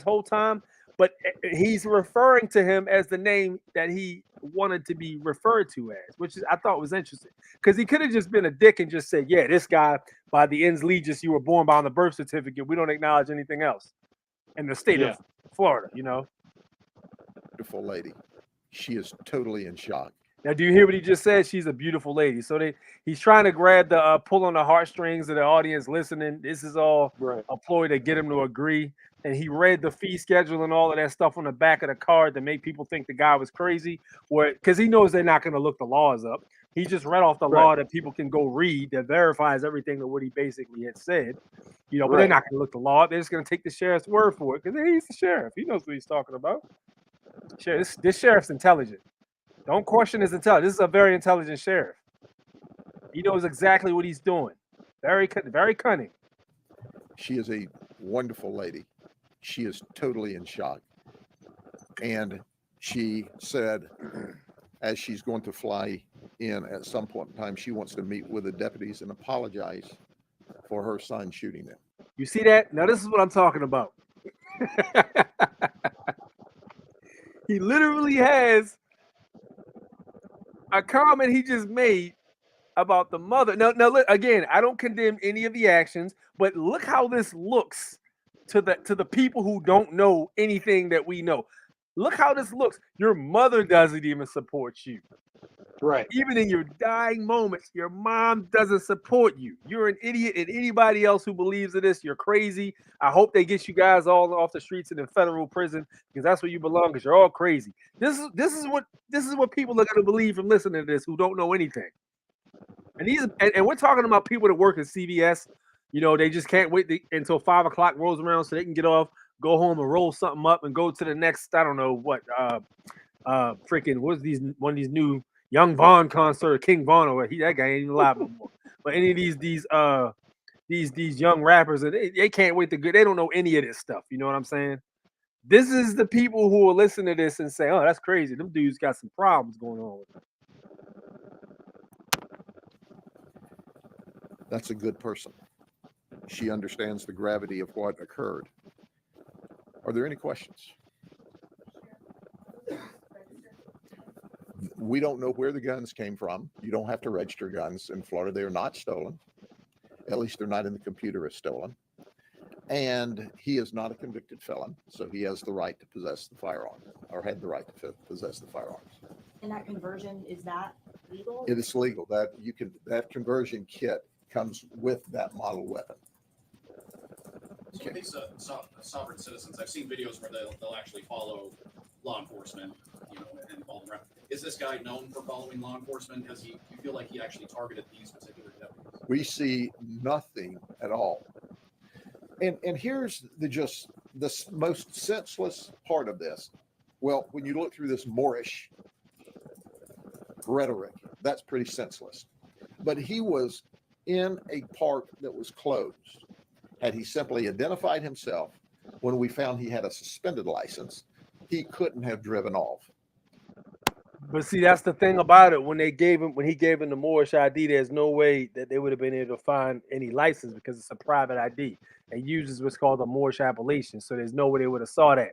whole time, but he's referring to him as the name that he wanted to be referred to as, which I thought was interesting. Because he could have just been a dick and just said, yeah, this guy, by the ens legis, you were born by on the birth certificate. We don't acknowledge anything else in the state of Florida, you know? Beautiful lady. She is totally in shock. Now, do you hear what he just said? She's a beautiful lady. So he's trying to grab the pull on the heartstrings of the audience listening. This is all a ploy to get him to agree. And he read the fee schedule and all of that stuff on the back of the card to make people think the guy was crazy, because he knows they're not going to look the laws up. He just read off the law that people can go read that verifies everything that what he basically had said. You know, but they're not going to look the law up. They're just going to take the sheriff's word for it because he's the sheriff. He knows what he's talking about. This sheriff's intelligent. Don't question his intelligence. This is a very intelligent sheriff. He knows exactly what he's doing. Very cunning. She is a wonderful lady. She is totally in shock. And she said, as she's going to fly in at some point in time, she wants to meet with the deputies and apologize for her son shooting them. You see that? Now, this is what I'm talking about. He literally has a comment he just made about the mother. Now, look, again, I don't condemn any of the actions, but look how this looks to the people who don't know anything that we know. Look how this looks. Your mother doesn't even support you. Right. Even in your dying moments, your mom doesn't support you. You're an idiot, and anybody else who believes in this, you're crazy. I hope they get you guys all off the streets and in federal prison, because that's where you belong, because you're all crazy. This is what people are going to believe from listening to this who don't know anything. And we're talking about people that work at CVS. You know, they just can't wait until 5 o'clock rolls around so they can get off, go home and roll something up and go to the next, I don't know what, freaking, what's one of these new Young Vaughn concert, King Vaughn, or that guy ain't even alive no more. But any of these young rappers, and they can't wait to go. They don't know any of this stuff. You know what I'm saying? This is the people who will listen to this and say, "Oh, that's crazy. Them dudes got some problems going on with them." That's a good person. She understands the gravity of what occurred. Are there any questions? We don't know where the guns came from. You don't have to register guns in Florida. They are not stolen. At least they're not in the computer as stolen. And he is not a convicted felon, so he has the right to possess the firearm, or had the right to possess the firearms. And that conversion, is that legal? It is legal. That conversion kit comes with that model weapon. So these sovereign citizens, I've seen videos where they'll actually follow law enforcement, and follow them around. Is this guy known for following law enforcement? Do you feel like he actually targeted these particular deputies? We see nothing at all. And here's the most senseless part of this. Well, when you look through this Moorish rhetoric, that's pretty senseless. But he was in a park that was closed. Had he simply identified himself when we found he had a suspended license, he couldn't have driven off. But see, that's the thing about it. When he gave him the Moorish ID, there's no way that they would have been able to find any license because it's a private ID. It uses what's called a Moorish appellation. So there's no way they would have saw that.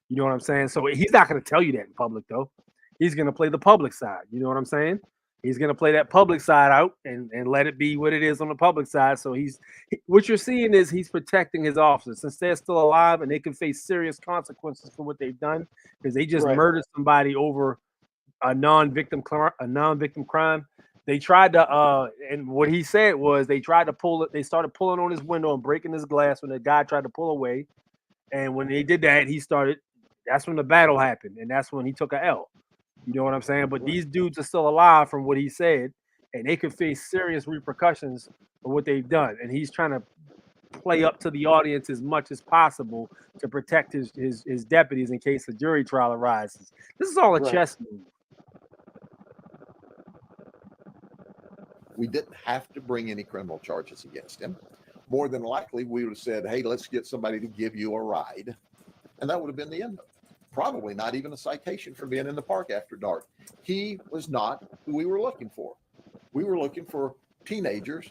You know what I'm saying? So he's not going to tell you that in public, though. He's going to play the public side. You know what I'm saying? He's going to play that public side out and let it be what it is on the public side. So what you're seeing is he's protecting his officers since they're still alive and they can face serious consequences for what they've done because they just murdered somebody over a non-victim crime. They tried to and what he said was they tried to pull it. They started pulling on his window and breaking his glass when the guy tried to pull away. And when they did that, that's when the battle happened, and that's when he took a L. You know what I'm saying? But these dudes are still alive from what he said, and they could face serious repercussions for what they've done. And he's trying to play up to the audience as much as possible to protect his deputies in case a jury trial arises. This is all a chess move. We didn't have to bring any criminal charges against him. More than likely, we would have said, hey, let's get somebody to give you a ride. And that would have been the end of it. Probably not even a citation for being in the park after dark. He was not who we were looking for. We were looking for teenagers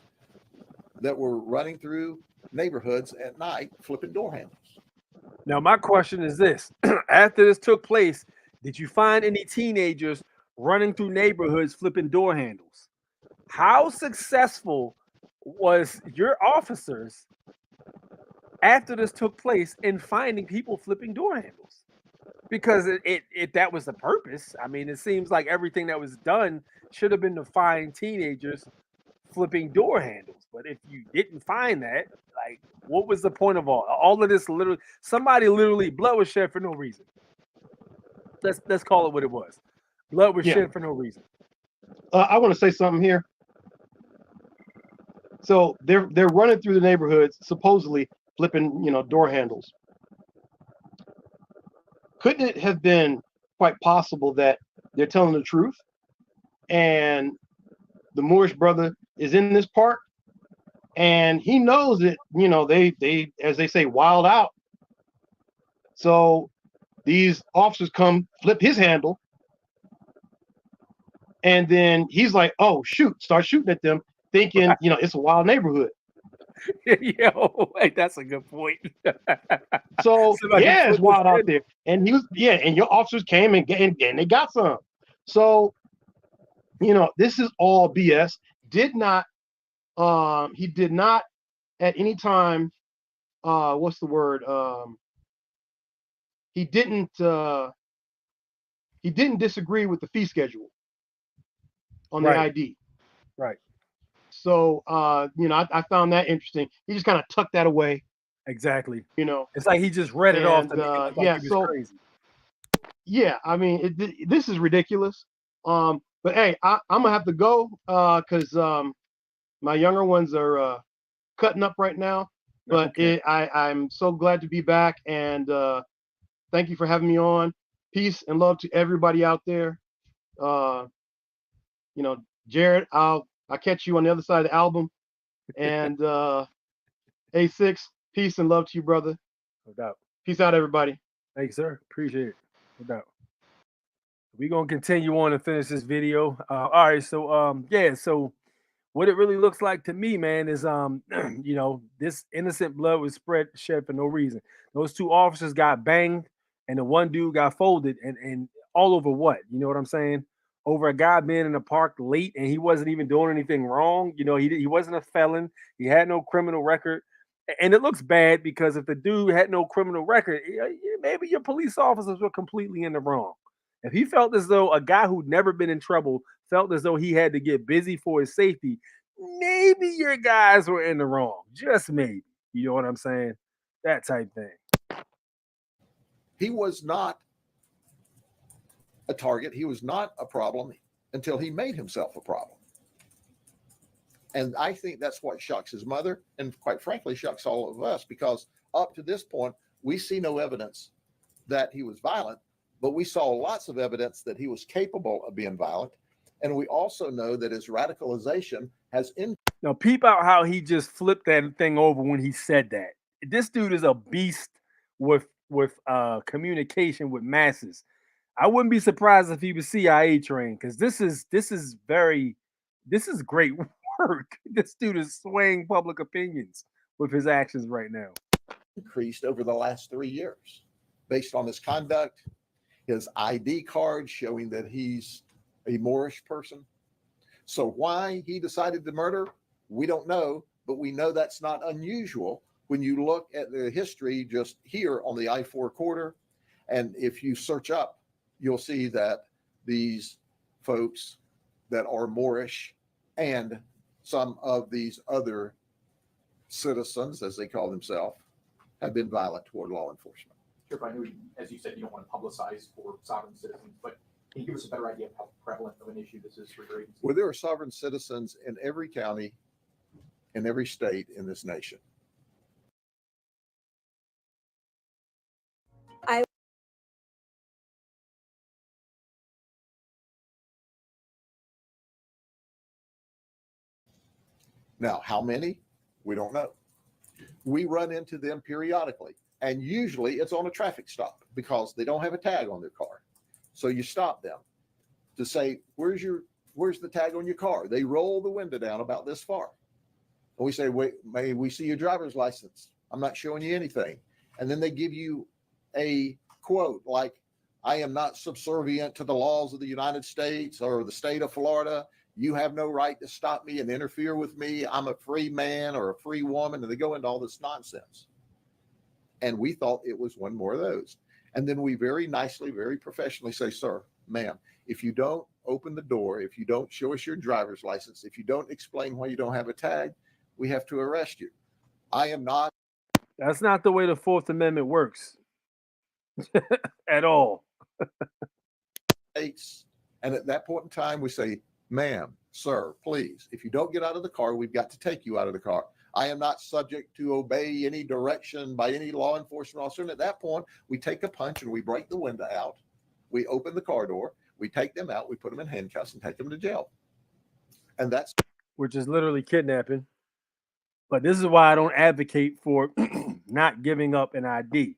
that were running through neighborhoods at night, flipping door handles. Now, my question is this. After this took place, did you find any teenagers running through neighborhoods, flipping door handles? How successful was your officers after this took place in finding people flipping door handles? Because it that was the purpose. I mean, it seems like everything that was done should have been to find teenagers flipping door handles. But if you didn't find that, like, what was the point of all of this? Literally, somebody blood was shed for no reason. Let's call it what it was. Blood was shed for no reason. I want to say something here. So they're running through the neighborhoods, supposedly flipping, door handles. Couldn't it have been quite possible that they're telling the truth, and the Moorish brother is in this park, and he knows that they as they say wild out. So these officers come flip his handle, and then he's like, "Oh shoot!" Start shooting at them, thinking it's a wild neighborhood. Wait, that's a good point. So it's wild out there, and and your officers came and they got some. So this is all BS. He did not at any time. What's the word? He didn't disagree with the fee schedule on the ID. Right. So I found that interesting. He just kind of tucked that away. Exactly. It's like he just read it off. He was crazy. Yeah, I mean, this is ridiculous. But hey, I'm gonna have to go because my younger ones are cutting up right now. But I'm so glad to be back, and thank you for having me on. Peace and love to everybody out there. Jared, I'll catch you on the other side of the album. And A6, peace and love to you, brother. No doubt. Peace out, everybody. Thanks, sir. Appreciate it. No doubt. We're gonna continue on and finish this video. All right, so so what it really looks like to me, man, is this innocent blood was shed for no reason. Those two officers got banged, and the one dude got folded, and all over what? You know what I'm saying? Over a guy being in the park late, and he wasn't even doing anything wrong. He wasn't a felon. He had no criminal record. And it looks bad because if the dude had no criminal record, maybe your police officers were completely in the wrong. If he felt as though a guy who'd never been in trouble felt as though he had to get busy for his safety, maybe your guys were in the wrong. Just maybe. You know what I'm saying? that type thing. He was not a target. He was not a problem until he made himself a problem. And I think that's what shocks his mother, and quite frankly, shocks all of us, because up to this point, we see no evidence that he was violent, but we saw lots of evidence that he was capable of being violent. And we also know that his radicalization has increased. Now, peep out how he just flipped that thing over when he said that. This dude is a beast with communication with masses. I wouldn't be surprised if he was CIA trained, because this is great work. This dude is swaying public opinions with his actions right now. Increased over the last 3 years based on his conduct, his ID card showing that he's a Moorish person. So why he decided to murder, we don't know, but we know that's not unusual when you look at the history just here on the I-4 corridor. And if you search up, you'll see that these folks that are Moorish and some of these other citizens, as they call themselves, have been violent toward law enforcement. Sure, I know, as you said, you don't want to publicize for sovereign citizens, but can you give us a better idea of how prevalent of an issue this is for your agency? Well, there are sovereign citizens in every county, in every state in this nation. Now, how many? We don't know. We run into them periodically, and usually it's on a traffic stop because they don't have a tag on their car. So you stop them to say, where's the tag on your car? They roll the window down about this far. And we say, wait, may we see your driver's license? I'm not showing you anything. And then they give you a quote like, I am not subservient to the laws of the United States or the state of Florida. You have no right to stop me and interfere with me. I'm a free man or a free woman. And they go into all this nonsense. And we thought it was one more of those. And then we very nicely, very professionally say, sir, ma'am, if you don't open the door, if you don't show us your driver's license, if you don't explain why you don't have a tag, we have to arrest you. I am not. That's not the way the Fourth Amendment works at all. And at that point in time, we say, ma'am, sir, please, if you don't get out of the car, we've got to take you out of the car. I am not subject to obey any direction by any law enforcement officer. And at that point, we take a punch and we break the window out. We open the car door. We take them out. We put them in handcuffs and take them to jail. And that's, which is literally kidnapping. But this is why I don't advocate for not giving up an ID.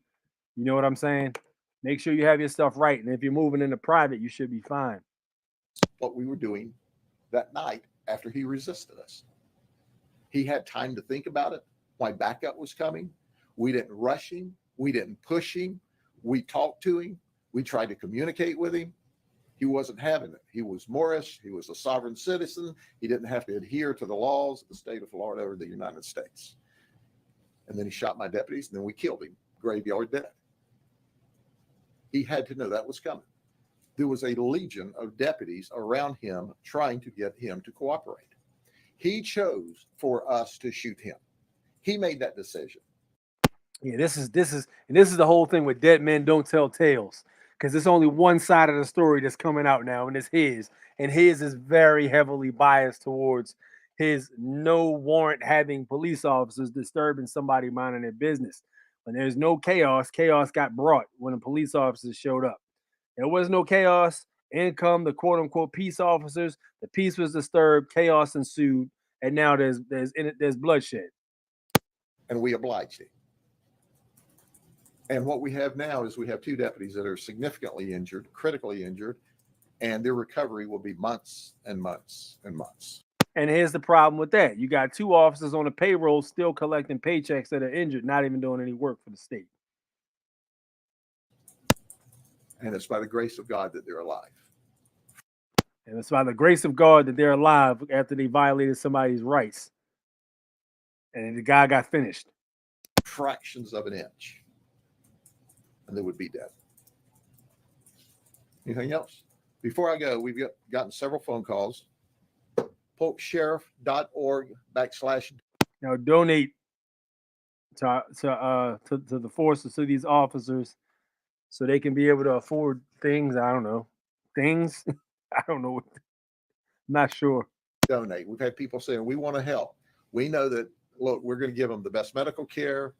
You know what I'm saying? Make sure you have your stuff right. And if you're moving into private, you should be fine. What we were doing that night after he resisted us. He had time to think about it. My backup was coming. We didn't rush him. We didn't push him. We talked to him. We tried to communicate with him. He wasn't having it. He was Moorish. He was a sovereign citizen. He didn't have to adhere to the laws of the state of Florida or the United States. And then he shot my deputies, and then we killed him, graveyard dead. He had to know that was coming. There was a legion of deputies around him trying to get him to cooperate. He chose for us to shoot him. He made that decision. Yeah, this is the whole thing with dead men don't tell tales, because it's only one side of the story that's coming out now, and it's his. And his is very heavily biased towards his no warrant having police officers disturbing somebody minding their business. When there's no chaos, chaos got brought when the police officers showed up. There was no chaos. In come the quote unquote peace officers. The peace was disturbed, chaos ensued, and now there's bloodshed. And we obliged him. And what we have now is we have two deputies that are significantly injured, critically injured, and their recovery will be months and months and months. And here's the problem with that. You got two officers on the payroll still collecting paychecks that are injured, not even doing any work for the state. And it's by the grace of God that they're alive. And it's by the grace of God that they're alive after they violated somebody's rights. And the guy got finished. Fractions of an inch. And they would be dead. Anything else? Before I go, we've gotten several phone calls. PolkSheriff.org / Now donate to the forces, to these officers, so they can be able to afford things. I don't know, things. I don't know. Not sure. Donate. We've had people saying we want to help. We know that. Look, we're going to give them the best medical care.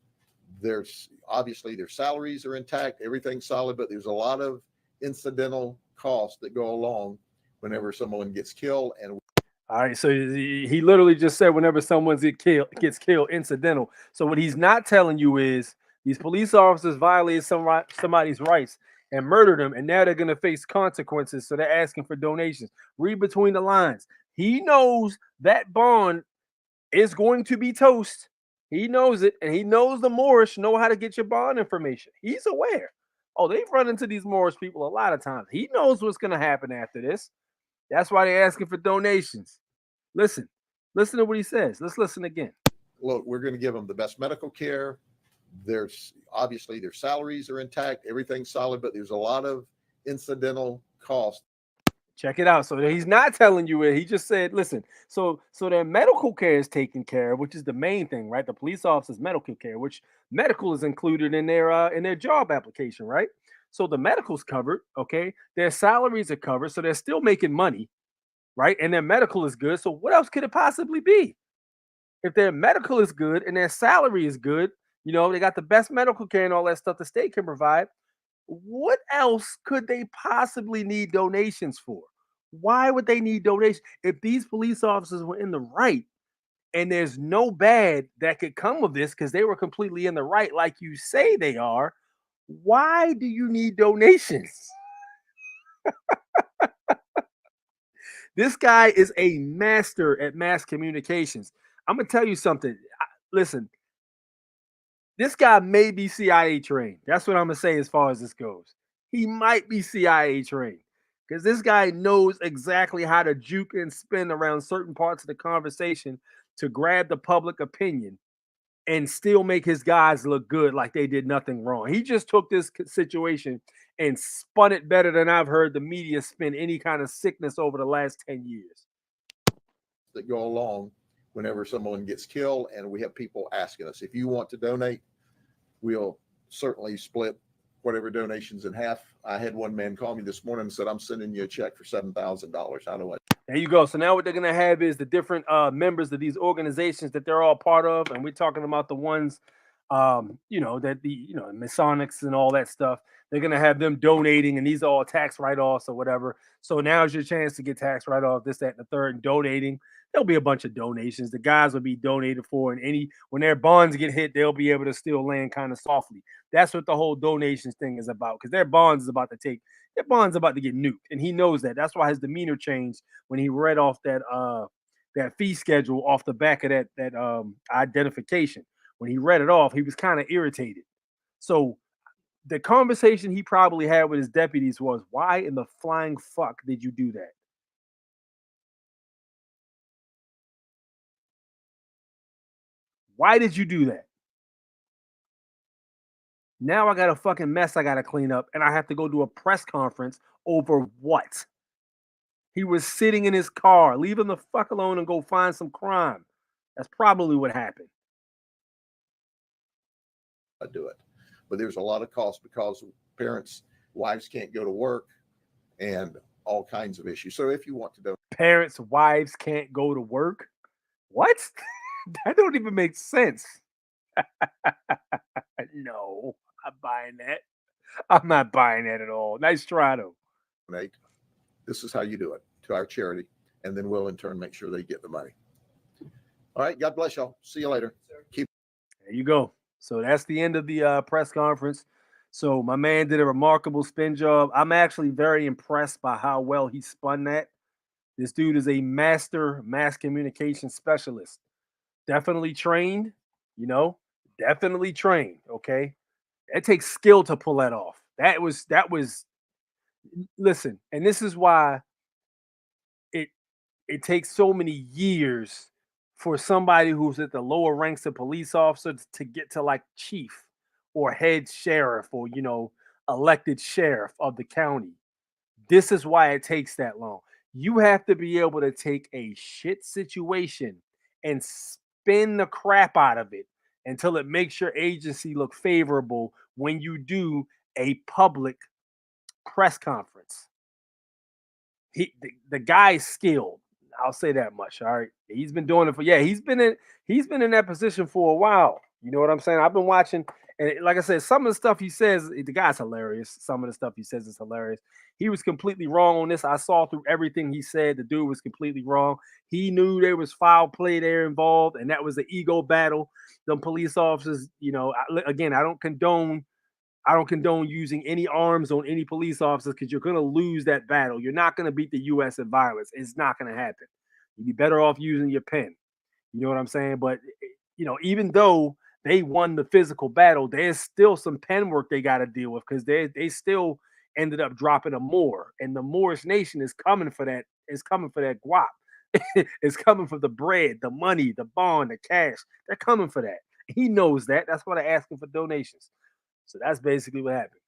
There's obviously their salaries are intact, everything's solid, but there's a lot of incidental costs that go along whenever someone gets killed. And All right, so he literally just said whenever someone gets killed, incidental. So what he's not telling you is these police officers violated somebody's rights and murdered them, and now they're going to face consequences. So they're asking for donations. Read between the lines. He knows that bond is going to be toast. He knows it, and he knows the Moorish know how to get your bond information. He's aware. Oh, they've run into these Moorish people a lot of times. He knows what's going to happen after this. That's why they're asking for donations. Listen to what he says. Let's listen again. Look, we're going to give them the best medical care. There's obviously their salaries are intact, everything's solid, but there's a lot of incidental costs. Check it out. So he's not telling you it. He just said, listen, so their medical care is taken care of, which is the main thing, right? The police officers' medical care, which medical is included in their job application, right? So the medical's covered, okay? Their salaries are covered, so they're still making money, right? And their medical is good. So what else could it possibly be? If their medical is good and their salary is good, you know, they got the best medical care and all that stuff the state can provide. What else could they possibly need donations for? Why would they need donations? If these police officers were in the right and there's no bad that could come of this because they were completely in the right, like you say they are, why do you need donations? This guy is a master at mass communications. I'm going to tell you something. Listen, this guy may be CIA trained. That's what I'm going to say as far as this goes. He might be CIA trained because this guy knows exactly how to juke and spin around certain parts of the conversation to grab the public opinion and still make his guys look good like they did nothing wrong. He just took this situation and spun it better than I've heard the media spin any kind of sickness over the last 10 years. That go along whenever someone gets killed, and we have people asking us, if you want to donate, we'll certainly split whatever donations in half. I had one man call me this morning and said, I'm sending you a check for $7,000. I don't want. There you go. So now what they're going to have is the different members of these organizations that they're all part of. And we're talking about the ones, that the, Masonics and all that stuff. They're going to have them donating, and these are all tax write-offs or whatever. So now's your chance to get tax write-off, this, that, and the third, and donating. There'll be a bunch of donations. The guys will be donated for, and when their bonds get hit, they'll be able to still land kind of softly. That's what the whole donations thing is about, because their bonds is about to get nuked, and he knows that. That's why his demeanor changed when he read off that fee schedule off the back of that identification. When he read it off, he was kind of irritated. So the conversation he probably had with his deputies was, why in the flying fuck did you do that? Why did you do that? Now I got a fucking mess I got to clean up, and I have to go do a press conference over what? He was sitting in his car. Leave him the fuck alone and go find some crime. That's probably what happened. I do it. But there's a lot of cost because parents, wives can't go to work and all kinds of issues. So if you want to donate. Parents, wives can't go to work? What? That don't even make sense. No, I'm buying that. I'm not buying that at all. Nice try, though. This is how you do it to our charity, and then we'll in turn make sure they get the money. All right. God bless y'all. See you later. There you go. So that's the end of the press conference. So my man did a remarkable spin job. I'm actually very impressed by how well he spun that. This dude is a master mass communication specialist. Definitely trained, definitely trained. Okay. It takes skill to pull that off. That was, listen, and this is why it takes so many years for somebody who's at the lower ranks of police officers to get to like chief or head sheriff or, elected sheriff of the county. This is why it takes that long. You have to be able to take a shit situation and spin the crap out of it until it makes your agency look favorable when you do a public press conference. The guy's skilled. I'll say that much. All right. He's been doing it for he's been in that position for a while. You know what I'm saying? I've been watching, and like I said, some of the stuff he says, the guy's hilarious. Some of the stuff he says is hilarious. He was completely wrong on this. I saw through everything he said. The dude was completely wrong. He knew there was foul play there involved, and that was the ego battle. Them police officers, again, I don't condone using any arms on any police officers because you're going to lose that battle. You're not going to beat the U.S. at violence. It's not going to happen. You'd be better off using your pen. You know what I'm saying? But, even though they won the physical battle, there's still some pen work they got to deal with because they still ended up dropping a Moor. And the Moorish nation is coming for that. It's coming for that guap. It's coming for the bread, the money, the bond, the cash. They're coming for that. He knows that. That's why they're asking for donations. So that's basically what happened.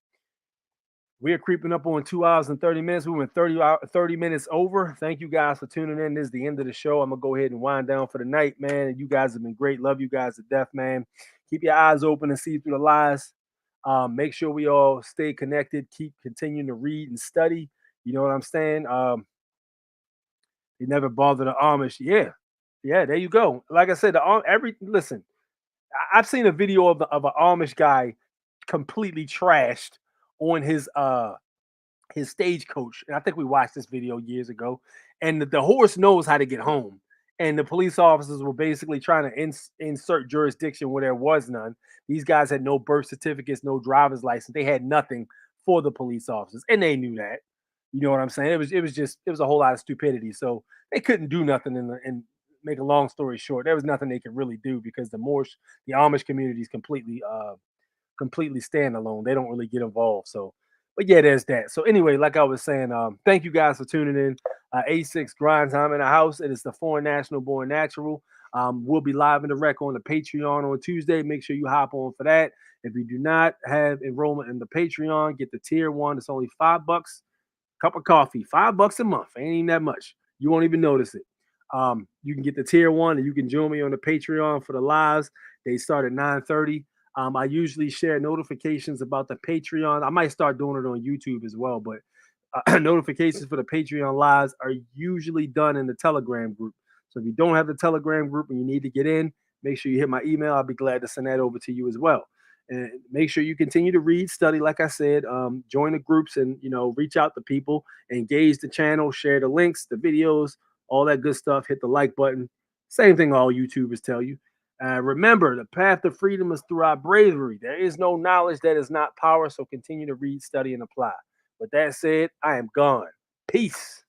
We are creeping up on 2 hours and 30 minutes. We went 30 minutes over. Thank you guys for tuning in. This is the end of the show. I'm going to go ahead and wind down for the night, man. You guys have been great. Love you guys to death, man. Keep your eyes open and see through the lies. Make sure we all stay connected. Keep continuing to read and study. You know what I'm saying? You never bother the Amish. Yeah, there you go. Like I said, listen. I've seen a video of an Amish guy completely trashed on his stagecoach, and I think we watched this video years ago. And the horse knows how to get home, and the police officers were basically trying to insert jurisdiction where there was none. These guys had no birth certificates, no driver's license. They had nothing for the police officers, and they knew that. You know what I'm saying? It was a whole lot of stupidity. So they couldn't do nothing. And make a long story short, there was nothing they could really do because the Amish community is completely standalone. They don't really get involved. So, but yeah, there's that. So anyway, like I was saying, thank you guys for tuning in. A6 Grind Time in the house. It is the Foreign National Born Natural. We'll be live in the rec on the Patreon on Tuesday. Make sure you hop on for that. If you do not have enrollment in the Patreon, get the tier 1. It's only $5. Cup of coffee, $5 a month. Ain't even that much. You won't even notice it. You can get the tier 1 and you can join me on the Patreon for the lives. They start at 9:30. I usually share notifications about the Patreon. I might start doing it on YouTube as well, but notifications for the Patreon lives are usually done in the Telegram group. So if you don't have the Telegram group and you need to get in, make sure you hit my email. I'll be glad to send that over to you as well. And make sure you continue to read, study, like I said, join the groups and, reach out to people, engage the channel, share the links, the videos, all that good stuff. Hit the like button. Same thing all YouTubers tell you. Remember, the path to freedom is through our bravery. There is no knowledge that is not power, so continue to read, study, and apply. With that said, I am gone. Peace.